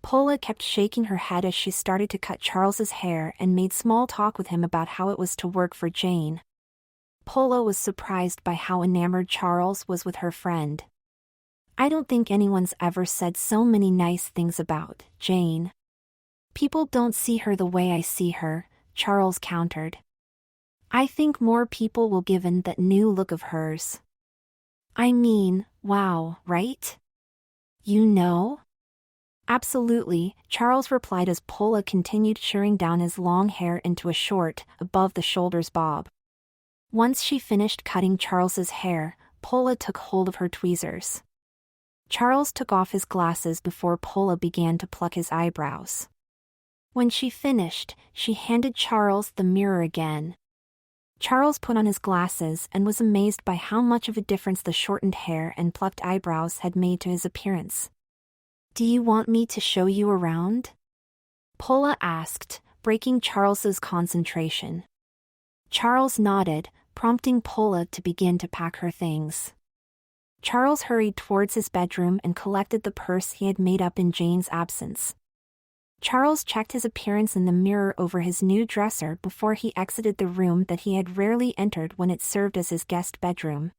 Paula kept shaking her head as she started to cut Charles's hair and made small talk with him about how it was to work for Jane. Paula was surprised by how enamored Charles was with her friend. "I don't think anyone's ever said so many nice things about Jane." "People don't see her the way I see her," Charles countered. "I think more people will give in that new look of hers." "I mean, wow, right? You know?" "Absolutely," Charles replied as Paula continued shearing down his long hair into a short, above-the-shoulders bob. Once she finished cutting Charles's hair, Paula took hold of her tweezers. Charles took off his glasses before Paula began to pluck his eyebrows. When she finished, she handed Charles the mirror again. Charles put on his glasses and was amazed by how much of a difference the shortened hair and plucked eyebrows had made to his appearance. "Do you want me to show you around?" Paula asked, breaking Charles's concentration. Charles nodded, prompting Paula to begin to pack her things. Charles hurried towards his bedroom and collected the purse he had made up in Jane's absence. Charles checked his appearance in the mirror over his new dresser before he exited the room that he had rarely entered when it served as his guest bedroom.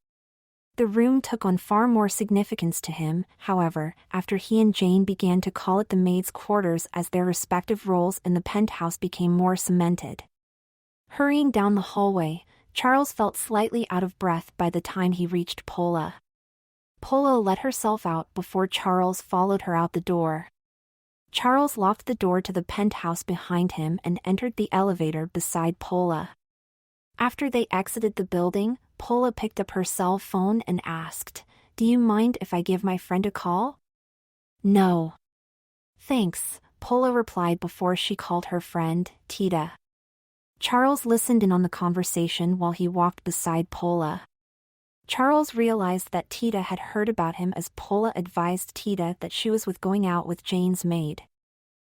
The room took on far more significance to him, however, after he and Jane began to call it the maids' quarters as their respective roles in the penthouse became more cemented. Hurrying down the hallway, Charles felt slightly out of breath by the time he reached Paula. Paula let herself out before Charles followed her out the door. Charles locked the door to the penthouse behind him and entered the elevator beside Paula. After they exited the building, Paula picked up her cell phone and asked, "Do you mind if I give my friend a call?" "No. Thanks," Paula replied before she called her friend, Tita. Charles listened in on the conversation while he walked beside Paula. Charles realized that Tita had heard about him as Paula advised Tita that she was going out with Jane's maid.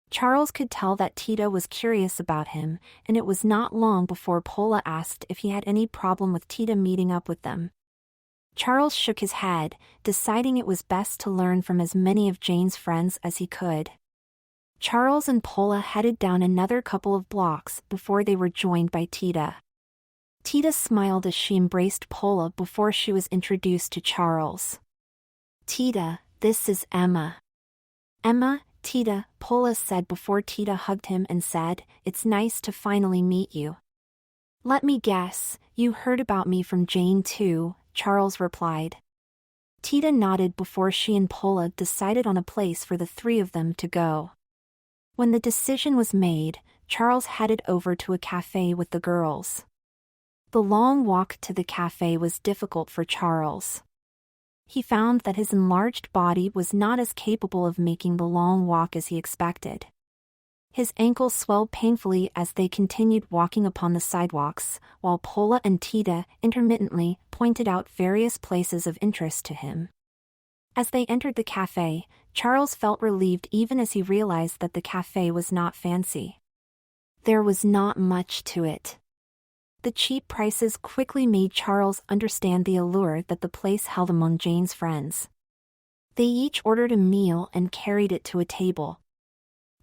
Charles could tell that Tita was curious about him, and it was not long before Paula asked if he had any problem with Tita meeting up with them. Charles shook his head, deciding it was best to learn from as many of Jane's friends as he could. Charles and Paula headed down another couple of blocks before they were joined by Tita. Tita smiled as she embraced Paula before she was introduced to Charles. "Tita, this is Emma." "Emma, Tita," Paula said before Tita hugged him and said, "It's nice to finally meet you." "Let me guess, you heard about me from Jane too," Charles replied. Tita nodded before she and Paula decided on a place for the three of them to go. When the decision was made, Charles headed over to a cafe with the girls. The long walk to the cafe was difficult for Charles. He found that his enlarged body was not as capable of making the long walk as he expected. His ankles swelled painfully as they continued walking upon the sidewalks, while Paula and Tita intermittently pointed out various places of interest to him. As they entered the cafe, Charles felt relieved even as he realized that the cafe was not fancy. There was not much to it. The cheap prices quickly made Charles understand the allure that the place held among Jane's friends. They each ordered a meal and carried it to a table.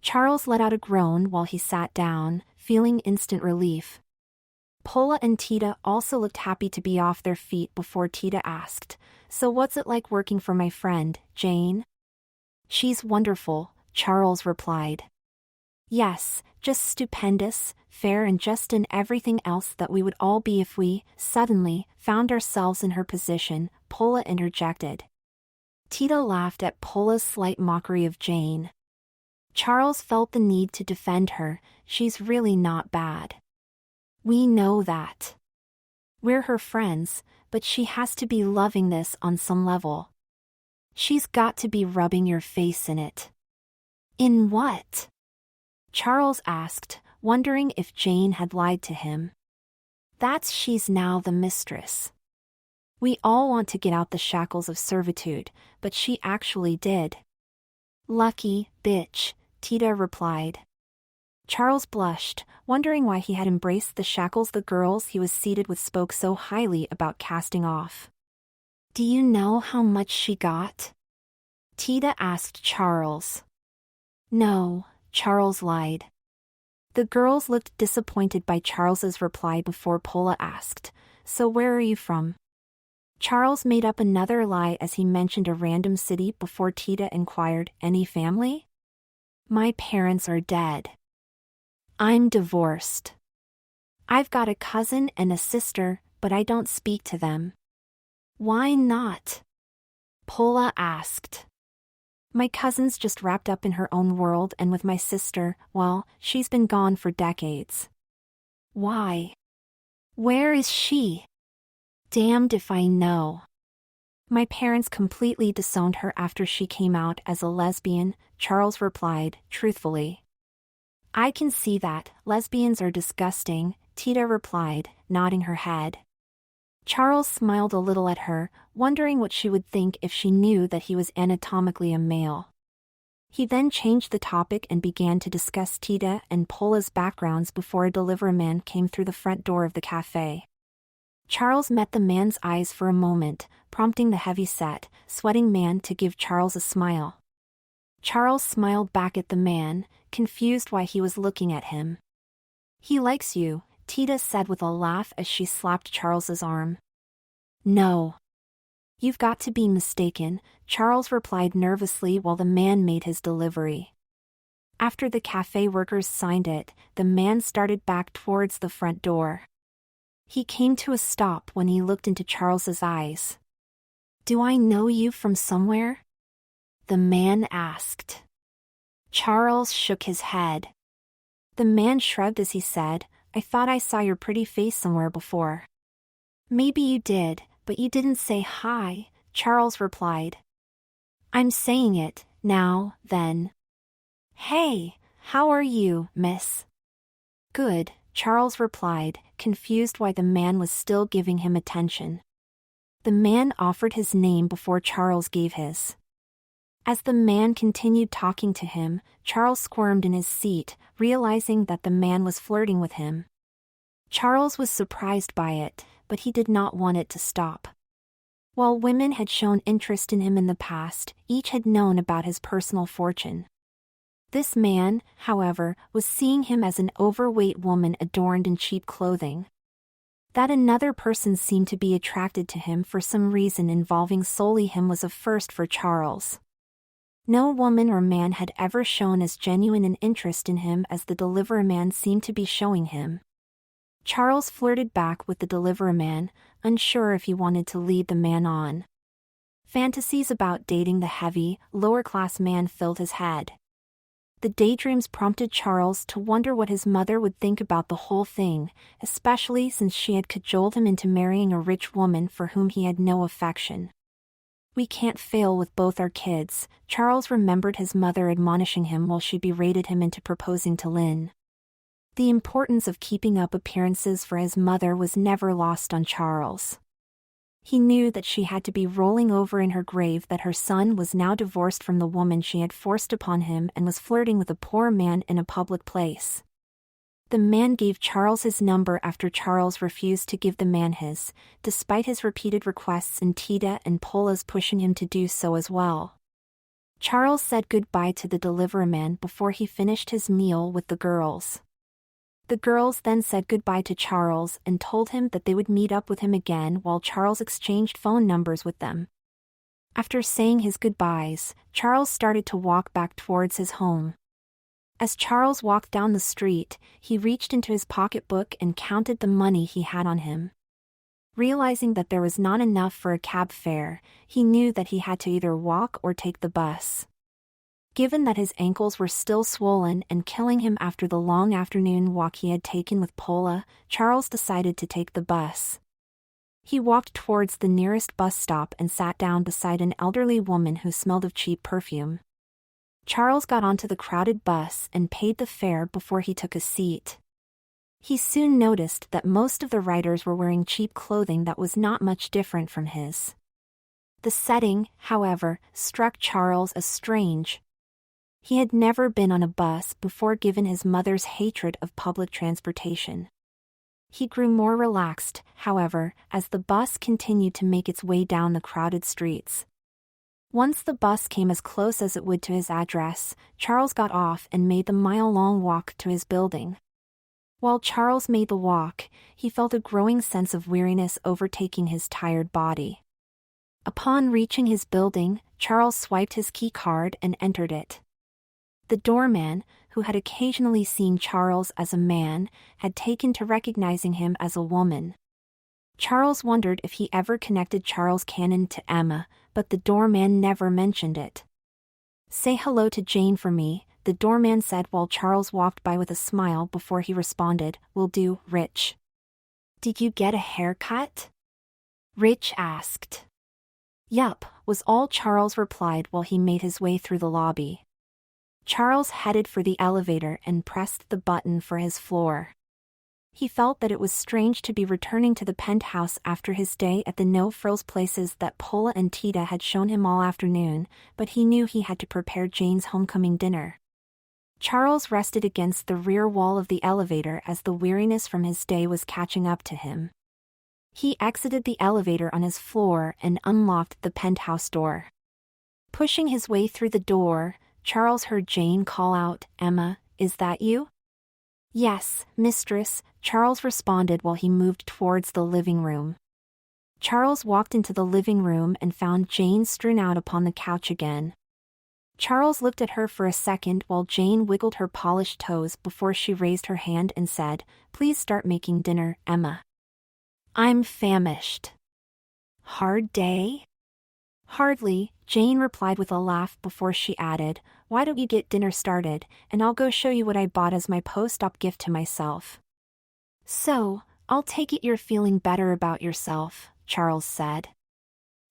Charles let out a groan while he sat down, feeling instant relief. Paula and Tita also looked happy to be off their feet before Tita asked, "So what's it like working for my friend, Jane?" "She's wonderful," Charles replied. "Yes, just stupendous, fair and just in everything else that we would all be if we, suddenly, found ourselves in her position," Paula interjected. Tita laughed at Paula's slight mockery of Jane. Charles felt the need to defend her. "She's really not bad. We know that. We're her friends, but she has to be loving this on some level. She's got to be rubbing your face in it." "In what?" Charles asked, wondering if Jane had lied to him. "That's she's now the mistress. We all want to get out the shackles of servitude, but she actually did." "Lucky bitch," Tita replied. Charles blushed, wondering why he had embraced the shackles the girls he was seated with spoke so highly about casting off. "Do you know how much she got?" Tita asked Charles. "No," Charles lied. The girls looked disappointed by Charles's reply before Paula asked, "So where are you from?" Charles made up another lie as he mentioned a random city before Tita inquired, "Any family?" "My parents are dead. I'm divorced. I've got a cousin and a sister, but I don't speak to them." "Why not?" Paula asked. "My cousin's just wrapped up in her own world, and with my sister, well, she's been gone for decades." "Why? Where is she?" "Damned if I know. My parents completely disowned her after she came out as a lesbian," Charles replied, truthfully. "I can see that, lesbians are disgusting," Tita replied, nodding her head. Charles smiled a little at her, wondering what she would think if she knew that he was anatomically a male. He then changed the topic and began to discuss Tita and Paula's backgrounds before a delivery man came through the front door of the cafe. Charles met the man's eyes for a moment, prompting the heavy-set, sweating man to give Charles a smile. Charles smiled back at the man, confused why he was looking at him. "He likes you," Tita said with a laugh as she slapped Charles's arm. "No. You've got to be mistaken," Charles replied nervously while the man made his delivery. After the cafe workers signed it, the man started back towards the front door. He came to a stop when he looked into Charles's eyes. "Do I know you from somewhere?" the man asked. Charles shook his head. The man shrugged as he said, "I thought I saw your pretty face somewhere before." "Maybe you did, but you didn't say hi," Charles replied. "I'm saying it, now, then. Hey, how are you, miss?" "Good," Charles replied, confused why the man was still giving him attention. The man offered his name before Charles gave his. As the man continued talking to him, Charles squirmed in his seat, realizing that the man was flirting with him. Charles was surprised by it, but he did not want it to stop. While women had shown interest in him in the past, each had known about his personal fortune. This man, however, was seeing him as an overweight woman adorned in cheap clothing. That another person seemed to be attracted to him for some reason involving solely him was a first for Charles. No woman or man had ever shown as genuine an interest in him as the delivery man seemed to be showing him. Charles flirted back with the delivery man, unsure if he wanted to lead the man on. Fantasies about dating the heavy, lower-class man filled his head. The daydreams prompted Charles to wonder what his mother would think about the whole thing, especially since she had cajoled him into marrying a rich woman for whom he had no affection. "We can't fail with both our kids," Charles remembered his mother admonishing him while she berated him into proposing to Lynn. The importance of keeping up appearances for his mother was never lost on Charles. He knew that she had to be rolling over in her grave that her son was now divorced from the woman she had forced upon him and was flirting with a poor man in a public place. The man gave Charles his number after Charles refused to give the man his, despite his repeated requests and Tita and Pola's pushing him to do so as well. Charles said goodbye to the deliveryman before he finished his meal with the girls. The girls then said goodbye to Charles and told him that they would meet up with him again while Charles exchanged phone numbers with them. After saying his goodbyes, Charles started to walk back towards his home. As Charles walked down the street, he reached into his pocketbook and counted the money he had on him. Realizing that there was not enough for a cab fare, he knew that he had to either walk or take the bus. Given that his ankles were still swollen and killing him after the long afternoon walk he had taken with Pola, Charles decided to take the bus. He walked towards the nearest bus stop and sat down beside an elderly woman who smelled of cheap perfume. Charles got onto the crowded bus and paid the fare before he took a seat. He soon noticed that most of the riders were wearing cheap clothing that was not much different from his. The setting, however, struck Charles as strange. He had never been on a bus before given his mother's hatred of public transportation. He grew more relaxed, however, as the bus continued to make its way down the crowded streets. Once the bus came as close as it would to his address, Charles got off and made the mile-long walk to his building. While Charles made the walk, he felt a growing sense of weariness overtaking his tired body. Upon reaching his building, Charles swiped his key card and entered it. The doorman, who had occasionally seen Charles as a man, had taken to recognizing him as a woman. Charles wondered if he ever connected Charles Cannon to Emma, but the doorman never mentioned it. "Say hello to Jane for me," the doorman said while Charles walked by with a smile before he responded, "Will do, Rich." "Did you get a haircut?" Rich asked. "Yup," was all Charles replied while he made his way through the lobby. Charles headed for the elevator and pressed the button for his floor. He felt that it was strange to be returning to the penthouse after his day at the no-frills places that Pola and Tita had shown him all afternoon, but he knew he had to prepare Jane's homecoming dinner. Charles rested against the rear wall of the elevator as the weariness from his day was catching up to him. He exited the elevator on his floor and unlocked the penthouse door. Pushing his way through the door, Charles heard Jane call out, "Emma, is that you?" "Yes, mistress," Charles responded while he moved towards the living room. Charles walked into the living room and found Jane strewn out upon the couch again. Charles looked at her for a second while Jane wiggled her polished toes before she raised her hand and said, "Please start making dinner, Emma. I'm famished." "Hard day?" "Hardly," Jane replied with a laugh before she added, "Why don't you get dinner started, and I'll go show you what I bought as my post-op gift to myself." "So, I'll take it you're feeling better about yourself," Charles said.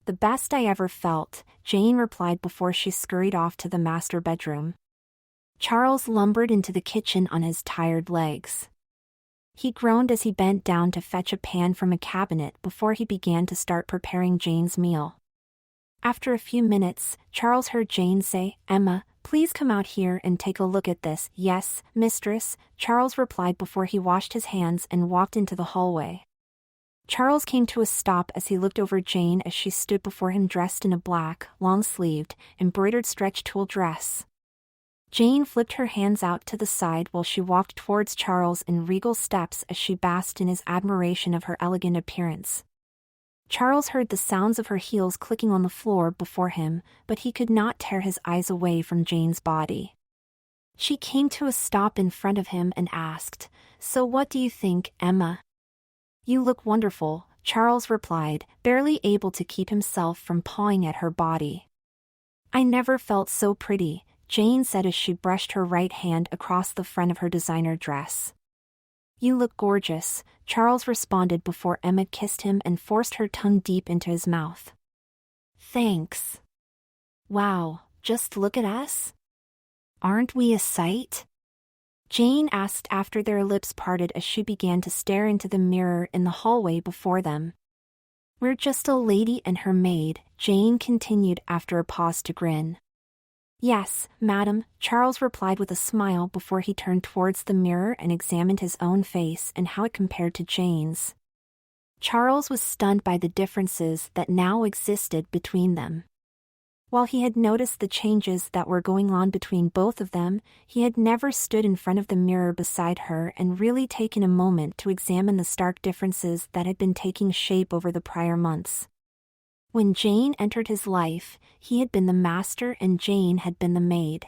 "The best I ever felt," Jane replied before she scurried off to the master bedroom. Charles lumbered into the kitchen on his tired legs. He groaned as he bent down to fetch a pan from a cabinet before he began to start preparing Jane's meal. After a few minutes, Charles heard Jane say, "Emma, please come out here and take a look at this." "Yes, mistress," Charles replied before he washed his hands and walked into the hallway. Charles came to a stop as he looked over Jane as she stood before him dressed in a black, long-sleeved, embroidered stretch tulle dress. Jane flipped her hands out to the side while she walked towards Charles in regal steps as she basked in his admiration of her elegant appearance. Charles heard the sounds of her heels clicking on the floor before him, but he could not tear his eyes away from Jane's body. She came to a stop in front of him and asked, "So what do you think, Emma?" "You look wonderful," Charles replied, barely able to keep himself from pawing at her body. "I never felt so pretty," Jane said as she brushed her right hand across the front of her designer dress. "You look gorgeous," Charles responded before Emma kissed him and forced her tongue deep into his mouth. "Thanks. Wow, just look at us. Aren't we a sight?" Jane asked after their lips parted as she began to stare into the mirror in the hallway before them. "We're just a lady and her maid," Jane continued after a pause to grin. "Yes, madam," Charles replied with a smile before he turned towards the mirror and examined his own face and how it compared to Jane's. Charles was stunned by the differences that now existed between them. While he had noticed the changes that were going on between both of them, he had never stood in front of the mirror beside her and really taken a moment to examine the stark differences that had been taking shape over the prior months. When Jane entered his life, he had been the master and Jane had been the maid.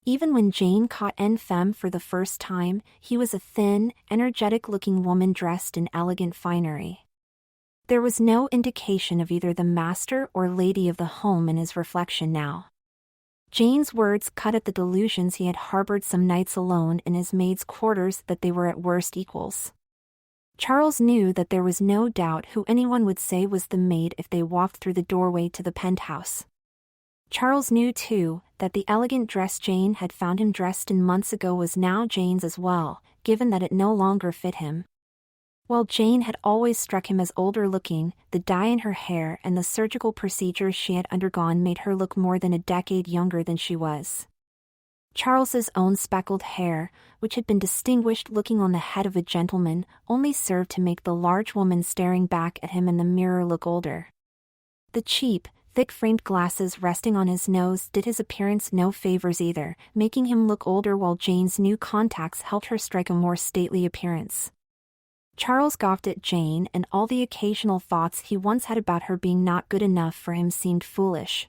Even when Jane caught en femme for the first time, he was a thin, energetic-looking woman dressed in elegant finery. There was no indication of either the master or lady of the home in his reflection now. Jane's words cut at the delusions he had harbored some nights alone in his maid's quarters that they were at worst equals. Charles knew that there was no doubt who anyone would say was the maid if they walked through the doorway to the penthouse. Charles knew, too, that the elegant dress Jane had found him dressed in months ago was now Jane's as well, given that it no longer fit him. While Jane had always struck him as older-looking, the dye in her hair and the surgical procedures she had undergone made her look more than a decade younger than she was. Charles's own speckled hair, which had been distinguished looking on the head of a gentleman, only served to make the large woman staring back at him in the mirror look older. The cheap, thick-framed glasses resting on his nose did his appearance no favors either, making him look older while Jane's new contacts helped her strike a more stately appearance. Charles gawked at Jane, and all the occasional thoughts he once had about her being not good enough for him seemed foolish.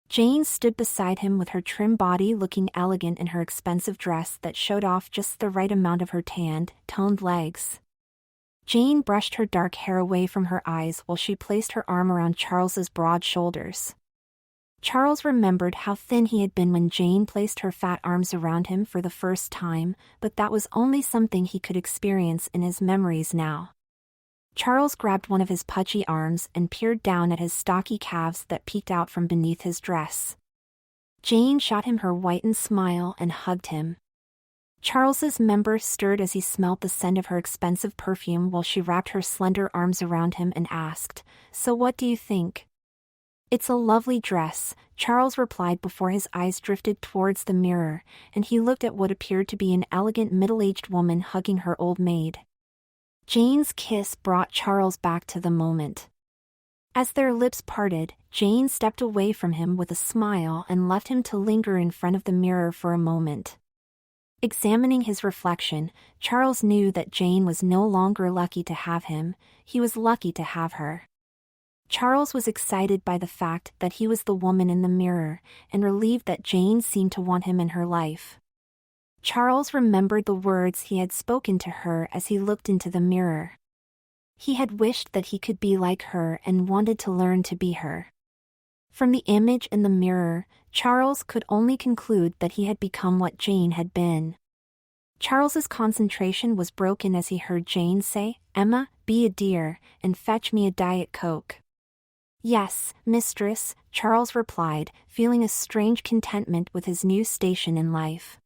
Jane stood beside him with her trim body looking elegant in her expensive dress that showed off just the right amount of her tanned, toned legs. Jane brushed her dark hair away from her eyes while she placed her arm around Charles's broad shoulders. Charles remembered how thin he had been when Jane placed her fat arms around him for the first time, but that was only something he could experience in his memories now. Charles grabbed one of his pudgy arms and peered down at his stocky calves that peeked out from beneath his dress. Jane shot him her whitened smile and hugged him. Charles's member stirred as he smelled the scent of her expensive perfume while she wrapped her slender arms around him and asked, "So what do you think?" "It's a lovely dress," Charles replied before his eyes drifted towards the mirror, and he looked at what appeared to be an elegant middle-aged woman hugging her old maid. Jane's kiss brought Charles back to the moment. As their lips parted, Jane stepped away from him with a smile and left him to linger in front of the mirror for a moment. Examining his reflection, Charles knew that Jane was no longer lucky to have him, he was lucky to have her. Charles was excited by the fact that he was the woman in the mirror, and relieved that Jane seemed to want him in her life. Charles remembered the words he had spoken to her as he looked into the mirror. He had wished that he could be like her and wanted to learn to be her. From the image in the mirror, Charles could only conclude that he had become what Jane had been. Charles's concentration was broken as he heard Jane say, "Emma, be a dear, and fetch me a Diet Coke." "Yes, mistress," Charles replied, feeling a strange contentment with his new station in life.